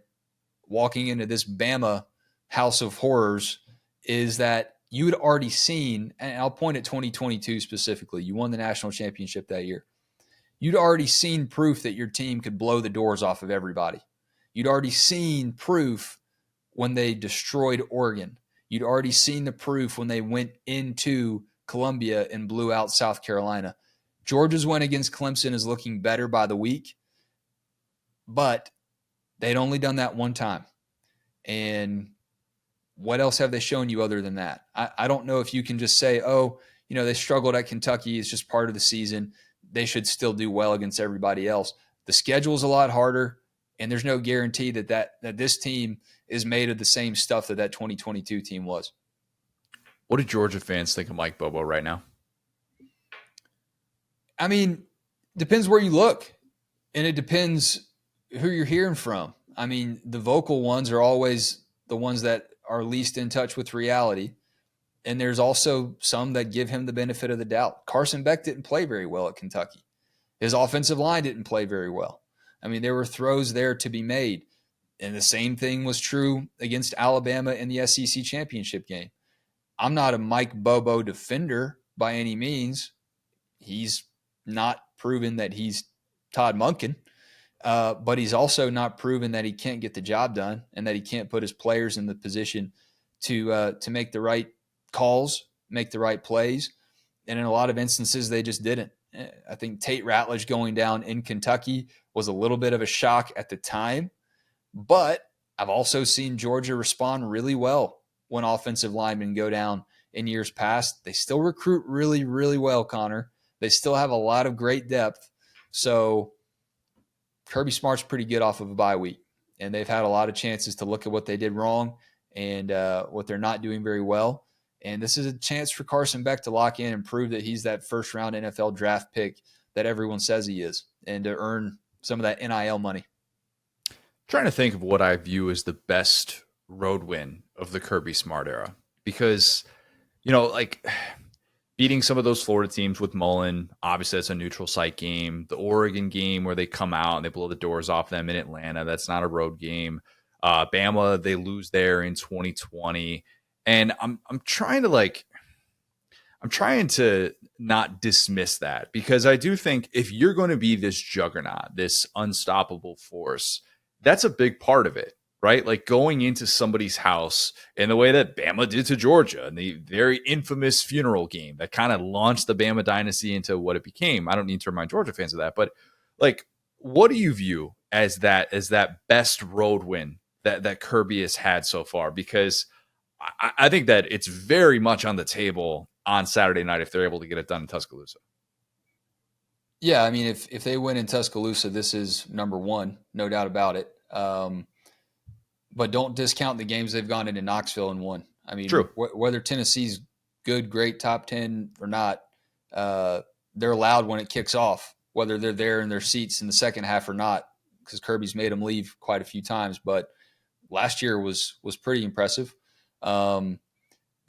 walking into this Bama house of horrors is that you had already seen, and I'll point at 2022 specifically, you won the national championship that year. You'd already seen proof that your team could blow the doors off of everybody. You'd already seen proof when they destroyed Oregon. You'd already seen the proof when they went into Columbia and blew out South Carolina. Georgia's win against Clemson is looking better by the week, but they'd only done that one time. And what else have they shown you other than that? I don't know if you can just say, they struggled at Kentucky. It's just part of the season. They should still do well against everybody else. The schedule's a lot harder, and there's no guarantee that this team is made of the same stuff that 2022 team was. What do Georgia fans think of Mike Bobo right now? I mean, depends where you look, and it depends who you're hearing from. I mean, the vocal ones are always the ones that are least in touch with reality. And there's also some that give him the benefit of the doubt. Carson Beck didn't play very well at Kentucky. His offensive line didn't play very well. I mean, there were throws there to be made. And the same thing was true against Alabama in the SEC championship game. I'm not a Mike Bobo defender by any means. He's not proven that he's Todd Monken. But he's also not proven that he can't get the job done and that he can't put his players in the position to make the right calls, make the right plays. And in a lot of instances, they just didn't. I think Tate Ratledge going down in Kentucky was a little bit of a shock at the time. But I've also seen Georgia respond really well when offensive linemen go down in years past. They still recruit really, really well, Connor. They still have a lot of great depth. So Kirby Smart's pretty good off of a bye week, and they've had a lot of chances to look at what they did wrong and what they're not doing very well. And this is a chance for Carson Beck to lock in and prove that he's that first-round NFL draft pick that everyone says he is, and to earn some of that NIL money. Trying to think of what I view as the best road win of the Kirby Smart era, because, beating some of those Florida teams with Mullen, obviously that's a neutral site game. The Oregon game where they come out and they blow the doors off them in Atlanta, that's not a road game. Bama, they lose there in 2020. And I'm trying to not dismiss that, because I do think if you're going to be this juggernaut, this unstoppable force, that's a big part of it. Right? Like going into somebody's house in the way that Bama did to Georgia, and the very infamous funeral game that kind of launched the Bama dynasty into what it became. I don't need to remind Georgia fans of that, but what do you view as that best road win that Kirby has had so far? Because I think that it's very much on the table on Saturday night if they're able to get it done in Tuscaloosa. Yeah, I mean, if they win in Tuscaloosa, this is number one, no doubt about it. But don't discount the games they've gone into Knoxville and won. I mean, true. Whether Tennessee's good, great, top 10 or not, they're loud when it kicks off, whether they're there in their seats in the second half or not, because Kirby's made them leave quite a few times. But last year was pretty impressive. Going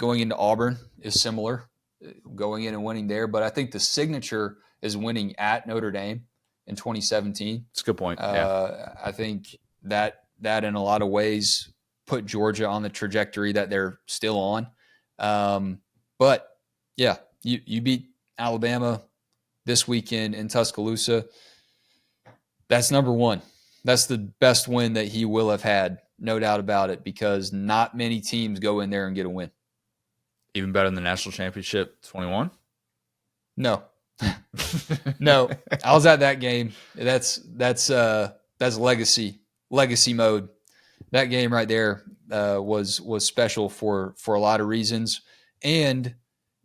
into Auburn is similar, going in and winning there. But I think the signature is winning at Notre Dame in 2017. That's a good point. Yeah. I think that in a lot of ways put Georgia on the trajectory that they're still on. But yeah, you beat Alabama this weekend in Tuscaloosa. That's number one. That's the best win that he will have had, no doubt about it, because not many teams go in there and get a win. Even better than the national championship 21? No. No. I was at that game. That's legacy mode. That game right there, was special for a lot of reasons. And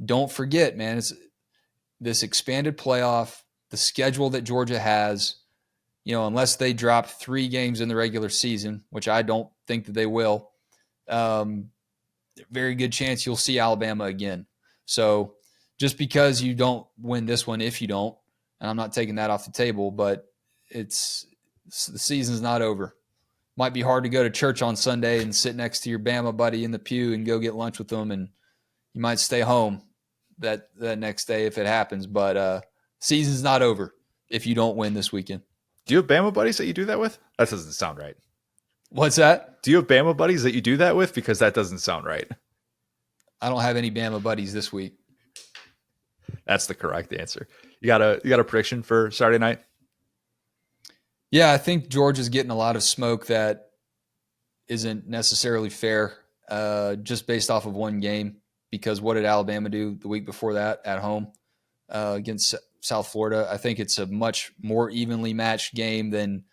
don't forget, man, it's this expanded playoff, the schedule that Georgia has. Unless they drop 3 games in the regular season, which I don't think that they will, very good chance you'll see Alabama again. So just because you don't win this one, if you don't, and I'm not taking that off the table, but the season's not over. Might be hard to go to church on Sunday and sit next to your Bama buddy in the pew and go get lunch with them, and you might stay home that next day if it happens. But season's not over if you don't win this weekend. Do you have Bama buddies that you do that with? That doesn't sound right. What's that? Do you have Bama buddies that you do that with? Because that doesn't sound right. I don't have any Bama buddies this week. That's the correct answer. You got a prediction for Saturday night? Yeah, I think Georgia's getting a lot of smoke that isn't necessarily fair, just based off of one game. Because what did Alabama do the week before that at home against South Florida? I think it's a much more evenly matched game than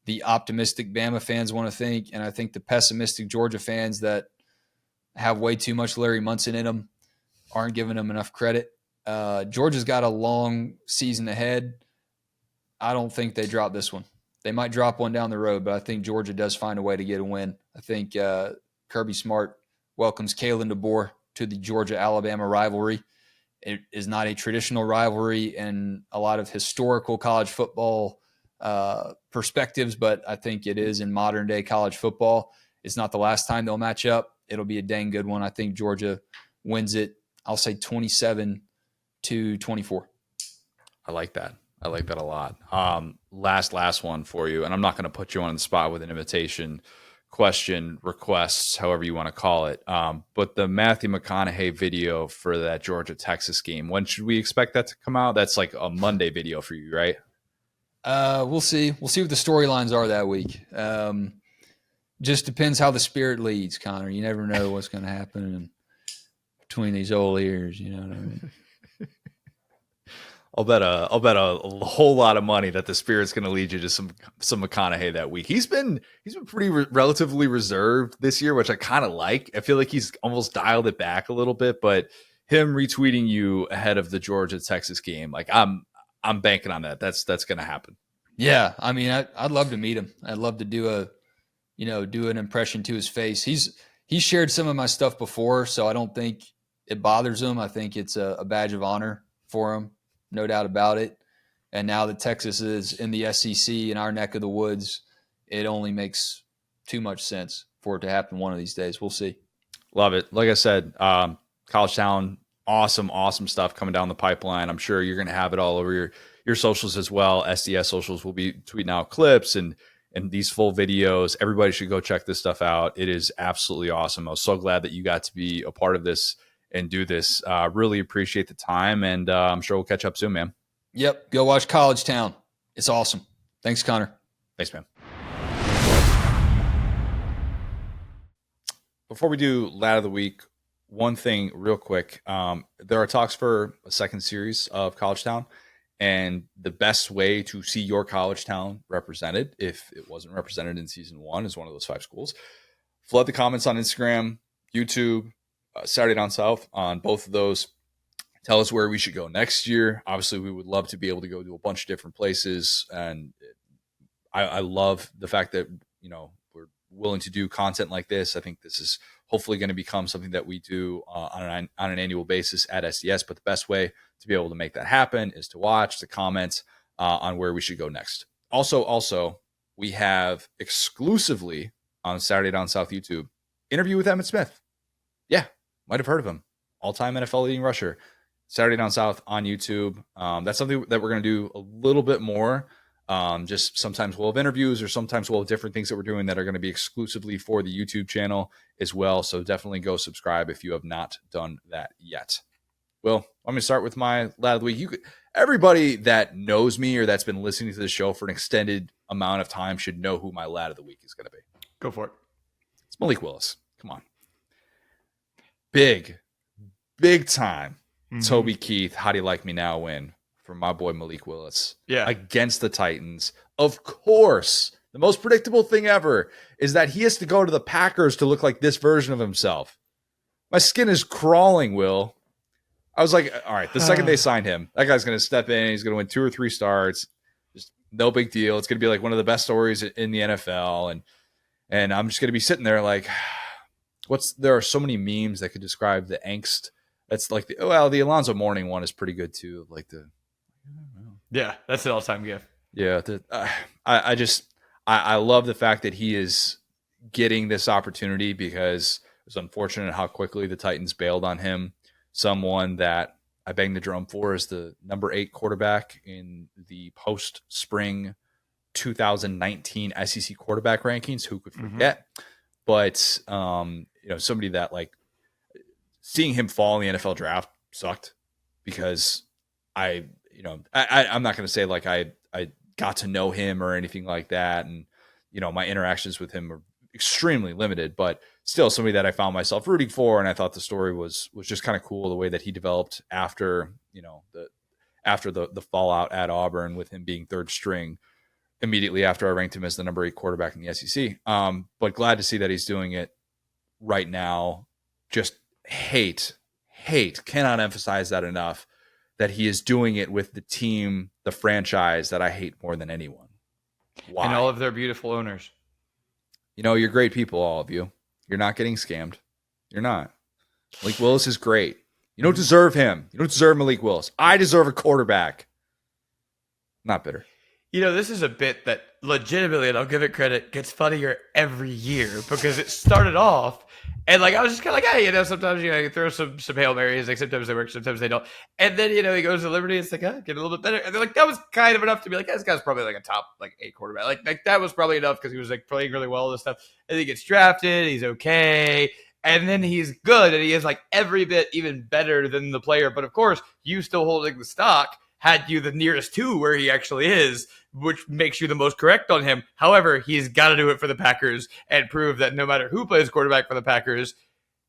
the optimistic Bama fans want to think. And I think the pessimistic Georgia fans that have way too much Larry Munson in them aren't giving them enough credit. Georgia's got a long season ahead. I don't think they drop this one. They might drop one down the road, but I think Georgia does find a way to get a win. I think Kirby Smart welcomes Kalen DeBoer to the Georgia-Alabama rivalry. It is not a traditional rivalry in a lot of historical college football perspectives, but I think it is in modern-day college football. It's not the last time they'll match up. It'll be a dang good one. I think Georgia wins it, I'll say 27-24. I like that. I like that a lot. Last one for you, and I'm not going to put you on the spot with an invitation, question, requests, however you want to call it. But the Matthew McConaughey video for that Georgia-Texas game, when should we expect that to come out? That's like a Monday video for you, right? We'll see. We'll see what the storylines are that week. Just depends how the Spirit leads, Connor. You never know what's going to happen between these old ears. You know what I mean? I'll bet a whole lot of money that the Spirit's going to lead you to some McConaughey that week. He's been pretty relatively reserved this year, which I kind of like. I feel like he's almost dialed it back a little bit, but him retweeting you ahead of the Georgia Texas game, like I'm banking on that. That's going to happen. Yeah, I mean, I'd love to meet him. I'd love to do an impression to his face. He's shared some of my stuff before, so I don't think it bothers him. I think it's a badge of honor for him. No doubt about it. And now that Texas is in the SEC in our neck of the woods, it only makes too much sense for it to happen one of these days. We'll see. Love it. Like I said, College Town, awesome stuff coming down the pipeline. I'm sure you're going to have it all over your socials as well. SDS socials will be tweeting out clips and these full videos. Everybody should go check this stuff out. It is absolutely awesome. I was so glad that you got to be a part of this and do this. Really appreciate the time, and I'm sure we'll catch up soon, man. Yep. Go watch College Town. It's awesome. Thanks, Connor. Thanks, man. Before we do Lad of the Week, one thing real quick. There are talks for a second series of College Town, and the best way to see your College Town represented, if it wasn't represented in season 1, is one of those 5 schools. Flood the comments on Instagram, YouTube, Saturday Down South on both of those. Tell us where we should go next year. Obviously, we would love to be able to go to a bunch of different places, and I love the fact that we're willing to do content like this. I think this is hopefully going to become something that we do on an annual basis at SDS. But the best way to be able to make that happen is to watch the comments on where we should go next. Also, we have exclusively on Saturday Down South YouTube interview with Emmitt Smith. Yeah. Might have heard of him. All-time NFL leading rusher. Saturday Down South on YouTube. That's something that we're going to do a little bit more. Just sometimes we'll have interviews or sometimes we'll have different things that we're doing that are going to be exclusively for the YouTube channel as well. So definitely go subscribe if you have not done that yet. Well, I'm going to start with my Lad of the Week. Everybody that knows me or that's been listening to the show for an extended amount of time should know who my Lad of the Week is going to be. Go for it. It's Malik Willis. Come on. Big time Toby Keith, how do you like me now win for my boy Malik Willis. Yeah. Against the Titans. Of course, the The most predictable thing ever is that he has to go to the Packers to look like this version of himself. My skin is crawling, Will. I was like, all right, the second they signed him, that guy's going to step in. He's going to win 2 or 3 starts. Just no big deal. It's going to be like one of the best stories in the NFL. And I'm just going to be sitting there like, there are so many memes that could describe the angst. That's like, the Alonzo Mourning one is pretty good too. Like yeah, that's an all-time gift. Yeah. I love the fact that he is getting this opportunity because it was unfortunate how quickly the Titans bailed on him. Someone that I bang the drum for is the number 8 quarterback in the post-spring 2019 SEC quarterback rankings. Who could forget? But somebody that like seeing him fall in the NFL draft sucked because I'm not going to say like I got to know him or anything like that, and my interactions with him are extremely limited, but still somebody that I found myself rooting for, and I thought the story was just kind of cool the way that he developed after the fallout at Auburn with him being 3rd string immediately after I ranked him as the number 8 quarterback in the SEC. But glad to see that he's doing it right now. Just cannot emphasize that enough, that he is doing it with the team, the franchise that I hate more than anyone. Why? And all of their beautiful owners. You're great people, all of you. You're not getting scammed. You're not. Malik Willis is great. You don't deserve him. You don't deserve Malik Willis. I deserve a quarterback. Not bitter. This is a bit that legitimately, and I'll give it credit, gets funnier every year because it started off and like I was just kind of like, hey, sometimes you throw some Hail Marys, like sometimes they work, sometimes they don't. And then he goes to Liberty, it's like, get a little bit better. And they're like, that was kind of enough to be like, this guy's probably like a top like 8 quarterback. Like that was probably enough because he was like playing really well and this stuff. And then he gets drafted, he's okay. And then he's good, and he is like every bit even better than the player. But of course, you still holding the stock had you the nearest to where he actually is, which makes you the most correct on him. However, he's got to do it for the Packers and prove that no matter who plays quarterback for the Packers,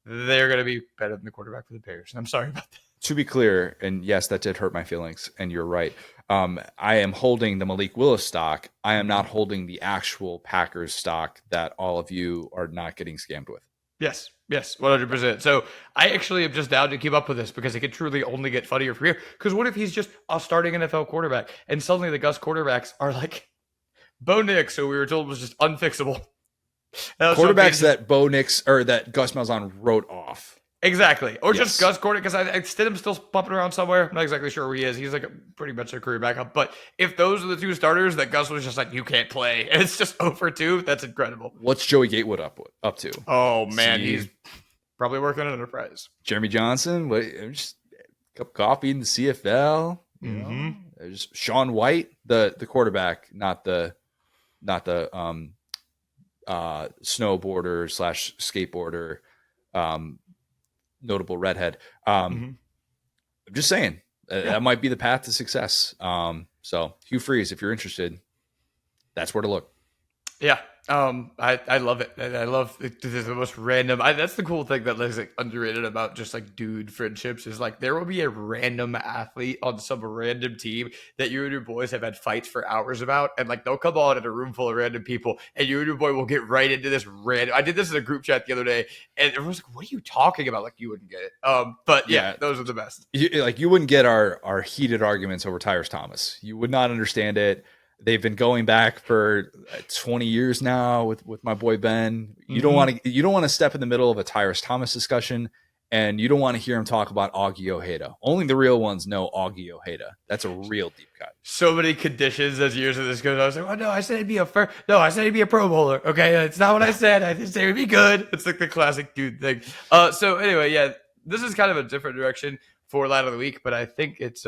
they're going to be better than the quarterback for the Bears. I'm sorry about that. To be clear, and yes, that did hurt my feelings, and you're right. I am holding the Malik Willis stock. I am not holding the actual Packers stock that all of you are not getting scammed with. Yes, 100%. So I actually am just down to keep up with this because it could truly only get funnier from here. Because what if he's just a starting NFL quarterback and suddenly the Gus quarterbacks are like Bo Nix, who we were told was just unfixable. Quarterbacks that Bo Nix or that Gus Malzahn wrote off. Exactly. Or just Gus Gordon, because Stidham's still bumping around somewhere. I'm not exactly sure where he is. He's like pretty much a career backup. But if those are the 2 starters that Gus was just like, you can't play, and it's just 0-for-2, that's incredible. What's Joey Gatewood up to? Oh, man, he's probably working on Enterprise. Jeremy Johnson, just a cup of coffee in the CFL. There's Sean White, the quarterback, not the snowboarder / skateboarder, notable redhead. I'm just saying that might be the path to success. So Hugh Freeze, if you're interested, that's where to look. Yeah. I love it. I love the most random. That's the cool thing that is like underrated about just like dude friendships is like there will be a random athlete on some random team that you and your boys have had fights for hours about, and like they'll come on in a room full of random people, and you and your boy will get right into this random. I did this in a group chat the other day, and everyone's like, "What are you talking about?" Like you wouldn't get it. But yeah, those are the best. You wouldn't get our heated arguments over Tyrus Thomas. You would not understand it. They've been going back for 20 years now with my boy Ben. You don't want to step in the middle of a Tyrus Thomas discussion, and you don't want to hear him talk about Augie Ojeda. Only the real ones know Augie Ojeda. That's a real deep cut. So many conditions as years of this goes. I was like, "Oh no, I said he'd be I said he'd be a Pro Bowler." Okay, it's not what I said. I didn't say he'd be good. It's like the classic dude thing. So anyway, yeah, this is kind of a different direction for Lad of the Week, but I think it's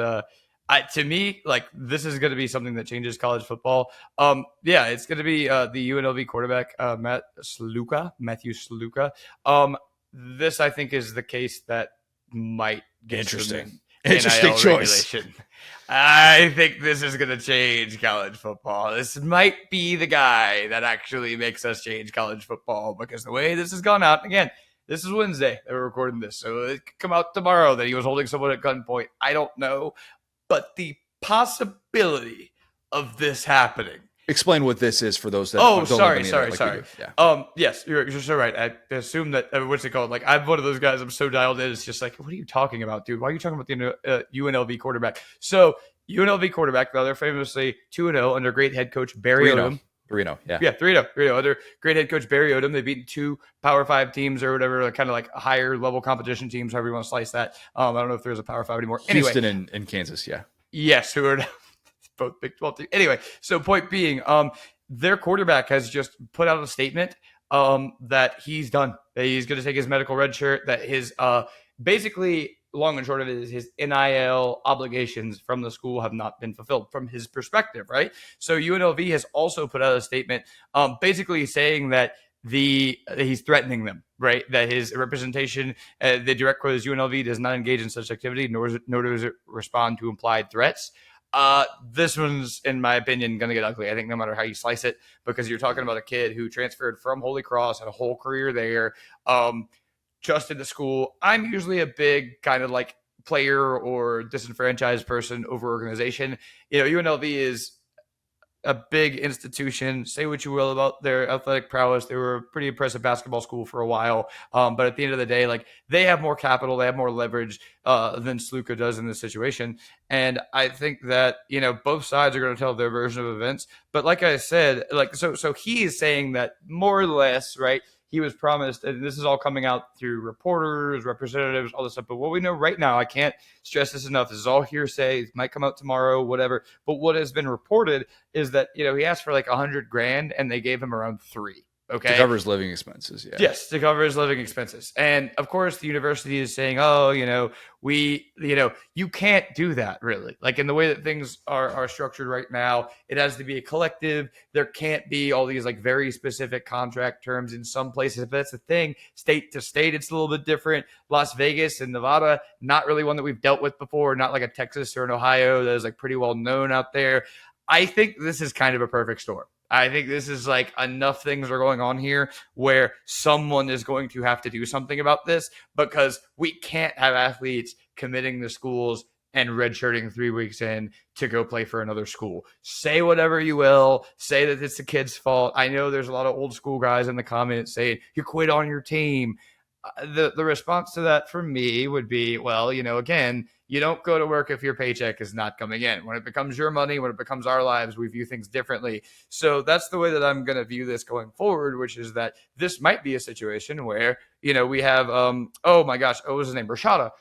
to me, like this is going to be something that changes college football. It's going to be the UNLV quarterback Matthew Sluka. This I think is the case that might get interesting choice. Regulation. I think this is going to change college football. This might be the guy that actually makes us change college football because the way this has gone out again. This is Wednesday that we're recording this, so it could come out tomorrow that he was holding someone at gunpoint. I don't know. But the possibility of this happening explain what this is for those that. Oh, don't sorry. Yeah. Yes, you're so right. I assume that what's it called? Like, I'm one of those guys. I'm so dialed in. It's just like, what are you talking about, dude? Why are you talking about the UNLV quarterback? So UNLV quarterback, they're famously 2-0 under great head coach Barry Odom. 3-0, yeah. Yeah, 3-0 under great head coach Barry Odom. They've beaten 2 Power 5 teams or whatever, kind of like higher level competition teams, however you want to slice that. I don't know if there's a Power 5 anymore. Houston anyway, and Kansas, yeah. Yes, who are both Big 12 teams. Anyway, so point being, their quarterback has just put out a statement that he's done. That he's going to take his medical red shirt, that his basically long and short of it is his NIL obligations from the school have not been fulfilled from his perspective, right? So UNLV has also put out a statement basically saying that he's threatening them, right? That his representation, the direct quote is UNLV does not engage in such activity, nor does it respond to implied threats. This one's, in my opinion, going to get ugly. I think no matter how you slice it, because you're talking about a kid who transferred from Holy Cross, had a whole career there, just into school. I'm usually a big kind of like player or disenfranchised person over organization. UNLV is a big institution. Say what you will about their athletic prowess. They were a pretty impressive basketball school for a while. But at the end of the day, like, they have more capital, they have more leverage than Sluka does in this situation. And I think that, both sides are going to tell their version of events. But like I said, so he is saying that more or less, right, he was promised, and this is all coming out through reporters, representatives, all this stuff. But what we know right now, I can't stress this enough, this is all hearsay. It might come out tomorrow, whatever. But what has been reported is that, he asked for like $100,000 and they gave him around $3,000. Okay. To cover his living expenses, yeah. Yes, to cover his living expenses. And of course, the university is saying, you can't do that, really. Like, in the way that things are structured right now, it has to be a collective. There can't be all these like very specific contract terms in some places. But that's the thing. State to state, it's a little bit different. Las Vegas and Nevada, not really one that we've dealt with before, not like a Texas or an Ohio that is like pretty well known out there. I think this is kind of a perfect storm. I think this is like enough things are going on here where someone is going to have to do something about this, because we can't have athletes committing to schools and redshirting 3 weeks in to go play for another school. Say whatever you will. Say that it's the kid's fault. I know there's a lot of old school guys in the comments saying you quit on your team. The response to that for me would be, well, again, you don't go to work if your paycheck is not coming in. When it becomes your money, when it becomes our lives, we view things differently. So that's the way that I'm going to view this going forward, which is that this might be a situation where, we have, what was his name? Rashada,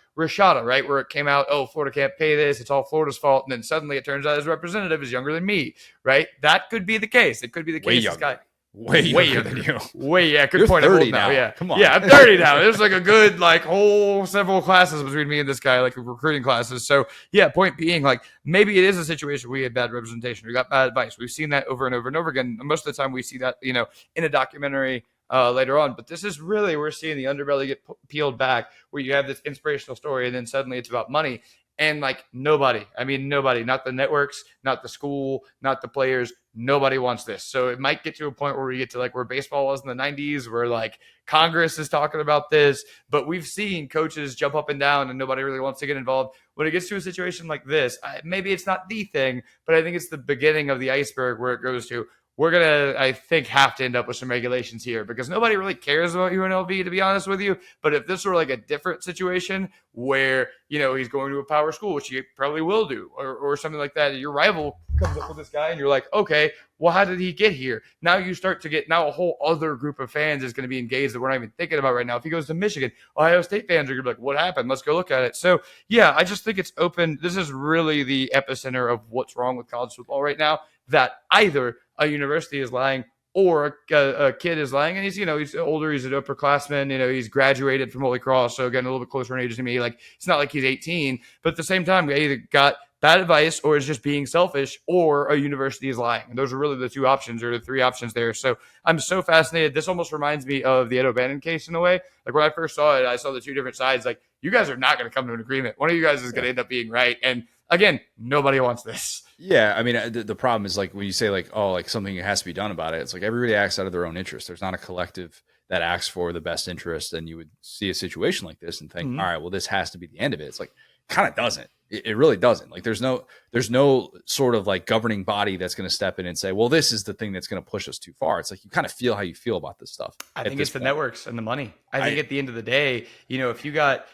right? Where it came out, Florida can't pay this. It's all Florida's fault. And then suddenly it turns out his representative is younger than me, right? That could be the case. It could be the case. This guy, Way younger than you. Good You're point. 30 I'm old now. Yeah, come on. Yeah, I'm 30 now. There's like a good whole several classes between me and this guy, like recruiting classes. So yeah, point being, like, maybe it is a situation where we had bad representation. We got bad advice. We've seen that over and over and over again. Most of the time we see that, in a documentary later on. But this is really, we're seeing the underbelly get peeled back, where you have this inspirational story and then suddenly it's about money. And like nobody, not the networks, not the school, not the players, nobody wants this. So it might get to a point where we get to like where baseball was in the 90s, where like Congress is talking about this, but we've seen coaches jump up and down and nobody really wants to get involved. When it gets to a situation like this, maybe it's not the thing, but I think it's the beginning of the iceberg where it goes to, we're going to, I think, have to end up with some regulations here, because nobody really cares about UNLV, to be honest with you. But if this were like a different situation where, he's going to a power school, which he probably will do, or something like that, your rival comes up with this guy and you're like, okay, well, how did he get here? Now you start to get, a whole other group of fans is going to be engaged that we're not even thinking about right now. If he goes to Michigan, Ohio State fans are going to be like, what happened? Let's go look at it. So yeah, I just think it's open. This is really the epicenter of what's wrong with college football right now, that either a university is lying or a kid is lying, and he's older, he's an upperclassman, he's graduated from Holy Cross, so again, a little bit closer in age to me. Like, it's not like he's 18, but at the same time, we either got bad advice or is just being selfish, or a university is lying. And those are really the two options, or the three options there. So I'm so fascinated. This almost reminds me of the Ed O'Bannon case in a way. Like, when I first saw it, I saw the two different sides. Like, you guys are not going to come to an agreement. One of you guys is going to end up being right. And again, nobody wants this. Yeah, I mean, the problem is, like, when you say, like, something has to be done about it, it's like everybody acts out of their own interest. There's not a collective that acts for the best interest. And you would see a situation like this and think, all right, well, this has to be the end of it. It's like, kind of doesn't. It really doesn't. Like there's no sort of like governing body that's going to step in and say, well, this is the thing that's going to push us too far. It's like you kind of feel how you feel about this stuff. I think it's the networks and the money. I think at the end of the day, if you got,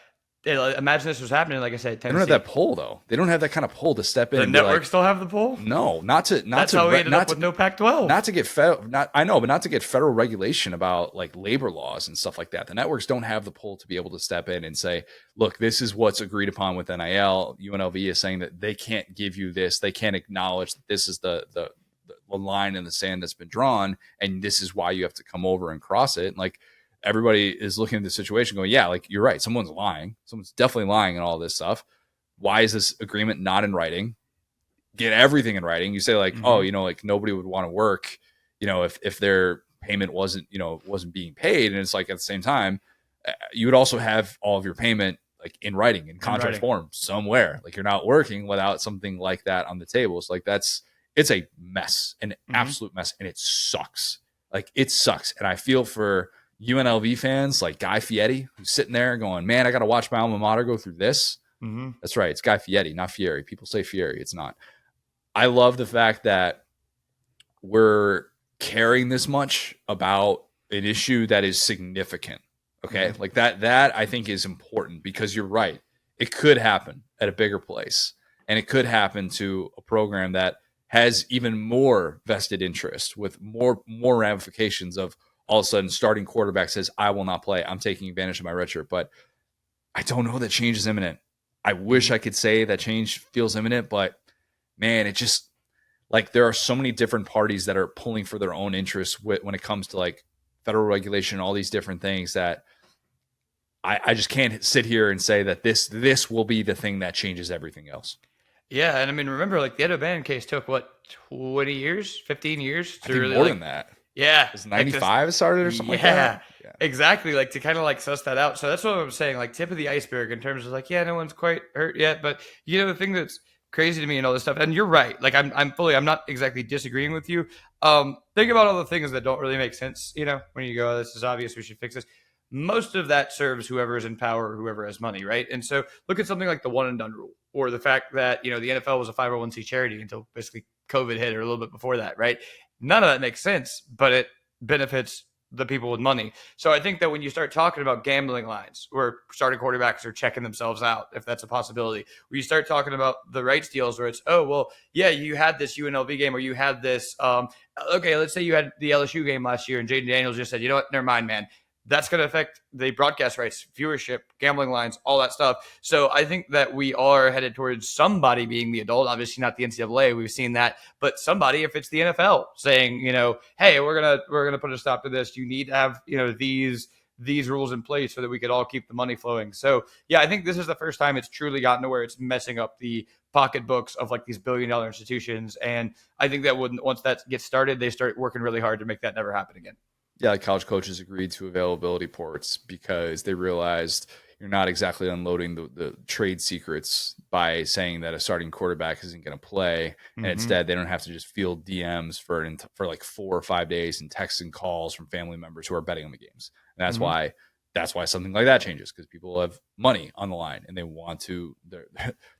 imagine this was happening, like I said, Tennessee. They don't have that pull though. They don't have that kind of pull to step in. The and networks still have the pull. No, That's how we ended up with no Pac-12. Not to get not to get federal regulation about like labor laws and stuff like that. The networks don't have the pull to be able to step in and say, look, this is what's agreed upon with NIL. UNLV is saying that they can't give you this. They can't acknowledge that this is the line in the sand that's been drawn, and this is why you have to come over and cross it. And like everybody is looking at the situation going, yeah, like you're right. Someone's lying. Someone's definitely lying in all this stuff. Why is this agreement not in writing? Get everything in writing. You say like, oh, like nobody would want to work, if their payment wasn't being paid. And it's like, at the same time, you would also have all of your payment like in writing, in contract form somewhere. Like you're not working without something like that on the table. So like it's a mess, an absolute mess. And it sucks. Like it sucks. And I feel for UNLV fans like Guy Fieri, who's sitting there going, man, I got to watch my alma mater go through this. That's right. It's Guy Fieri, not Fieri. People say Fieri. It's not. I love the fact that we're caring this much about an issue that is significant. Okay. Like that I think is important because you're right. It could happen at a bigger place, and it could happen to a program that has even more vested interest with more ramifications of all of a sudden starting quarterback says, I will not play. I'm taking advantage of my redshirt, but I don't know that change is imminent. I wish I could say that change feels imminent, but man, it just like there are so many different parties that are pulling for their own interests when it comes to like federal regulation, all these different things that I just can't sit here and say that this will be the thing that changes everything else. Yeah. And I mean, remember like the Ed O'Bannon case took 20 years, 15 years to really more than that. Yeah. It's 95 started or something like that? Yeah, exactly. Like to kind of like suss that out. So that's what I'm saying, like tip of the iceberg in terms of like, yeah, no one's quite hurt yet. But the thing that's crazy to me and all this stuff, and you're right. Like I'm not exactly disagreeing with you. Think about all the things that don't really make sense, when you go, oh, this is obvious, we should fix this. Most of that serves whoever is in power or whoever has money, right? And so look at something like the one and done rule, or the fact that, the NFL was a 501c charity until basically COVID hit or a little bit before that, right? None of that makes sense, but it benefits the people with money. So I think that when you start talking about gambling lines where starting quarterbacks are checking themselves out, if that's a possibility, when you start talking about the rights deals where it's, oh, well, yeah, you had this UNLV game or you had this, okay, let's say you had the LSU game last year and Jaden Daniels just said, you know what, never mind, man. That's going to affect the broadcast rights, viewership, gambling lines, all that stuff. So I think that we are headed towards somebody being the adult, obviously not the NCAA. We've seen that, but somebody, if it's the NFL saying, hey, we're going to put a stop to this. You need to have, these rules in place so that we could all keep the money flowing. So yeah, I think this is the first time it's truly gotten to where it's messing up the pocketbooks of like these billion-dollar institutions. And I think that once that gets started, they start working really hard to make that never happen again. Yeah, like college coaches agreed to availability ports because they realized you're not exactly unloading the trade secrets by saying that a starting quarterback isn't going to play. And instead, they don't have to just field DMs for like 4 or 5 days and texts and calls from family members who are betting on the games. And that's why something like that changes, because people have money on the line and they want to. They're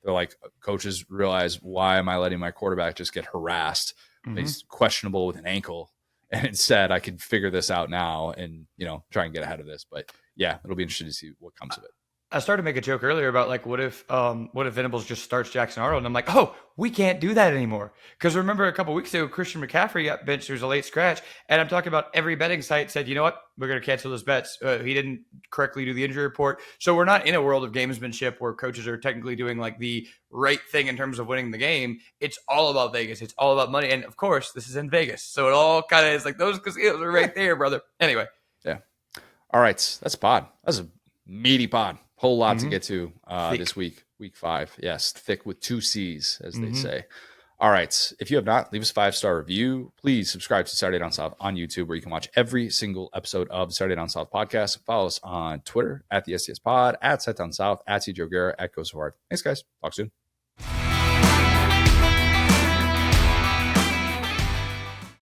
like, coaches realize, why am I letting my quarterback just get harassed? He's questionable with an ankle. And instead, I could figure this out now and, try and get ahead of this. But yeah, it'll be interesting to see what comes of it. I started to make a joke earlier about like, what if Venables just starts Jackson Arnold? And I'm like, oh, we can't do that anymore. Because remember a couple weeks ago, Christian McCaffrey got benched. There was a late scratch. And I'm talking about every betting site said, you know what? We're going to cancel his bets. He didn't correctly do the injury report. So we're not in a world of gamesmanship where coaches are technically doing like the right thing in terms of winning the game. It's all about Vegas. It's all about money. And of course, this is in Vegas. So it all kind of is like those casinos are right there, brother. Anyway. Yeah. All right. That's a pod. That's a meaty pod. Whole lot to get to this week 5. Yes, thick with 2 C's, as they say. All right. If you have not, leave us a 5-star review. Please subscribe to Saturday Down South on YouTube, where you can watch every single episode of Saturday Down South podcast. Follow us on Twitter at the SDS Pod, at Set Down South, at CJ O'Gara, at Go So Hard. Thanks, guys. Talk soon.